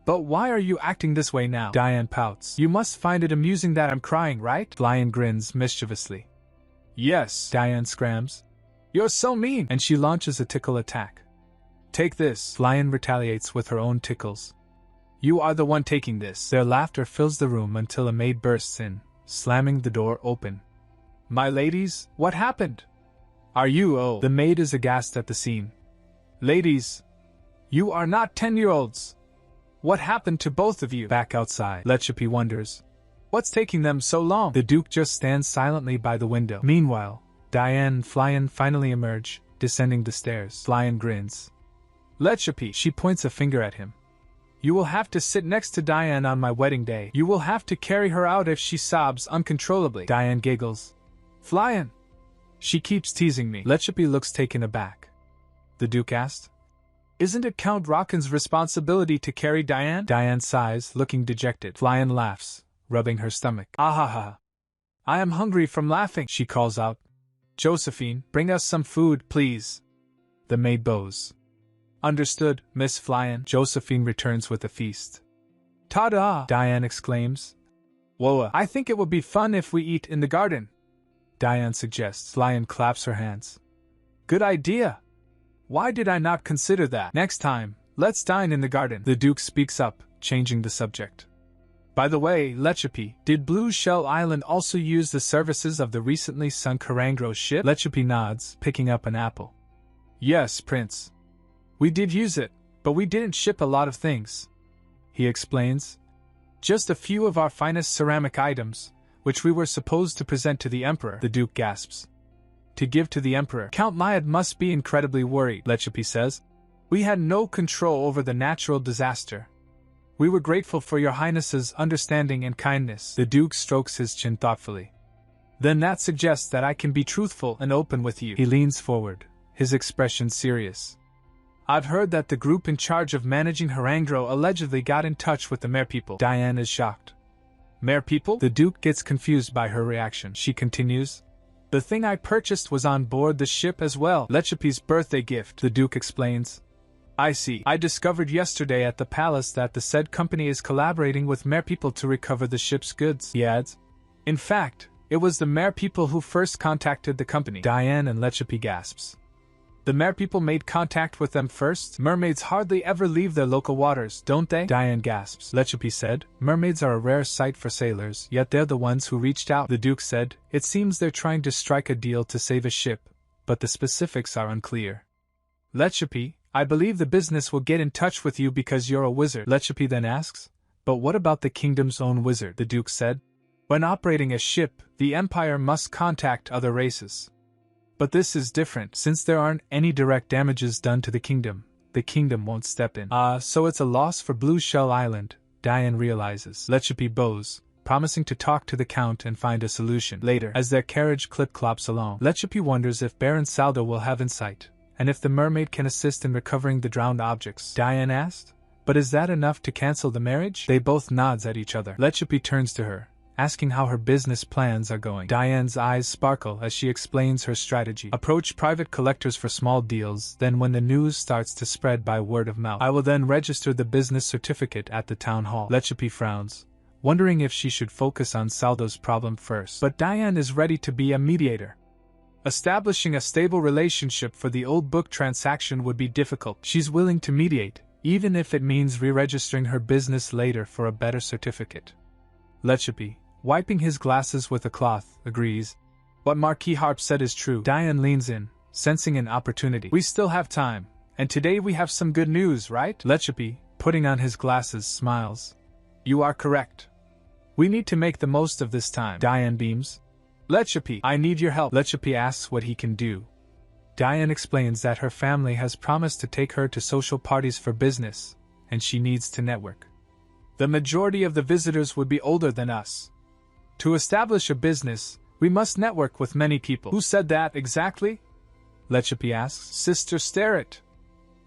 But why are you acting this way now? Diane pouts. You must find it amusing that I'm crying, right? Flyan grins mischievously. Yes, Diane scrams. You're so mean! And she launches a tickle attack. Take this. Flyan retaliates with her own tickles. You are the one taking this. Their laughter fills the room until a maid bursts in, slamming the door open. My ladies, what happened? Are you oh? The maid is aghast at the scene. Ladies, you are not 10-year-olds. What happened to both of you? Back outside, Lechapi wonders. What's taking them so long? The Duke just stands silently by the window. Meanwhile, Diane and Flyan finally emerge, descending the stairs. Flyan grins. Lechapi, she points a finger at him. You will have to sit next to Diane on my wedding day. You will have to carry her out if she sobs uncontrollably. Diane giggles. Flyan! She keeps teasing me. Lechapi looks taken aback. The Duke asked. Isn't it Count Rockin's responsibility to carry Diane? Diane sighs, looking dejected. Flyan laughs, rubbing her stomach. Ahaha. I am hungry from laughing, she calls out. Josephine, bring us some food, please. The maid bows. Understood, Miss Flyan. Josephine returns with a feast. Ta-da! Diane exclaims. Whoa, I think it would be fun if we eat in the garden, Diane suggests. Flyan claps her hands. Good idea! Why did I not consider that? Next time, let's dine in the garden. The Duke speaks up, changing the subject. By the way, Lechapi, did Blue Shell Island also use the services of the recently sunk Harangro ship? Lechapi nods, picking up an apple. Yes, Prince. We did use it, but we didn't ship a lot of things, he explains. Just a few of our finest ceramic items, which we were supposed to present to the Emperor, the Duke gasps. To give to the Emperor. Count Mayad must be incredibly worried, Lechapi says. We had no control over the natural disaster. We were grateful for your Highness's understanding and kindness. The Duke strokes his chin thoughtfully. Then that suggests that I can be truthful and open with you. He leans forward, his expression serious. I've heard that the group in charge of managing Harangro allegedly got in touch with the Mare people. Diane is shocked. Mare people? The Duke gets confused by her reaction. She continues. The thing I purchased was on board the ship as well. Lechapi's birthday gift, the Duke explains. I see. I discovered yesterday at the palace that the said company is collaborating with Mare people to recover the ship's goods, he adds. In fact, it was the Mare people who first contacted the company. Diane and Lechapi gasps. The Mare people made contact with them first? Mermaids hardly ever leave their local waters, don't they? Diane gasps. Lechapi said, mermaids are a rare sight for sailors, yet they're the ones who reached out. The Duke said, it seems they're trying to strike a deal to save a ship, but the specifics are unclear. Lechapi, I believe the business will get in touch with you because you're a wizard. Lechapi then asks. But what about the kingdom's own wizard? The Duke said. When operating a ship, the Empire must contact other races. But this is different. Since there aren't any direct damages done to the kingdom won't step in. So it's a loss for Blue Shell Island, Diane realizes. Lechapi bows, promising to talk to the Count and find a solution. Later, as their carriage clip-clops along, Lechapi wonders if Baron Saldo will have insight, and if the mermaid can assist in recovering the drowned objects. Diane asked, but is that enough to cancel the marriage? They both nods at each other. Lechapi turns to her, asking how her business plans are going. Diane's eyes sparkle as she explains her strategy. Approach private collectors for small deals, then when the news starts to spread by word of mouth, I will then register the business certificate at the town hall. Lechapi frowns, wondering if she should focus on Saldo's problem first. But Diane is ready to be a mediator. Establishing a stable relationship for the old book transaction would be difficult. She's willing to mediate, even if it means re-registering her business later for a better certificate. Lechapi, wiping his glasses with a cloth, agrees. What Marquis Harp said is true. Diane leans in, sensing an opportunity. We still have time, and today we have some good news, right? Lechapi, putting on his glasses, smiles. You are correct. We need to make the most of this time. Diane beams. Lechapi, I need your help. Lechapi asks what he can do. Diane explains that her family has promised to take her to social parties for business, and she needs to network. The majority of the visitors would be older than us. To establish a business, we must network with many people. Who said that exactly? Lechapi asks. Sister Starrett.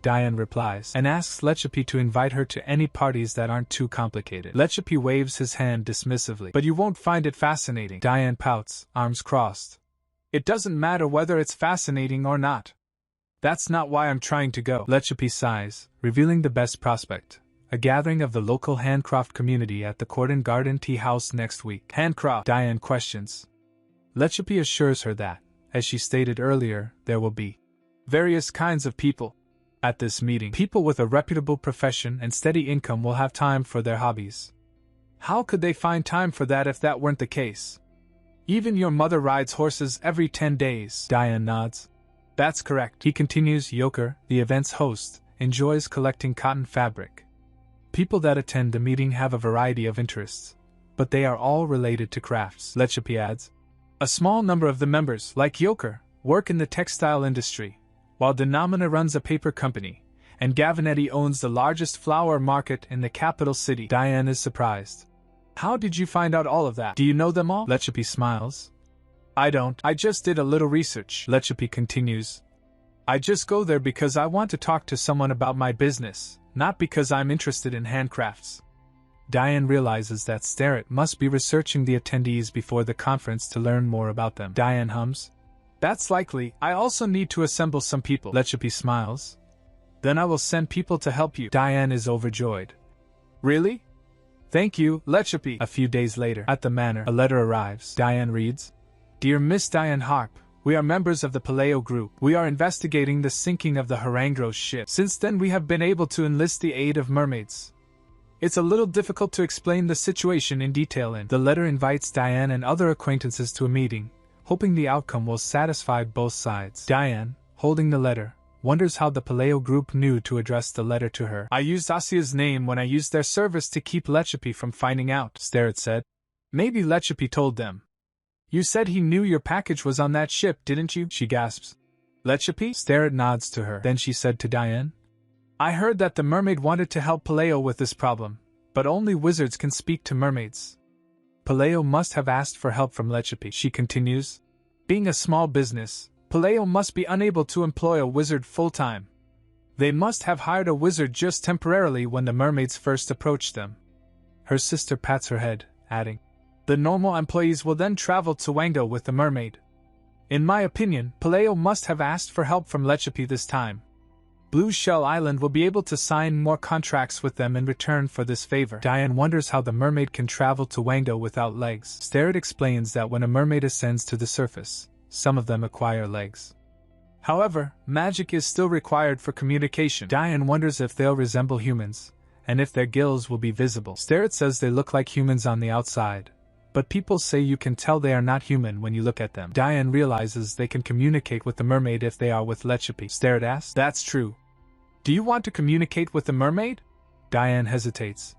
Diane replies, and asks Lechapi to invite her to any parties that aren't too complicated. Lechapi waves his hand dismissively. But you won't find it fascinating. Diane pouts, arms crossed. It doesn't matter whether it's fascinating or not. That's not why I'm trying to go. Lechapi sighs, revealing the best prospect. A gathering of the local handcraft community at the Cordon Garden Tea House next week. Handcraft? Diane questions. Lechapi assures her that, as she stated earlier, there will be various kinds of people at this meeting. People with a reputable profession and steady income will have time for their hobbies. How could they find time for that if that weren't the case? Even your mother rides horses every 10 days. Diane nods. That's correct. He continues. Yoker, the event's host, enjoys collecting cotton fabric. People that attend the meeting have a variety of interests, but they are all related to crafts. Lechapi adds. A small number of the members, like Yoker, work in the textile industry, while Denomina runs a paper company, and Gavinetti owns the largest flower market in the capital city. Diane is surprised. How did you find out all of that? Do you know them all? Lechapi smiles. I don't. I just did a little research. Lechapi continues. I just go there because I want to talk to someone about my business, not because I'm interested in handcrafts. Diane realizes that Starrett must be researching the attendees before the conference to learn more about them. Diane hums. That's likely. I also need to assemble some people. Lechapi smiles. Then I will send people to help you. Diane is overjoyed. Really? Thank you, Lechapi. A few days later, at the manor, a letter arrives. Diane reads. Dear Miss Diane Harp, we are members of the Paleo group. We are investigating the sinking of the Harangros ship. Since then we have been able to enlist the aid of mermaids. It's a little difficult to explain the situation in detail and the letter invites Diane and other acquaintances to a meeting, hoping the outcome will satisfy both sides. Diane, holding the letter, wonders how the Paleo group knew to address the letter to her. I used Asia's name when I used their service to keep Lechapi from finding out, Starrett said. Maybe Lechapi told them. You said he knew your package was on that ship, didn't you? She gasps. Lechapi? Starrett nods to her. Then she said to Diane. I heard that the mermaid wanted to help Paleo with this problem, but only wizards can speak to mermaids. Paleo must have asked for help from Lechapi, she continues. Being a small business, Paleo must be unable to employ a wizard full-time. They must have hired a wizard just temporarily when the mermaids first approached them. Her sister pats her head, adding, the normal employees will then travel to Wangdo with the mermaid. In my opinion, Paleo must have asked for help from Lechapi this time. Blue Shell Island will be able to sign more contracts with them in return for this favor. Diane wonders how the mermaid can travel to Wangdo without legs. Starrett explains that when a mermaid ascends to the surface, some of them acquire legs. However, magic is still required for communication. Diane wonders if they'll resemble humans, and if their gills will be visible. Starrett says they look like humans on the outside, but people say you can tell they are not human when you look at them. Diane realizes they can communicate with the mermaid if they are with Lechapi. Starrett asks, That's true. Do you want to communicate with the mermaid? Diane hesitates.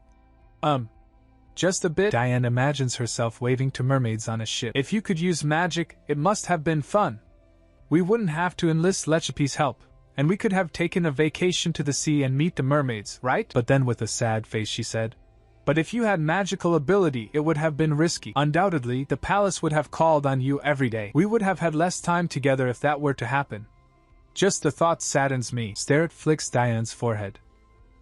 Just a bit. Diane imagines herself waving to mermaids on a ship. If you could use magic, it must have been fun. We wouldn't have to enlist Lechipi's help, and we could have taken a vacation to the sea and meet the mermaids, right? But then with a sad face she said, but if you had magical ability, it would have been risky. Undoubtedly, the palace would have called on you every day. We would have had less time together if that were to happen. Just the thought saddens me. Starrett flicks Diane's forehead.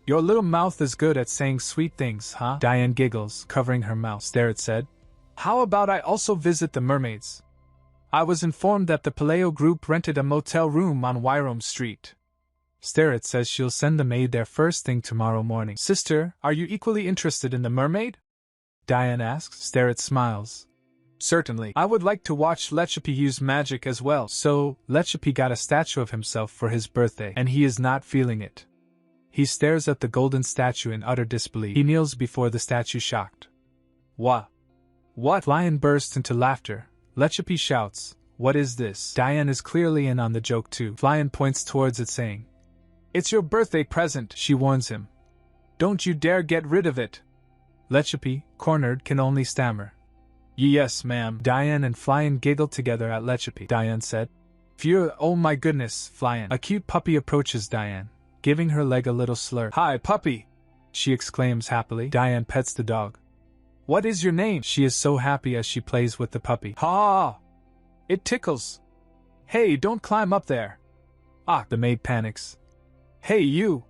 Your little mouth is good at saying sweet things, huh? Diane giggles, covering her mouth. Starrett said, how about I also visit the mermaids? I was informed that the Paleo group rented a motel room on Wyrome Street. Starrett says she'll send the maid there first thing tomorrow morning. Sister, are you equally interested in the mermaid? Diane asks. Starrett smiles. Certainly. I would like to watch Lechipi use magic as well. So, Lechipi got a statue of himself for his birthday, and he is not feeling it. He stares at the golden statue in utter disbelief. He kneels before the statue shocked. What? Lion bursts into laughter. Lechipi shouts, what is this? Diane is clearly in on the joke too. Flyan points towards it saying, it's your birthday present, she warns him. Don't you dare get rid of it. Lechipi, cornered, can only stammer. Yes, ma'am. Diane and Flyan giggled together at Lechipi. Diane said, Phew, oh my goodness, Flyan. A cute puppy approaches Diane, giving her leg a little slur. Hi, puppy, she exclaims happily. Diane pets the dog. What is your name? She is so happy as she plays with the puppy. Ha! It tickles. Hey, don't climb up there. Ah, the maid panics. Hey, you!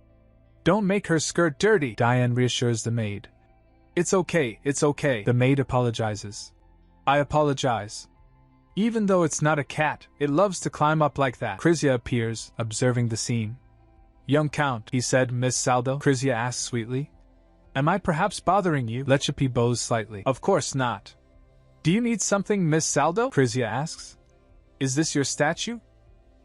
Don't make her skirt dirty, Diane reassures the maid. It's okay, the maid apologizes. I apologize. Even though it's not a cat, it loves to climb up like that. Krizia appears, observing the scene. Young Count, he said, Miss Saldo, Krizia asks sweetly. Am I perhaps bothering you? Lechipi bows slightly. Of course not. Do you need something, Miss Saldo? Krizia asks. Is this your statue?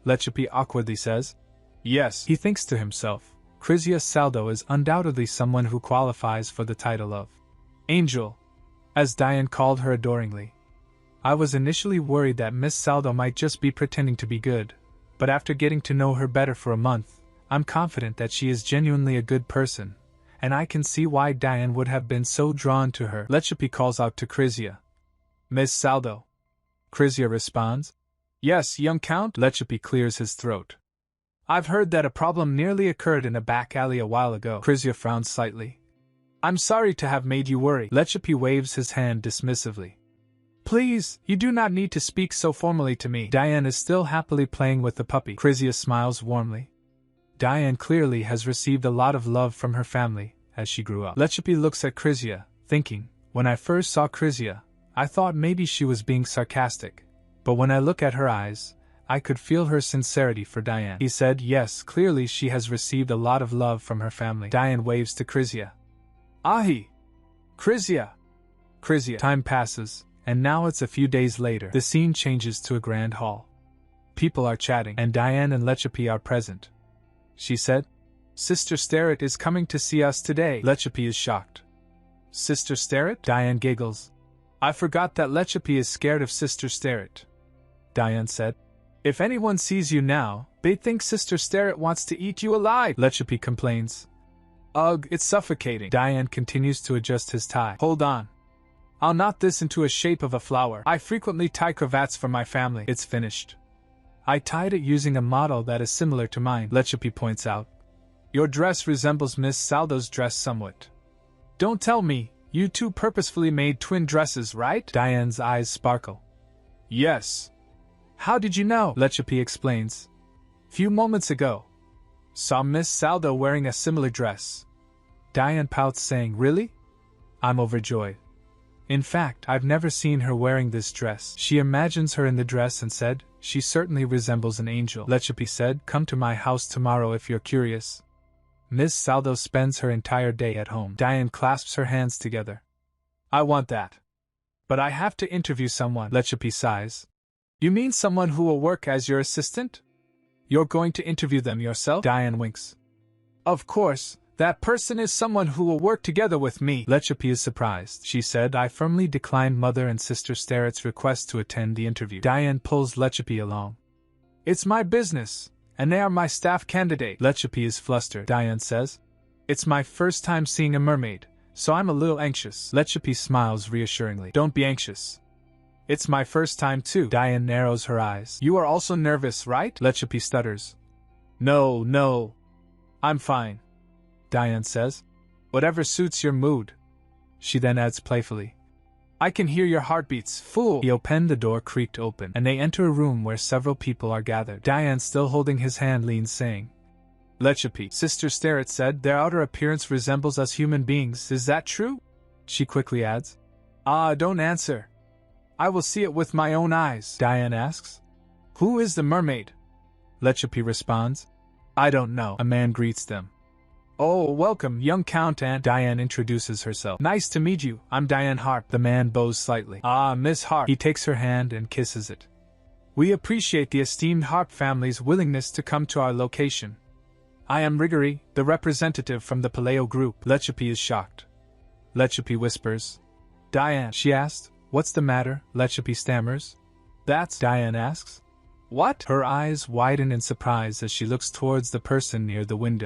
Lechipi awkwardly says. Yes. He thinks to himself, Krizia Saldo is undoubtedly someone who qualifies for the title of Angel, as Diane called her adoringly. I was initially worried that Miss Saldo might just be pretending to be good, but after getting to know her better for a month, I'm confident that she is genuinely a good person, and I can see why Diane would have been so drawn to her. Lechipi calls out to Krizia. Miss Saldo. Krizia responds. Yes, young Count. Lechipi clears his throat. I've heard that a problem nearly occurred in a back alley a while ago. Krizia frowns slightly. I'm sorry to have made you worry. Lechipi waves his hand dismissively. Please, you do not need to speak so formally to me. Diane is still happily playing with the puppy. Krizia smiles warmly. Diane clearly has received a lot of love from her family as she grew up. Lechipi looks at Krizia, thinking, when I first saw Krizia, I thought maybe she was being sarcastic. But when I look at her eyes, I could feel her sincerity for Diane. He said, yes, clearly she has received a lot of love from her family. Diane waves to Krizia. Ahi! Krizia! Krizia. Time passes, and now it's a few days later. The scene changes to a grand hall. People are chatting, and Diane and Lechipi are present. She said, Sister Starrett is coming to see us today. Lechipi is shocked. Sister Starrett? Diane giggles. I forgot that Lechipi is scared of Sister Starrett. Diane said, if anyone sees you now, they'd think Sister Starrett wants to eat you alive. Lechipi complains. Ugh, it's suffocating. Diane continues to adjust his tie. Hold on. I'll knot this into a shape of a flower. I frequently tie cravats for my family. It's finished. I tied it using a model that is similar to mine, Lechipi points out. Your dress resembles Miss Saldo's dress somewhat. Don't tell me, you two purposefully made twin dresses, right? Diane's eyes sparkle. Yes. How did you know? Lechipi explains. Few moments ago. Saw Miss Saldo wearing a similar dress. Diane pouts saying, really? I'm overjoyed. In fact, I've never seen her wearing this dress. She imagines her in the dress and said, she certainly resembles an angel. Lechipi said, come to my house tomorrow if you're curious. Miss Saldo spends her entire day at home. Diane clasps her hands together. I want that. But I have to interview someone. Lechipi sighs. You mean someone who will work as your assistant? You're going to interview them yourself? Diane winks. Of course, that person is someone who will work together with me. Lechipi is surprised. She said, I firmly declined Mother and Sister Starrett's request to attend the interview. Diane pulls Lechipi along. It's my business, And they are my staff candidate. Lechapi is flustered, Diane says. It's my first time seeing a mermaid, so I'm a little anxious. Lechapi smiles reassuringly. Don't be anxious. It's my first time too. Diane narrows her eyes. You are also nervous, right? Lechapi stutters. No. I'm fine, Diane says. Whatever suits your mood. She then adds playfully. I can hear your heartbeats, fool! He opened the door creaked open, and they enter a room where several people are gathered. Diane, still holding his hand, leans, saying, Lechapi, Sister Starrett said, their outer appearance resembles us human beings. Is that true? She quickly adds. Don't answer. I will see it with my own eyes. Diane asks. Who is the mermaid? Lechapi responds. I don't know. A man greets them. Oh, welcome, young Count Anne. Diane introduces herself. Nice to meet you. I'm Diane Harp. The man bows slightly. Miss Harp. He takes her hand and kisses it. We appreciate the esteemed Harp family's willingness to come to our location. I am Riggory, the representative from the Paleo group. Lechapi is shocked. Lechapi whispers. Diane, she asked. What's the matter? Lechapi stammers. That's, Diane asks. What? Her eyes widen in surprise as she looks towards the person near the window.